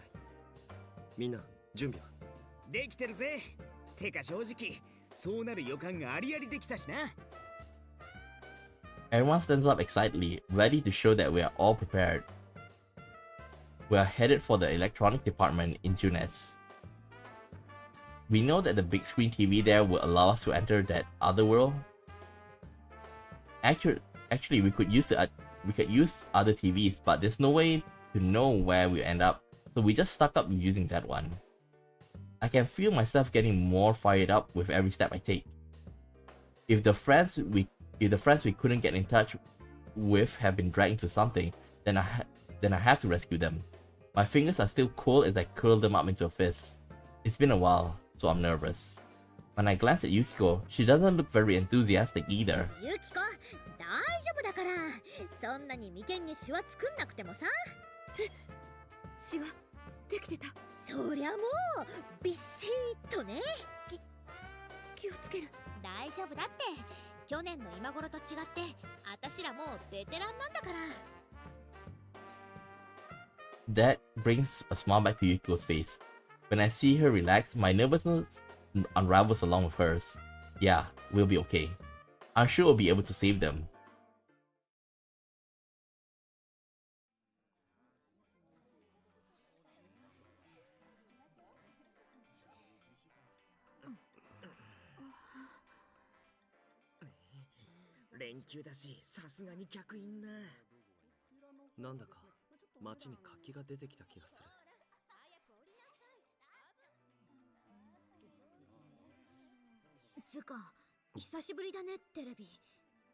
みんな準備はできてるぜ。てか正直そうなる予感がありありできたしな。Everyone stands up excitedly, ready to show that we are all prepared. We are headed for the electronic department in Junes. We know that the big screen TV there will allow us to enter that other world. Actually, we could use other TVs, but there's no way to know where we end up, so we just stuck up with using that one. I can feel myself getting more fired up with every step I take. If the friends we couldn't get in touch with have been dragged into something, then I have to rescue them. My fingers are still cold as I curl them up into a fist. It's been a while, so I'm nervous. When I glance at Yukiko, she doesn't look very enthusiastic either. ユキコ、大丈夫だから。そんなに眉間にシワ作んなくてもさ。シワできてた。そりゃもうビシッとね。気をつける。大丈夫だって。去年の今頃と違ってあたしらもうベテランなんだから。 That brings a smile back to Yukiko's face. When I see her relax, my nervousness unravels along with hers. Yeah, we'll be okay. I'm sure we'll be able to save them. Renkyū だし、さすがに客いんな。なんだか街に活気が出てきた気がする。つか、久しぶりだね、テレビ。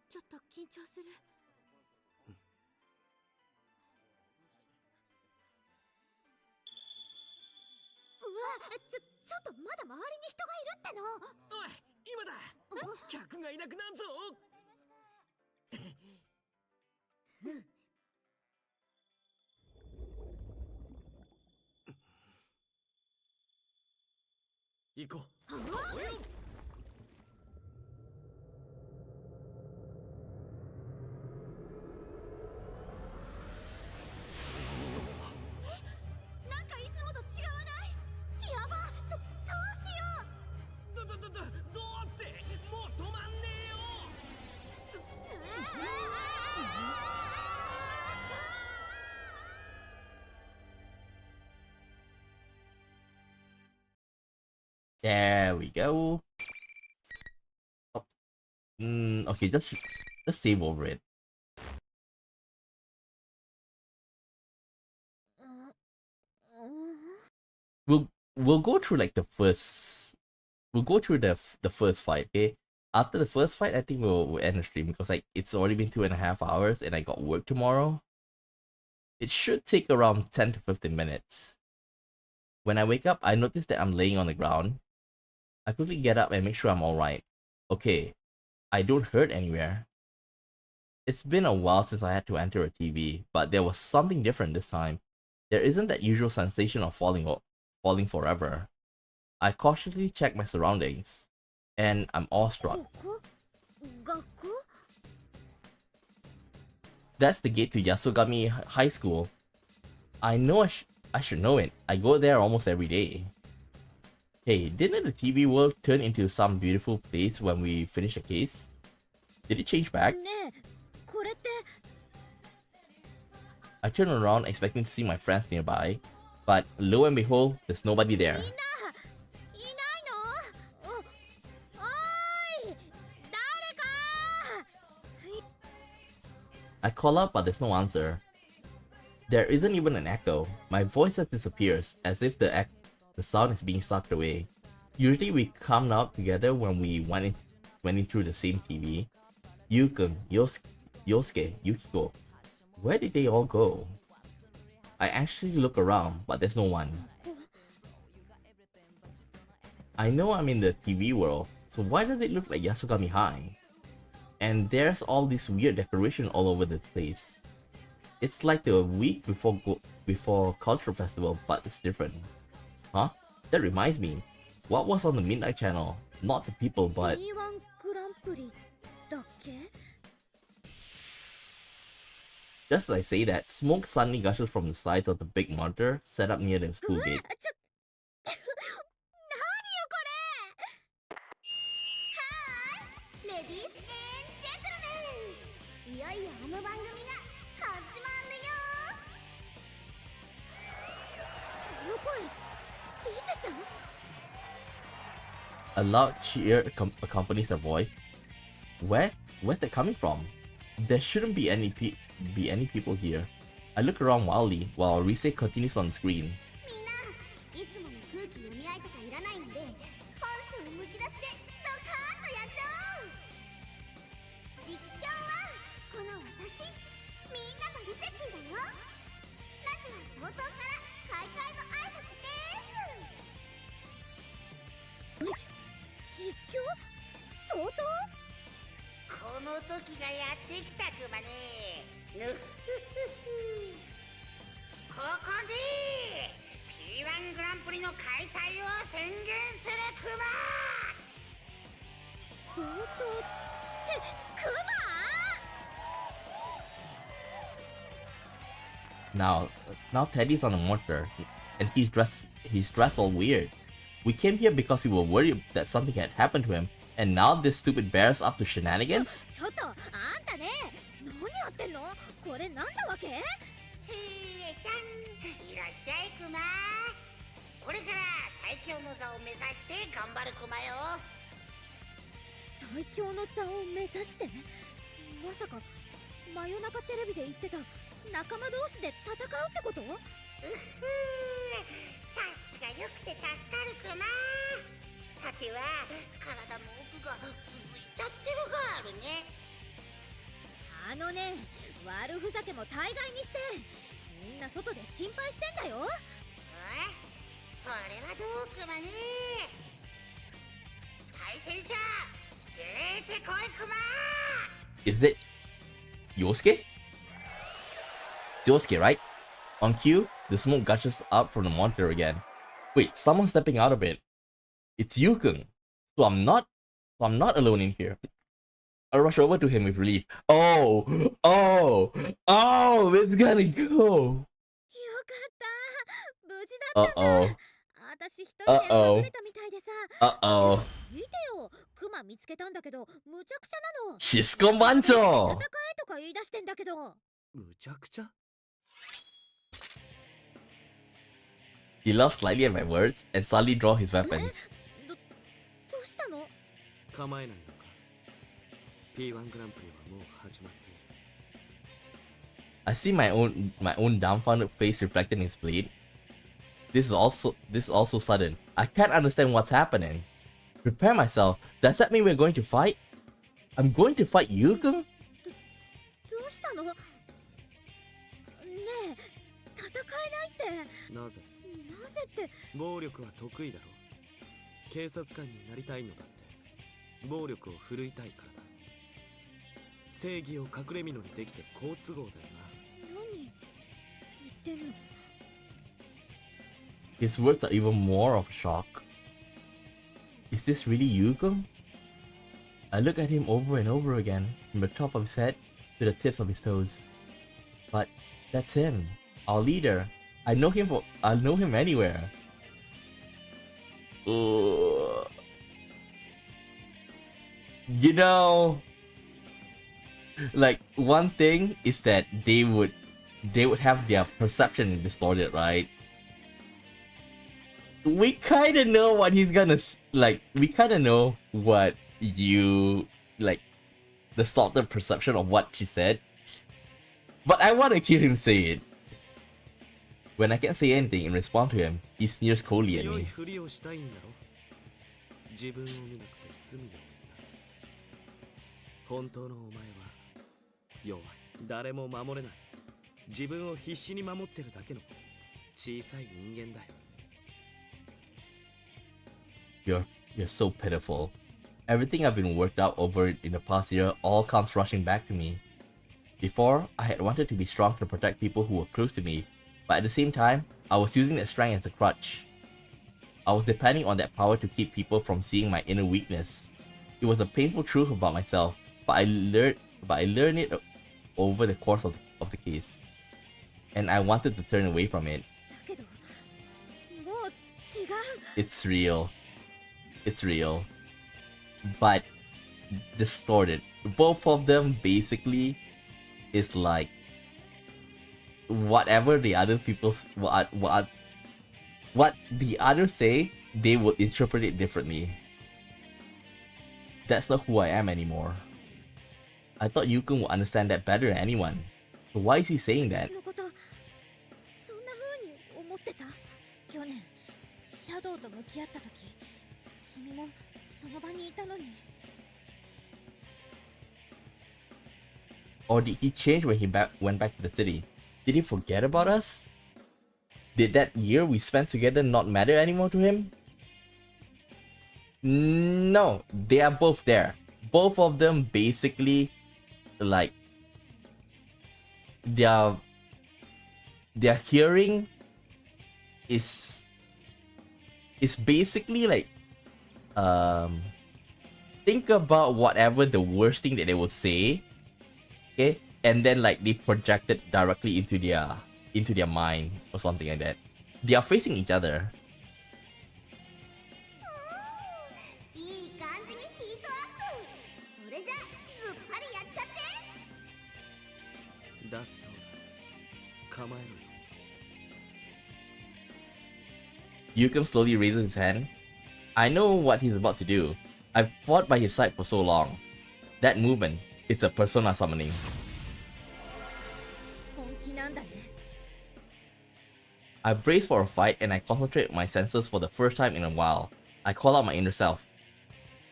ちょっと緊張する。うわ、ちょっとまだ周りに人がいるっての。おい、今だ。客がいなくなんぞ。行こう。なんかいつもと違わない？やば、どうしよう。どうってもう止まんねえよ。There we go. Oh. Okay, just save over it. We'll go through like the first. We'll go through the first fight. Okay. After the first fight, I think we'll end the stream because like it's already been 2.5 hours and I got work tomorrow. It should take around 10 to 15 minutes. When I wake up, I notice that I'm laying on the ground. I quickly get up and make sure I'm alright. Okay, I don't hurt anywhere. It's been a while since I had to enter a TV, but there was something different this time. There isn't that usual sensation of falling forever. I cautiously check my surroundings, and I'm awestruck. That's the gate to Yasogami High School. I know I should know it. I go there almost every day. Hey, didn't the TV world turn into some beautiful place when we finished a case? Did it change back? I turn around expecting to see my friends nearby, But lo and behold, there's nobody there. I call out, but there's no answer. There isn't even an echo. My voice just disappears, as if the sound is being sucked away. Usually we come out together when we went in through the same TV. Yukon, Yosuke, Yukiko. Where did they all go? I actually look around, but there's no one. I know I'm in the TV world, so why does it look like Yasogami High? And there's all this weird decoration all over the place. It's like the week before Culture Festival, but it's different. Huh? That reminds me. What was on the Midnight Channel? Not the people, but... P-1 CLIMAX だっけ? Just as I say that, smoke suddenly gushes from the sides of the big monitor set up near the school gate. A loud cheer accompanies her voice. Where's that coming from? There shouldn't be any people here. I look around wildly while Rise continues on screen. P-1 グランプリの開催を宣言するクマ。相当ってクマ？ Now Teddy's on the monitor, and he's dressed all weird. We came here because we were worried that something had happened to him, and now this stupid bear's up to shenanigans? ちょっとあんたね、何やってんの？これなんだわけ？ちえちゃん、いらっしゃいクマ。これから最強の座を目指して頑張るクマよ。最強の座を目指して？まさか真夜中テレビで言ってた仲間同士で戦うってこと？察しが良くて助かるクマ。さては体の奥が続いちゃってるがあるね。あのね、悪ふざけも大概にしてみんな外で心配してんだよ。え？それはどうクマね。対戦者出てこいクマ。 Is it Yosuke? Yosuke, right? On cue, the smoke gushes up from the monitor again. Wait, someone's stepping out of it. It's Yukon. So I'm not alone in here. I rush over to him with relief. Oh, it's gonna go. よかった。無事だったんだ。 Uh-oh. 私一人で倒れたみたいでさ。 Uh-oh. 見てよ、クマ見つけたんだけど、むちゃくちゃなの。シスコン番長。戦えとか言い出してんだけど。むちゃくちゃ He laughs slightly at my words and suddenly draws his weapons. どうしたの？構えないのか P1 グランプリはもう始まっている I see my own dumbfounded face reflected in his blade. This is also sudden. I can't understand what's happening. Prepare myself. Does that mean we're going to fight? I'm going to fight Yukon? どうしたの？ねえ、戦えないって。なぜって暴力は得意だろう警察官になりたいのだって暴力を振るいたいからだ正義を隠れ蓑にできて好都合だよな何言ってんの His words are even more of a shock. Is this really Yukon? I look at him over and over again, from the top of his head to the tips of his toes. But that's him, our leader. I know him anywhere. Ugh. You know, like one thing is that they would have their perception distorted, right? we kind of know what he's gonna like. We kind of know what you like, the sort of perception of what she said. But I want to hear him say it. When I can't say anything and respond to him, he sneers coldly at 強い me. ふりをしたいんだろ。自分を見なくて済むようにな。本当のお前は弱い。誰も守れない。自分を必死に守ってるだけの小さい人間だよ。You're so pitiful. Everything I've been worked out over in the past year all comes rushing back to me. Before, I had wanted to be strong to protect people who were close to me, but at the same time, I was using that strength as a crutch. I was depending on that power to keep people from seeing my inner weakness. It was a painful truth about myself, but I learned it over the course of the case. And I wanted to turn away from it. だけどもう違う。 It's real. It's real. But distorted. Both of them basically is like whatever the other people's what the others say, they will interpret it differently. That's not who I am anymore. I thought Yukon would understand that better than anyone. So why is he saying that? 私のことそんな風に思ってた。去年シャドウと向き合った時、君もその場にいたのに。 Or did he change when he went back to the city? Did he forget about us? Did that year we spent together not matter anymore to him? No, they are both there. Both of them basically, like, their hearing is basically like, think about whatever the worst thing that they would say, okay, and then like they project it directly into their mind or something like that. They are facing each other. いい感じにヒートアップ。それじゃずっぱりやっちゃって。だそうだ。構えろよ。 Yukon slowly raises his hand. I know what he's about to do. I've fought by his side for so long. That movement, it's a persona summoning. 本気なんだね。 I brace for a fight and I concentrate my senses for the first time in a while. I call out my inner self.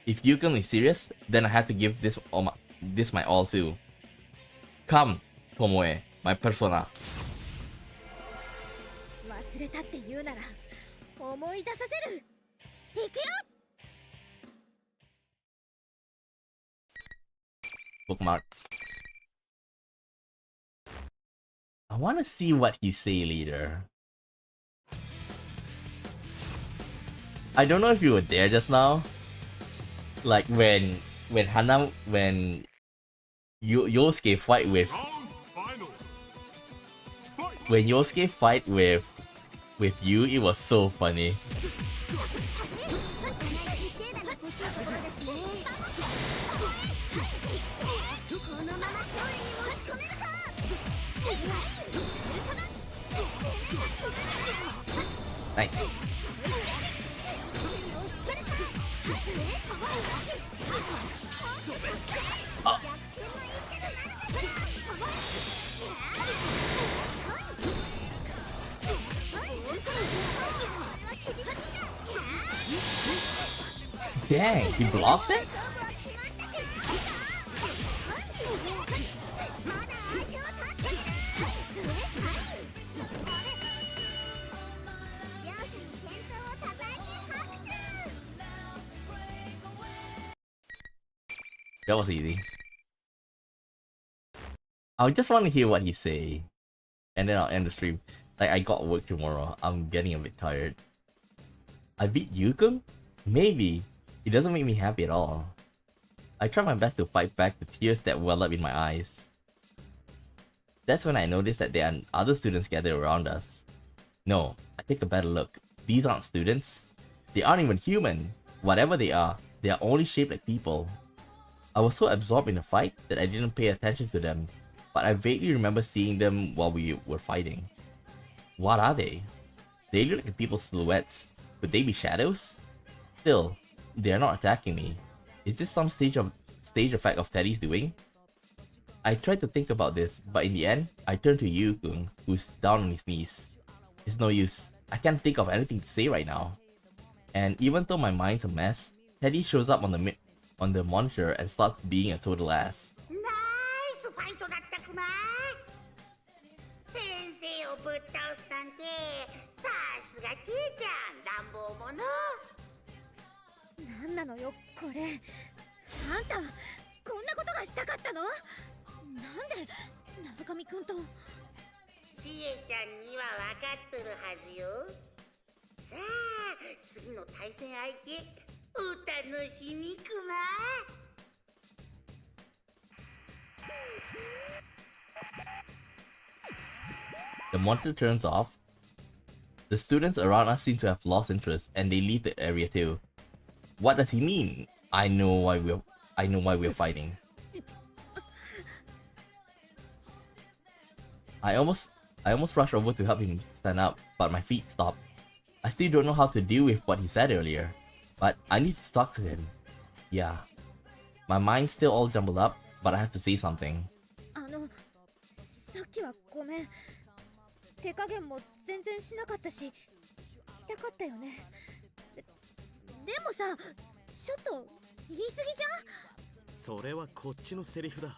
If Yukon is serious, then I have to give this my all too. Come, Tomoe, my persona. 忘れたって言うなら思い出させる。行くよ。 Bookmark. I want to see what he say later. I don't know if you were there just now. Like when Yosuke fight with you, it was so funny. Nice. Oh. Dang, he blocked it? That was easy. I just want to hear what he say, and then I'll end the stream. Like, I got work tomorrow. I'm getting a bit tired. I beat Yukon? Maybe. It doesn't make me happy at all. I try my best to fight back the tears that well up in my eyes. That's when I notice that there are other students gathered around us. No, I take a better look. These aren't students. They aren't even human. Whatever they are only shaped like people. I was so absorbed in the fight that I didn't pay attention to them, but I vaguely remember seeing them while we were fighting. What are they? They look like people's silhouettes, Could they be shadows? Still, they are not attacking me. Is this some stage effect of Teddy's doing? I tried to think about this, but in the end, I turned to Yu-kun, who's down on his knees. It's no use. I can't think of anything to say right now. And even though my mind's a mess, Teddy shows up on the monitor and starts being a total ass. ナイスファイトだったクマ。先生をぶっ倒すなんてさすがちえちゃん、乱暴者。なんなのよこれ。あんたこんなことがしたかったの？なんで鍋上くんと。ちえちゃんには分かっとるはずよ。さあ次の対戦相手お楽しみクマ。The monitor turns off. The students around us seem to have lost interest and they leave the area too. What does he mean? I know why we're fighting. I almost rushed over to help him stand up, but my feet stopped. I still don't know how to deal with what he said earlier, but I need to talk to him. Yeah. My mind's still all jumbled up, but I have to say something. さっきはごめん。手加減も全然しなかったし、痛かったよね。でもさ、ちょっと言い過ぎじゃん。それはこっちのセリフだ。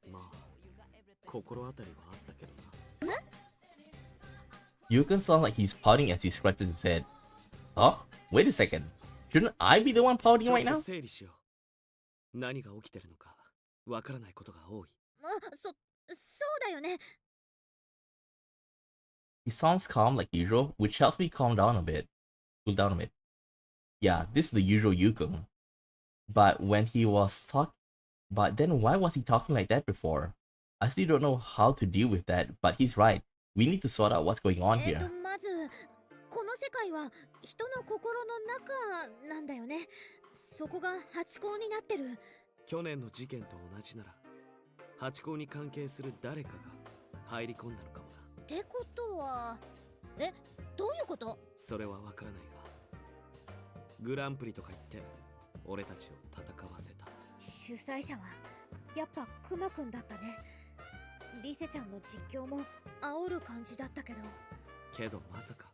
まあ、心当たりはあったけどな。Yuken sounds like he's pouting as he scratches his head. Huh? Wait a second. Shouldn't I be the one pouting right now? 整理しよう。何が起きてるのかわからないことが多い。そうだよね。He sounds calm like usual, which helps me cool down a bit. Yeah, this is the usual Yukon. But then why was he talking like that before? I still don't know how to deal with that, but he's right. We need to sort out what's going on here. まずこの世界は人の心の中なんだよね。そこがハチ公になってる。去年の事件と同じなら、ハチ公に関係する誰かが入り込んだのかもな。ってことは、どういうこと？それはわからないが、グランプリとか言って俺たちを戦わせた。主催者はやっぱクマくんだったね。リセちゃんの実況も煽る感じだったけど。けどまさか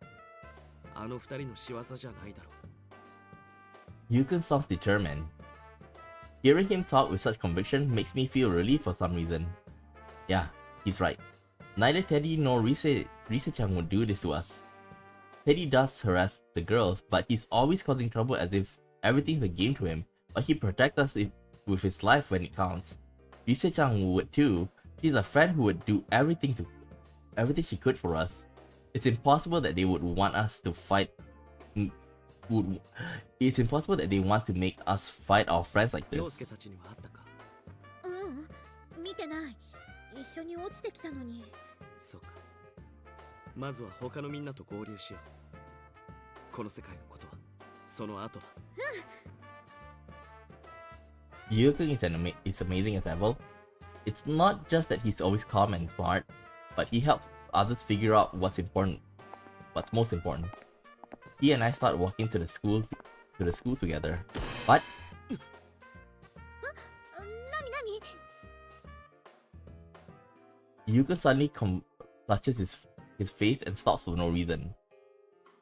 あの二人の仕業じゃないだろう。Yukon sounds determined. Hearing him talk with such conviction makes me feel relief for some reason. Yeah, he's right. Neither Teddy nor Rise-chan would do this to us. Teddy does harass the girls, but he's always causing trouble as if everything's a game to him, but he protects us with his life when it counts. Rise-chan would too. She's a friend who would do everything she could for us. It's impossible that they would want us to fight. It's impossible that they want to make us fight our friends like this. 見てない。一緒に落ちてきたのに。そうか。まずは他のみんなと合流しよう。この世界のことはその後だ。Yukon is amazing as ever. It's not just that he's always calm and smart, but he helps others figure out what's most important. He and I start walking to the school together. But Yukon suddenly clutches his face and stops for no reason.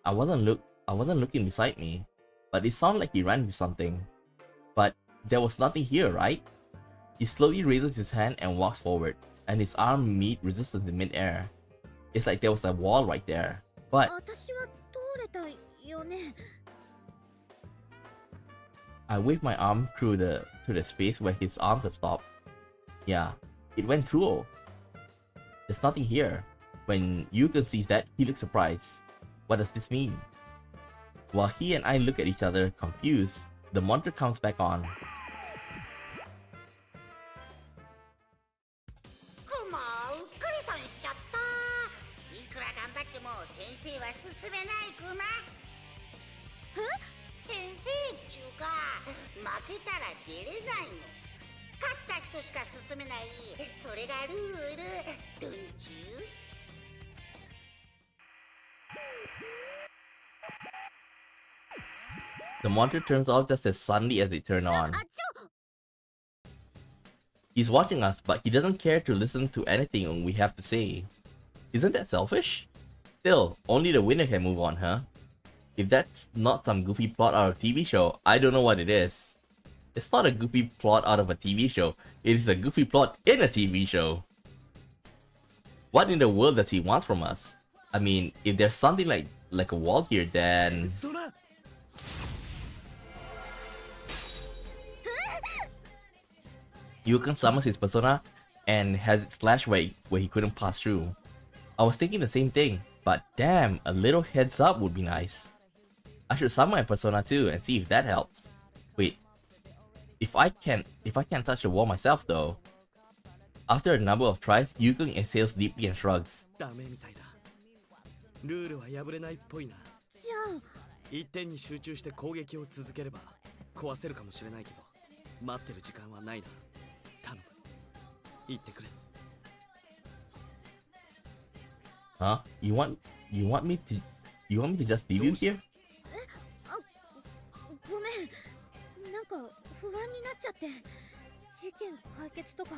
I wasn't looking beside me, but it sounded like he ran with something. But there was nothing here, right? He slowly raises his hand and walks forward, and his arm meet resistance in mid-air. It's like there was a wall right there. But I waved my arm through the space where his arms have stopped. Yeah, it went through. There's nothing here. When Yukon sees that, he looks surprised. What does this mean? While he and I look at each other, confused, the monitor comes back on. 進めないクマ。先生っちゅうか負けたら出れないの。勝った人しか進めない、それがルールどんちゅう。The monitor turns off just as suddenly as it turned on. He's watching us, but he doesn't care to listen to anything we have to say. Isn't that selfish? Still, only the winner can move on, huh? If that's not some goofy plot out of a TV show, I don't know what it is. It's not a goofy plot out of a TV show. It is a goofy plot in a TV show. What in the world does he want from us? I mean, if there's something like a wall here, then... Yukon summons his persona and has it slashed where he couldn't pass through. I was thinking the same thing, but damn, a little heads up would be nice. I should summon my persona too and see if that helps. Wait, if I can't touch the wall myself though. After a number of tries, Yukon exhales deeply and shrugs. ルールは破れないっぽいな。じゃあ一点に集中して攻撃を続ければ壊せるかもしれないけど、待ってる時間はないな。頼む。言ってくれ。Huh? You want me to just leave you here? ごめん、なんか不安になっちゃって。事件解決とか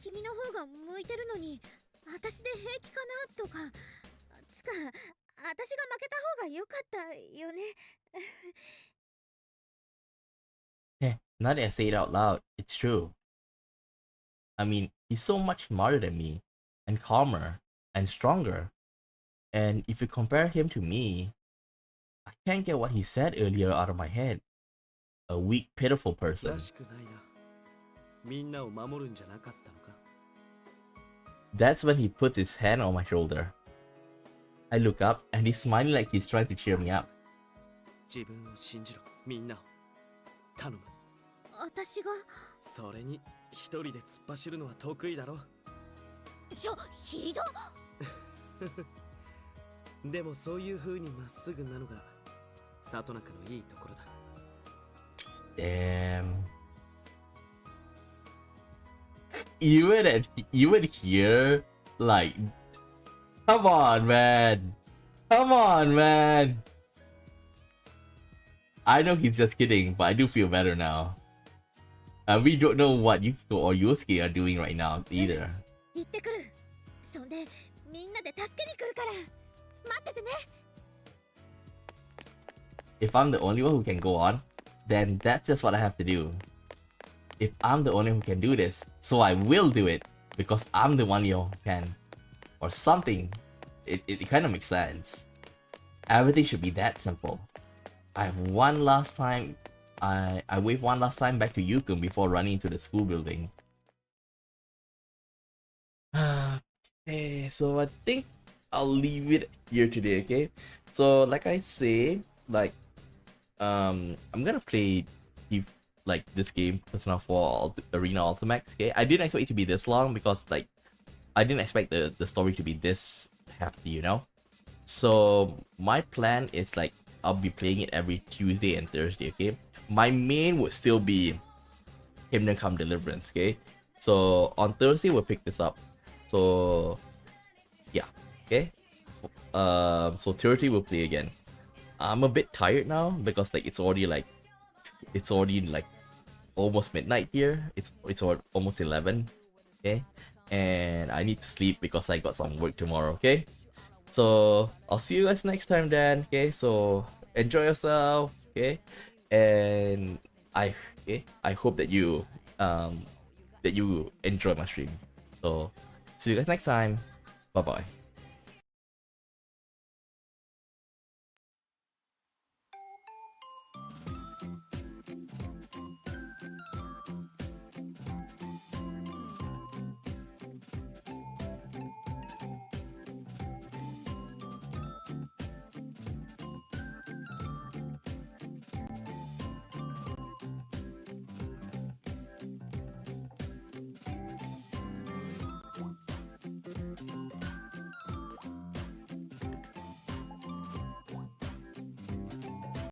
君の方が向いてるのに、私で平気かなとか。つか、私が負けた方が良かったよね。Eh, now that I say it out loud, it's true. I mean, he's so much smarter than me, and calmer, and stronger. And if you compare him to me, I can't get what he said earlier out of my head. A weak, pitiful person. らしくないな。みんなを守るんじゃなかったのか。That's when he puts his hand on my shoulder. I look up and he's smiling like he's trying to cheer me up. 自分を信じろ、みんなを。頼む。私が。それに一人で突っ走るのは得意だろ。ひどっ。でもそういう風にまっすぐなのが里中のいいところだ。Damn. Even here, like, come on, man. Come on, man. I know he's just kidding, but I do feel better now. We don't know what Yukiko or Yosuke are doing right now either. 行ってくる。そんでみんなで助けに来るから。待っててね。If I'm the only one who can go on, then that's just what I have to do. If I'm the only one who can do this, so I will do it because I'm the one who can. Or something. It kind of makes sense. Everything should be that simple. I have one last time. I wave one last time back to Yukon before running into the school building. Okay, so I think I'll leave it here today, okay? So like I say, like I'm gonna play this game Persona 4 Arena Ultimax, okay? I didn't expect it to be this long because like I didn't expect the story to be this hefty, you know? So my plan is like I'll be playing it every Tuesday and Thursday, okay? My main would still be Kingdom Come Deliverance, okay? So on Thursday we'll pick this up. So yeah, okay? So Thursday we'll play again. I'm a bit tired now because like it's already almost midnight here. It's almost 11, okay? And I need to sleep because I got some work tomorrow, okay? So I'll see you guys next time then, okay? So enjoy yourself, okay? And I hope that you enjoy my stream. So see you guys next time. Bye bye.